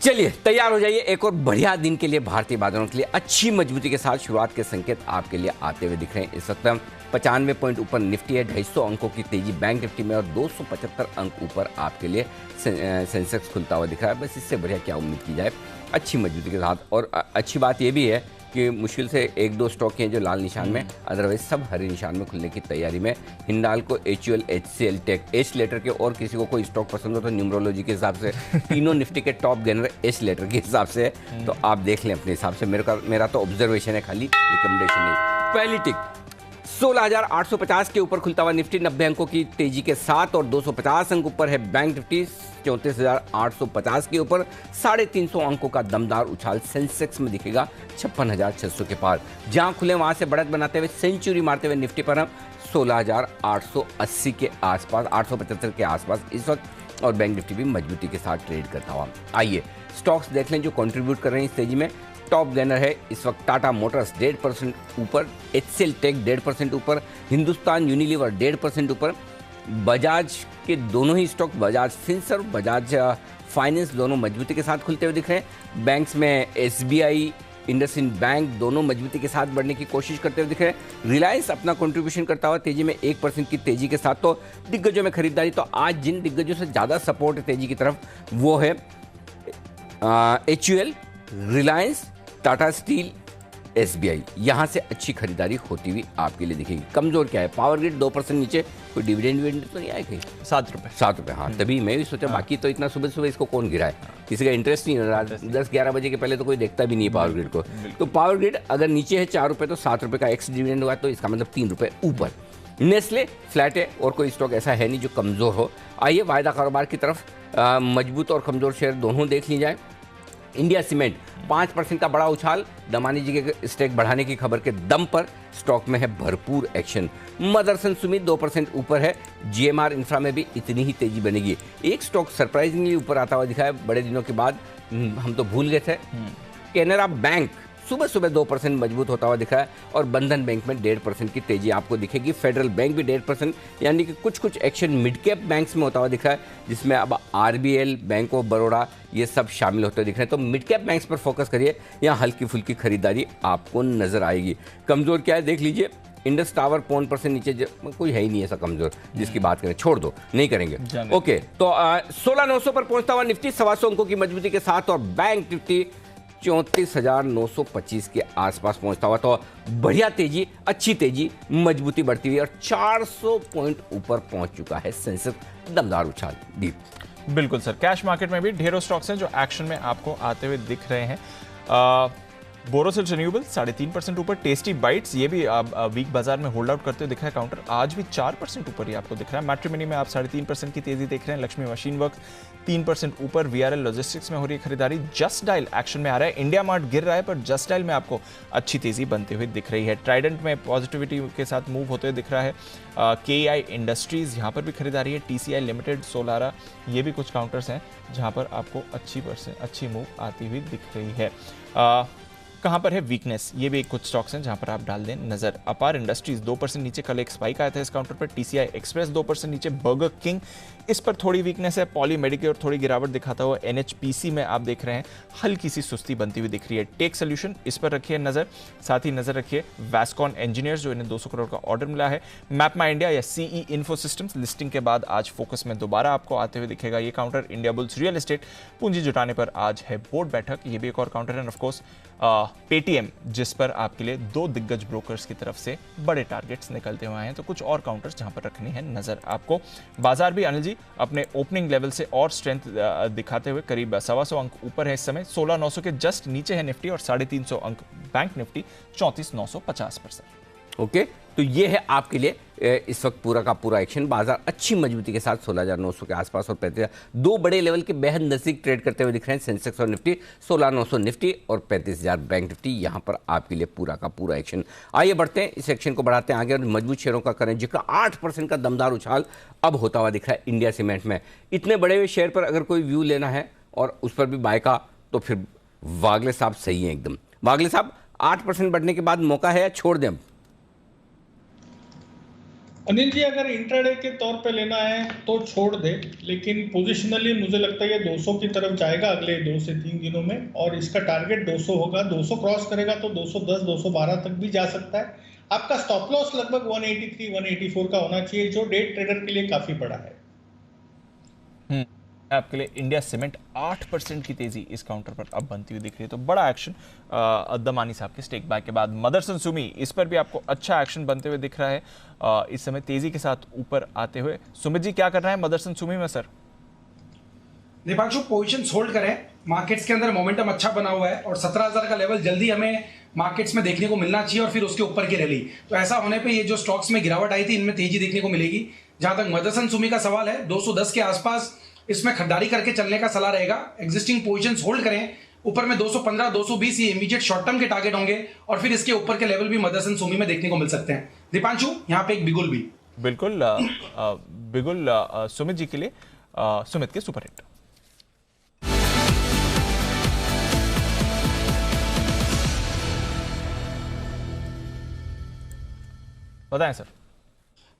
चलिए तैयार हो जाइए एक और बढ़िया दिन के लिए। भारतीय बाजारों के लिए अच्छी मजबूती के साथ शुरुआत के संकेत आपके लिए आते हुए दिख रहे हैं। इस वक्त 95 पॉइंट ऊपर निफ्टी है, 250 अंकों की तेजी बैंक निफ्टी में और 275 अंक ऊपर आपके लिए सेंसेक्स खुलता हुआ दिख रहा है। बस इससे बढ़िया क्या उम्मीद की जाए अच्छी मजबूती के साथ। और अच्छी बात यह भी है कि मुश्किल से 1-2 स्टॉक हैं जो लाल निशान में, अदरवाइज सब हरे निशान में खुलने की तैयारी में। Hindalco, HUL, HCL tech, H letter के और किसी को कोई स्टॉक पसंद हो तो न्यूमरोलॉजी के हिसाब से तीनों निफ्टी के टॉप गेनर एच लेटर के हिसाब से है, तो आप देख लें अपने हिसाब से। मेरा तो ऑब्जर्वेशन है, खाली रिकमेंडेशन नहीं। पहली टिक 16,850 के ऊपर खुलता हुआ निफ्टी 90 अंकों की तेजी के साथ और 250 अंक ऊपर है बैंक निफ्टी 34,850 के ऊपर। 350 अंकों का दमदार उछाल सेंसेक्स में दिखेगा 56,600 के पार। जहां खुले वहां से बढ़त बनाते हुए सेंचुरी मारते हुए निफ्टी पर हम 16,880 के आसपास, 875 के आसपास इस वक्त, और बैंक निफ्टी भी मजबूती के साथ ट्रेड करता हुआ। आइए स्टॉक्स देख लें जो कंट्रीब्यूट कर रहे हैं इस तेजी में। टॉप गेनर है इस वक्त टाटा मोटर्स 1.5% ऊपर, HCL टेक 1.5% ऊपर, हिंदुस्तान यूनिलीवर 1.5% ऊपर। बजाज के दोनों ही स्टॉक, बजाज फिंस और बजाज फाइनेंस, दोनों मजबूती के साथ खुलते हुए दिख रहे हैं। बैंक्स में SBI, इंडसइंड बैंक दोनों मजबूती के साथ बढ़ने की कोशिश करते हुए दिख रहे हैं। रिलायंस अपना कंट्रीब्यूशन करता हुआ तेजी में 1% की तेजी के साथ। तो दिग्गजों में खरीदारी, तो आज जिन दिग्गजों से ज़्यादा सपोर्ट है तेजी की तरफ वो है HUL, Reliance, Tata steel, SBI। यहां से अच्छी खरीदारी होती हुई आपके लिए दिखेगी। कमजोर क्या है? पावर ग्रिड 2% नीचे, कोई डिविडेंड तो नहीं आया कहीं? 7 रुपये। 7 रुपये, हाँ तभी मैं भी सोचा। बाकी तो इतना सुबह सुबह इसको कौन गिराए, किसी का इंटरेस्ट नहीं है। 10-11 बजे के पहले तो कोई देखता भी नहीं है पावर ग्रिड को। तो पावर ग्रिड अगर नीचे है 4 रुपये तो 7 रुपये का एक्स डिविडेंड हुआ, तो इसका मतलब 3 रुपये ऊपर। नेस्ले फ्लैट है और कोई स्टॉक ऐसा है नहीं जो कमजोर हो। आइए वायदा कारोबार की तरफ, मजबूत और कमजोर शेयर दोनों देख ली जाए। इंडिया सीमेंट 5% का बड़ा उछाल, दमानी जी के स्टेक बढ़ाने की खबर के दम पर स्टॉक में है भरपूर एक्शन। मदरसन सुमित 2% ऊपर है। GMR इंफ्रा में भी इतनी ही तेजी बनेगी। एक स्टॉक सरप्राइजिंगली ऊपर आता हुआ दिखा है बड़े दिनों के बाद, हम तो भूल गए थे। कैनरा बैंक सुबह सुबह 2% मजबूत होता हुआ दिखा है और बंधन बैंक में 1.5% की तेजी आपको दिखेगी। फेडरल बैंक भी 1.5%, यानी कि कुछ एक्शन मिड कैप बैंक्स में होता हुआ दिखा है, जिसमें अब RBL, बैंक ऑफ बड़ौदा ये सब शामिल होते दिख रहे हैं। तो मिड कैप बैंक्स पर फोकस करिए, यहाँ हल्की फुल्की खरीदारी आपको नजर आएगी। कमजोर क्या है देख लीजिए। इंडस टावर 5% नीचे, कोई है ही नहीं ऐसा कमजोर जिसकी बात करें, छोड़ दो, नहीं करेंगे। ओके, तो 16,900 पर पहुंचता हुआ निफ्टी 125 अंकों की मजबूती के साथ और बैंक निफ्टी 34,925 के आसपास पहुंचता हुआ। तो बढ़िया तेजी, अच्छी तेजी, मजबूती बढ़ती हुई और 400 पॉइंट ऊपर पहुंच चुका है सेंसेक्स। दमदार उछाल दीप। बिल्कुल सर, कैश मार्केट में भी ढेरों स्टॉक्स हैं जो एक्शन में आपको आते हुए दिख रहे हैं। बोरोसिल रिन्यूएबल 3.5% ऊपर। टेस्टी बाइट्स ये भी वीक बाजार में होल्ड आउट करते हुए दिख रहा है। काउंटर आज भी 4% ऊपर ही आपको दिख रहा है। मैट्रिमनी में आप 3.5% की तेजी देख रहे हैं। लक्ष्मी मशीन वर्क्स 3% ऊपर। VRL लॉजिस्टिक्स में हो रही है खरीदारी। जस्ट डायल एक्शन में आ रहा है। इंडिया मार्ट गिर रहा है पर जस्ट डायल में आपको अच्छी तेजी बनती हुई दिख रही है। ट्राइडेंट में पॉजिटिविटी के साथ मूव होते हुए दिख रहा है। KI इंडस्ट्रीज यहाँ पर भी खरीदारी है। TCI लिमिटेड, सोलारा, ये भी कुछ काउंटर्स हैं जहाँ पर आपको अच्छी मूव आती हुई दिख रही है। कहाँ पर है वीकनेस, ये भी कुछ स्टॉक्स हैं जहाँ पर आप डाल दें नजर। अपार इंडस्ट्रीज 2% नीचे, कल एक स्पाइक आया था इस काउंटर पर। TCI एक्सप्रेस 2% नीचे। बर्गर किंग इस पर थोड़ी वीकनेस है। पॉली मेडिकेयर थोड़ी गिरावट दिखाता हुआ। NHPC में आप देख रहे हैं हल्की सी सुस्ती बनती हुई दिख रही है। टेक सोल्यूशन इस पर रखिए नजर। साथ ही नजर रखिए वैस्कॉन इंजीनियर्स, जो इन्हें 200 करोड़ का ऑर्डर मिला है। मैपमा इंडिया या CE इन्फो सिस्टम्स लिस्टिंग के बाद आज फोकस में दोबारा आपको आते हुए दिखेगा ये counter. India bulls real estate पूंजी जुटाने पर आज है बोर्ड बैठक, ये भी एक और काउंटर है। ऑफकोर्स पेटीएम, जिस पर आपके लिए 2 दिग्गज ब्रोकर्स की तरफ से बड़े टारगेट्स निकलते हुए हैं। तो कुछ और काउंटर्स जहां पर रखनी है नजर आपको। बाजार भी अनिल जी अपने ओपनिंग लेवल से और स्ट्रेंथ दिखाते हुए करीब 125 अंक ऊपर है इस समय। 16,900 के जस्ट नीचे है निफ्टी और 350 अंक बैंक निफ्टी 34,950 पर। ओके, तो ये है आपके लिए इस वक्त पूरा का पूरा एक्शन। बाजार अच्छी मजबूती के साथ 16,900 के आसपास और 35,000, 2 बड़े लेवल के बेहद नजदीक ट्रेड करते हुए दिख रहे हैं। सेंसेक्स और निफ्टी 16,900 निफ्टी और 35,000 बैंक निफ्टी, यहां पर आपके लिए पूरा का पूरा एक्शन। आइए बढ़ते हैं, इस एक्शन को बढ़ाते हैं आगे और मजबूत शेयरों का करें, जिसका 8% का दमदार उछाल अब होता हुआ दिख रहा है इंडिया सीमेंट में। इतने बड़े हुए शेयर पर अगर कोई व्यू लेना है और उस पर भी बाय का, तो फिर वागले साहब सही है एकदम। वागले साहब 8% बढ़ने के बाद मौका है या छोड़ दें? अनिल जी, अगर इंट्राडे के तौर पे लेना है तो छोड़ दे, लेकिन पोजिशनली मुझे लगता है ये 200 की तरफ जाएगा अगले 2 से 3 दिनों में, और इसका टारगेट 200 होगा। 200 क्रॉस करेगा तो 210 212 तक भी जा सकता है। आपका स्टॉप लॉस लगभग 183 184 का होना चाहिए, जो डे ट्रेडर के लिए काफी बड़ा है। आपके लिए इंडिया सीमेंट 8% की तेजी इस काउंटर पर अब बनती हुई दिख रही है, तो बड़ा एक्शन दमानी साहब के स्टेक बाय के बाद। मदरसन सुमी, इस पर भी आपको अच्छा एक्शन बनते हुए दिख रहा है, इस समय तेजी के साथ ऊपर आते हुए। सुमित जी, क्या कर रहे हैं मदरसन सुमी में सर? दीपांशु, पोजीशन होल्ड करें, मार्केट्स के अंदर मोमेंटम अच्छा बना हुआ है और 17,000 का लेवल जल्दी हमें मार्केट्स में देखने को मिलना चाहिए और फिर उसके ऊपर की रैली। तो ऐसा होने पे ये जो स्टॉक्स में गिरावट आई थी इनमें तेजी देखने को मिलेगी। जहां तक मदरसन सुमी का सवाल है, 210 के आसपास इसमें खरीदारी करके चलने का सलाह रहेगा। एग्जिस्टिंग पोजीशंस होल्ड करें, ऊपर में 215 220 ये इमीडिएट शॉर्ट टर्म के टारगेट होंगे और फिर इसके ऊपर के लेवल भी मदरसन सुमी में देखने को मिल सकते हैं। दीपांशु, यहाँ पे एक बिगुल भी। बिल्कुल बिगुल सुमित जी के लिए, सुमित के सुपरहिट। बताएं सर।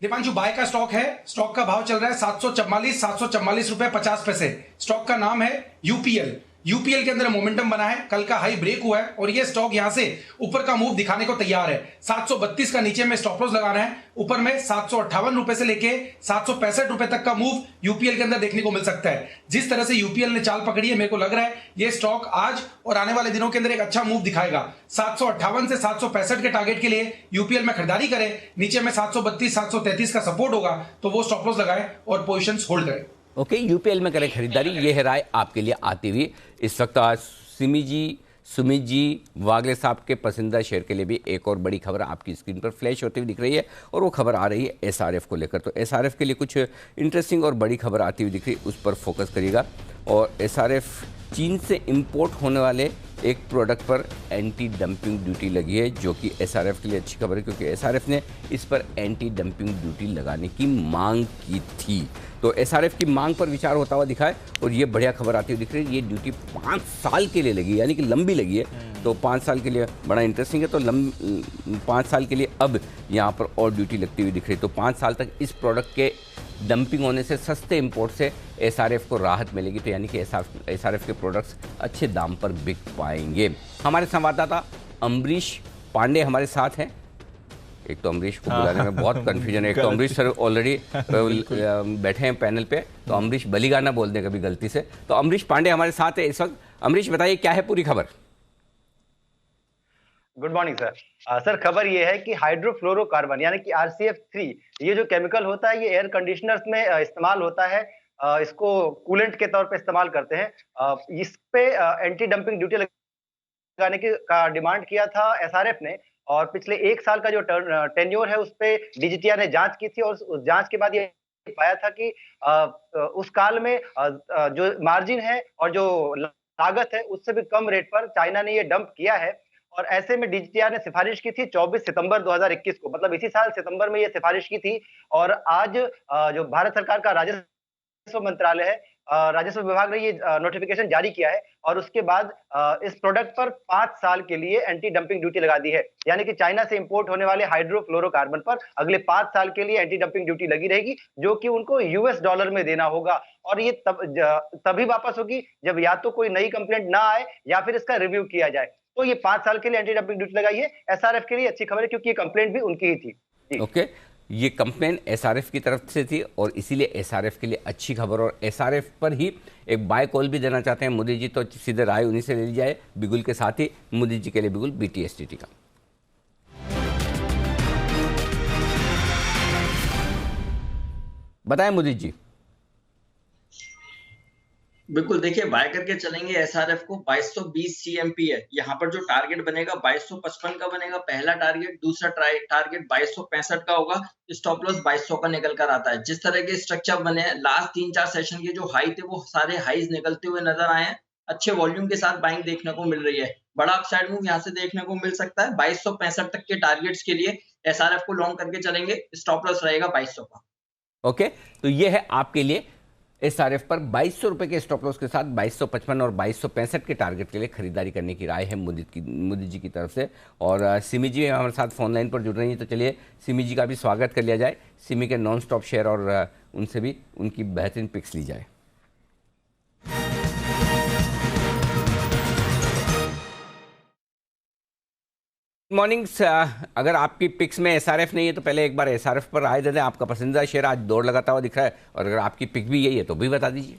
दीपांशु, बाय का स्टॉक है, स्टॉक का भाव चल रहा है 744 रुपए 50 पैसे। स्टॉक का नाम है यूपीएल। यूपीएल के अंदर मोमेंटम बना है, कल का हाई ब्रेक हुआ है और ये स्टॉक यहां से ऊपर का मूव दिखाने को तैयार है। 732 का नीचे में स्टॉप लॉस लगाना है, ऊपर में 758 रुपए से लेके 765 रुपए तक का मूव यूपीएल के अंदर देखने को मिल सकता है। जिस तरह से यूपीएल ने चाल पकड़ी है, मेरे को लग रहा है ये स्टॉक आज और आने वाले दिनों के अंदर एक अच्छा मूव दिखाएगा। 758 से 765 के टारगेट के लिए यूपीएल में खरीदारी करें, नीचे में 732 733 का सपोर्ट होगा तो वो स्टॉप लॉस लगाएं और पोजीशन होल्ड करें। ओके, यूपीएल में करें खरीदारी, ये है राय आपके लिए आती हुई इस वक्त। आज सुमित जी वागले साहब के पसंदीदा शेयर के लिए भी एक और बड़ी खबर आपकी स्क्रीन पर फ्लैश होती हुई दिख रही है और वो खबर आ रही है एसआरएफ को लेकर। तो एसआरएफ के लिए कुछ इंटरेस्टिंग और बड़ी खबर आती हुई दिख रही है, उस पर फोकस करिएगा। और एसआरएफ चीन से इंपोर्ट होने वाले एक प्रोडक्ट पर एंटी डंपिंग ड्यूटी लगी है, जो कि एसआरएफ के लिए अच्छी खबर है क्योंकि एसआरएफ ने इस पर एंटी डंपिंग ड्यूटी लगाने की मांग की थी। तो एसआरएफ की मांग पर विचार होता हुआ दिखा है और ये बढ़िया खबर आती हुई दिख रही है। ये ड्यूटी 5 साल के लिए लगी, यानी कि लंबी लगी है, तो 5 साल के लिए बड़ा इंटरेस्टिंग है। तो 5 साल के लिए अब यहाँ पर और ड्यूटी लगती हुई दिख रही है। तो 5 साल तक इस प्रोडक्ट के डंपिंग होने से, सस्ते इंपोर्ट से एसआरएफ को राहत मिलेगी। तो यानी कि एसआरएफ के प्रोडक्ट्स अच्छे दाम पर बिक पाएंगे। हमारे संवाददाता अमरीश पांडे हमारे साथ हैं। एक तो अमरीश को बुलाने में बहुत कंफ्यूजन है, एक तो अमरीश सर ऑलरेडी बैठे हैं पैनल पे, तो अमरीश बलिगाना बोल दें कभी गलती से। तो अमरीश पांडे हमारे साथ है इस वक्त। अमरीश, बताइए क्या है पूरी खबर? Good morning sir. सर, खबर ये है कि हाइड्रोफ्लोरोकार्बन यानी कि RCF3, ये जो केमिकल होता है ये एयर कंडीशनर्स में इस्तेमाल होता है। इसको कूलेंट के तौर पे इस्तेमाल करते हैं। इस पे एंटी डंपिंग ड्यूटी लगाने का डिमांड किया था एसआरएफ ने, और पिछले 1 साल का जो टेन्योर है उस पे डीजीटीआर ने जांच की थी और उस जांच के बाद ये पाया था कि उस काल में जो मार्जिन है और जो लागत है उससे भी कम रेट पर चाइना ने ये डंप किया है। और ऐसे में डीजीटीआर ने सिफारिश की थी 24 सितंबर 2021 को, मतलब इसी साल सितंबर में ये सिफारिश की थी। और आज जो भारत सरकार का राजस्व मंत्रालय है, राजस्व विभाग ने ये नोटिफिकेशन जारी किया है और उसके बाद इस प्रोडक्ट पर 5 साल के लिए एंटी डंपिंग ड्यूटी लगा दी है। यानी कि चाइना से इंपोर्ट होने वाले हाइड्रोफ्लोरोकार्बन पर अगले 5 साल के लिए एंटी डंपिंग ड्यूटी लगी रहेगी, जो कि उनको यूएस डॉलर में देना होगा। और ये तभी वापस होगी जब या तो कोई नई कंप्लेंट ना आए या फिर इसका रिव्यू किया जाए। तो ये 5 साल के लिए एंटी डंपिंग ड्यूटी लगाई है। एसआरएफ के लिए अच्छी खबर है क्योंकि ये कंप्लेंट भी उनकी ही थी। ओके, ये कंप्लेन एसआरएफ की तरफ से थी और इसीलिए एसआरएफ के लिए अच्छी खबर। और एसआरएफ पर ही एक बाय कॉल भी देना चाहते हैं मोदी जी, तो सीधे राय उन्हीं से ले ली जाए। बिगुल के साथ ही मोदी जी के लिए बिगुल BTSTT का। बताएं मोदी जी। बिल्कुल, देखिए बाय करके चलेंगे एसआरएफ को। 2220 CMP है, यहाँ पर जो टारगेट बनेगा 2255 का बनेगा पहला टारगेट, दूसरा टारगेट 2265 का होगा, स्टॉप लॉस 2200 का निकल कर आता है। जिस तरह के स्ट्रक्चर बने हैं, लास्ट 3-4 सेशन के जो हाई थे वो सारे हाईज निकलते हुए नजर आए हैं। अच्छे वॉल्यूम के साथ बाइंग देखने को मिल रही है। बड़ा अपसाइड मूव यहाँ से देखने को मिल सकता है। 2265 तक के टारगेट्स के लिए एसआरएफ को लॉन्ग करके चलेंगे, स्टॉप लॉस रहेगा 2200 का। ओके, तो ये है आपके लिए एसआरएफ पर 2200 रुपए के स्टॉप लॉस के साथ 2255 और 2265 के टारगेट के लिए खरीदारी करने की राय है मोदी जी की तरफ से। और सिमी जी हमारे साथ फोन लाइन पर जुड़ रही हैं, तो चलिए सिमी जी का भी स्वागत कर लिया जाए। सिमी के नॉन स्टॉप शेयर और उनसे भी उनकी बेहतरीन पिक्स ली जाए। मॉर्निंग। अगर आपकी पिक्स में एसआरएफ नहीं है तो पहले एक बार एसआरएफ पर राय दे दें। आपका पसंदीदा शेयर आज दौड़ लगाता हुआ दिख रहा है, और अगर आपकी पिक भी यही है तो भी बता दीजिए।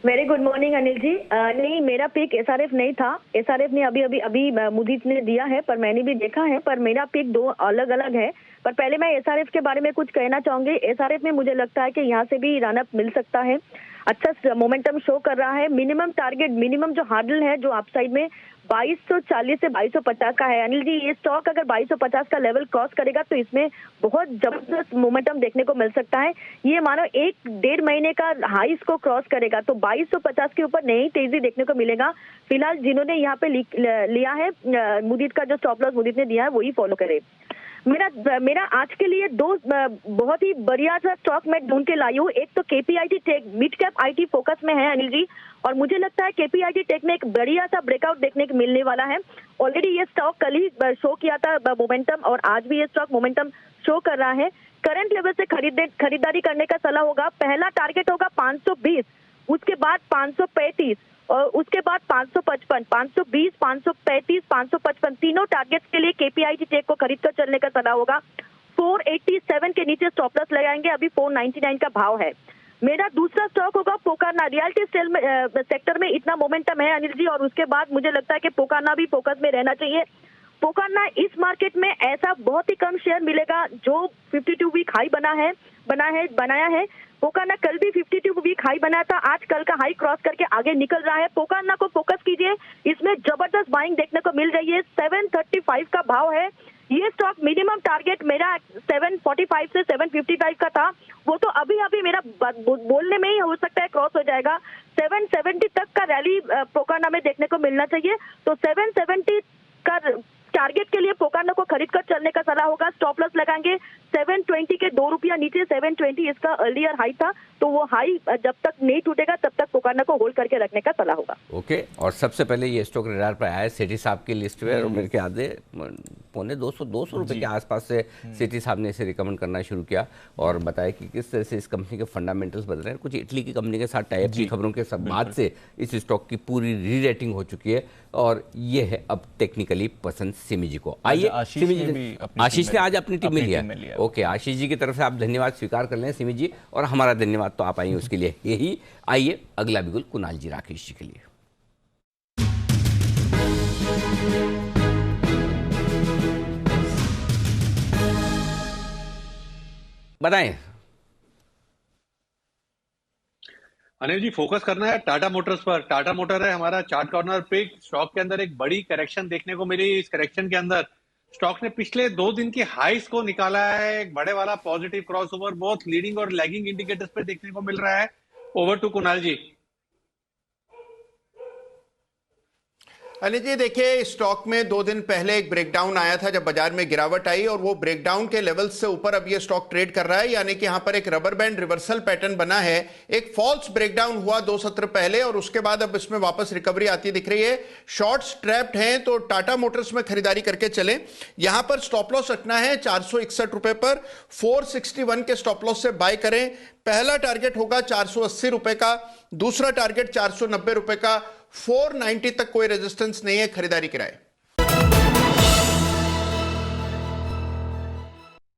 वेरी गुड मॉर्निंग अनिल जी। नहीं, मेरा पिक एसआरएफ नहीं था। एसआरएफ ने अभी मोदी ने दिया है, पर मैंने भी देखा है, पर मेरा पिक दो अलग अलग है। पर पहले मैं एसआरएफ के बारे में कुछ कहना चाहूंगी। एसआरएफ में मुझे लगता है कि यहाँ से भी रनअप मिल सकता है, अच्छा मोमेंटम शो कर रहा है। मिनिमम टारगेट, मिनिमम जो हार्डल है जो अपसाइड में 2240 से 2250 का है। अनिल जी, ये स्टॉक अगर 2250 का लेवल क्रॉस करेगा तो इसमें बहुत जबरदस्त मोमेंटम देखने को मिल सकता है। ये मानो 1-1.5 महीने का हाई इसको क्रॉस करेगा तो 2250 के ऊपर नई तेजी देखने को मिलेगा। फिलहाल जिन्होंने यहाँ पे लिया है मुदीत का जो स्टॉप लॉस मुदीत ने दिया है वही फॉलो करे। मेरा आज के लिए दो बहुत ही बढ़िया सा स्टॉक मैं ढूंढ के लाई हूँ। एक तो KPIT tech mid cap IT focus में है अनिल जी, और मुझे लगता है केपीआईटी टेक में एक बढ़िया सा ब्रेकआउट देखने को मिलने वाला है। ऑलरेडी ये स्टॉक कल ही शो किया था मोमेंटम, और आज भी ये स्टॉक मोमेंटम शो कर रहा है। करंट लेवल से खरीदारी करने का सलाह होगा। पहला टारगेट होगा 520, उसके बाद 535 और उसके बाद 555, 520, 535, 555 तीनों टारगेट्स के लिए केपीआईटी टेक को खरीद कर चलने का सलाह होगा। 487 के नीचे स्टॉप लॉस लगाएंगे, अभी 499 का भाव है। मेरा दूसरा स्टॉक होगा पोकार्ना। रियलिटी सेक्टर में इतना मोमेंटम है अनिल जी, और उसके बाद मुझे लगता है कि पोकार्ना भी फोकस में रहना चाहिए। पोकार्ना इस मार्केट में ऐसा बहुत ही कम शेयर मिलेगा जो 52 वीक हाई बनाया है। पोकार्ना कल भी 52 वीक हाई बनाया था, आज कल का हाई क्रॉस करके आगे निकल रहा है। पोकार्ना को फोकस कीजिए, इसमें जबरदस्त बाइंग देखने को मिल रही है। 735 का भाव है। ये स्टॉक मिनिमम टारगेट मेरा 745 से 755 का था, वो तो अभी मेरा बोलने में ही हो सकता है क्रॉस हो जाएगा। 770 तक का रैली पोकार्ना में देखने को मिलना चाहिए, तो 770 का टारगेट के लिए पोकार्ना को खरीद कर चलने का सलाह होगा। स्टॉप लॉस लगाएंगे 720 के 2 रुपया नीचे। 720 इसका अर्लियर हाई था, तो वो हाई जब तक नहीं टूटेगा तब तक पोकार्ना को होल्ड करके रखने का सलाह होगा। ओके। और सबसे पहले ये स्टॉक रडार पर आया है सेठी साहब की लिस्ट में, और मेरे ख्याल से 200 रुपए के आसपास से सेठी साहब ने इसे रिकमेंड करना शुरू किया और बताया कि किस तरह से इस कंपनी के फंडामेंटल्स बदल रहे हैं। कुछ इटली की कंपनी के साथ टाइप की खबरों के सब बाद से इस स्टॉक की पूरी री रेटिंग हो चुकी है, और ये है अब टेक्निकली पसंद सिमी जी को। आइए सिमी जी, आशीष ने आज अपनी टीम में लिया। ओके, आशीष जी की तरफ से आप धन्यवाद स्वीकार कर लें सिमी जी, और हमारा धन्यवाद तो आप आइए उसके लिए यही। आइए अगला बिगुल कुणाल जी राकेश जी के लिए। बताएं अनिल जी, फोकस करना है टाटा मोटर्स पर। टाटा मोटर है हमारा चार्ट कॉर्नर पिक। स्टॉक के अंदर एक बड़ी करेक्शन देखने को मिली। इस करेक्शन के अंदर स्टॉक ने पिछले 2 दिन की हाइस को निकाला है। एक बड़े वाला पॉजिटिव क्रॉसओवर बहुत लीडिंग और लैगिंग इंडिकेटर्स पे देखने को मिल रहा है। ओवर टू कुणाल जी। अनिल जी देखिए, स्टॉक में 2 दिन पहले एक ब्रेकडाउन आया था जब बाजार में गिरावट आई, और वो ब्रेकडाउन के लेवल से ऊपर अब ये स्टॉक ट्रेड कर रहा है, यानी कि यहां पर एक रबर बैंड रिवर्सल पैटर्न बना है। एक फॉल्स ब्रेकडाउन हुआ 2 सत्र पहले, और उसके बाद अब इसमें वापस रिकवरी आती दिख रही है। शॉर्ट्स ट्रैप्ड हैं तो टाटा मोटर्स में खरीदारी करके चलें। यहां पर स्टॉप लॉस रखना है 461 रुपए पर। 461 के स्टॉप लॉस से बाय करें। पहला टारगेट होगा 480 रुपए का, दूसरा टारगेट 490 रुपए का। 490 तक कोई रेजिस्टेंस नहीं है, खरीदारी कराए।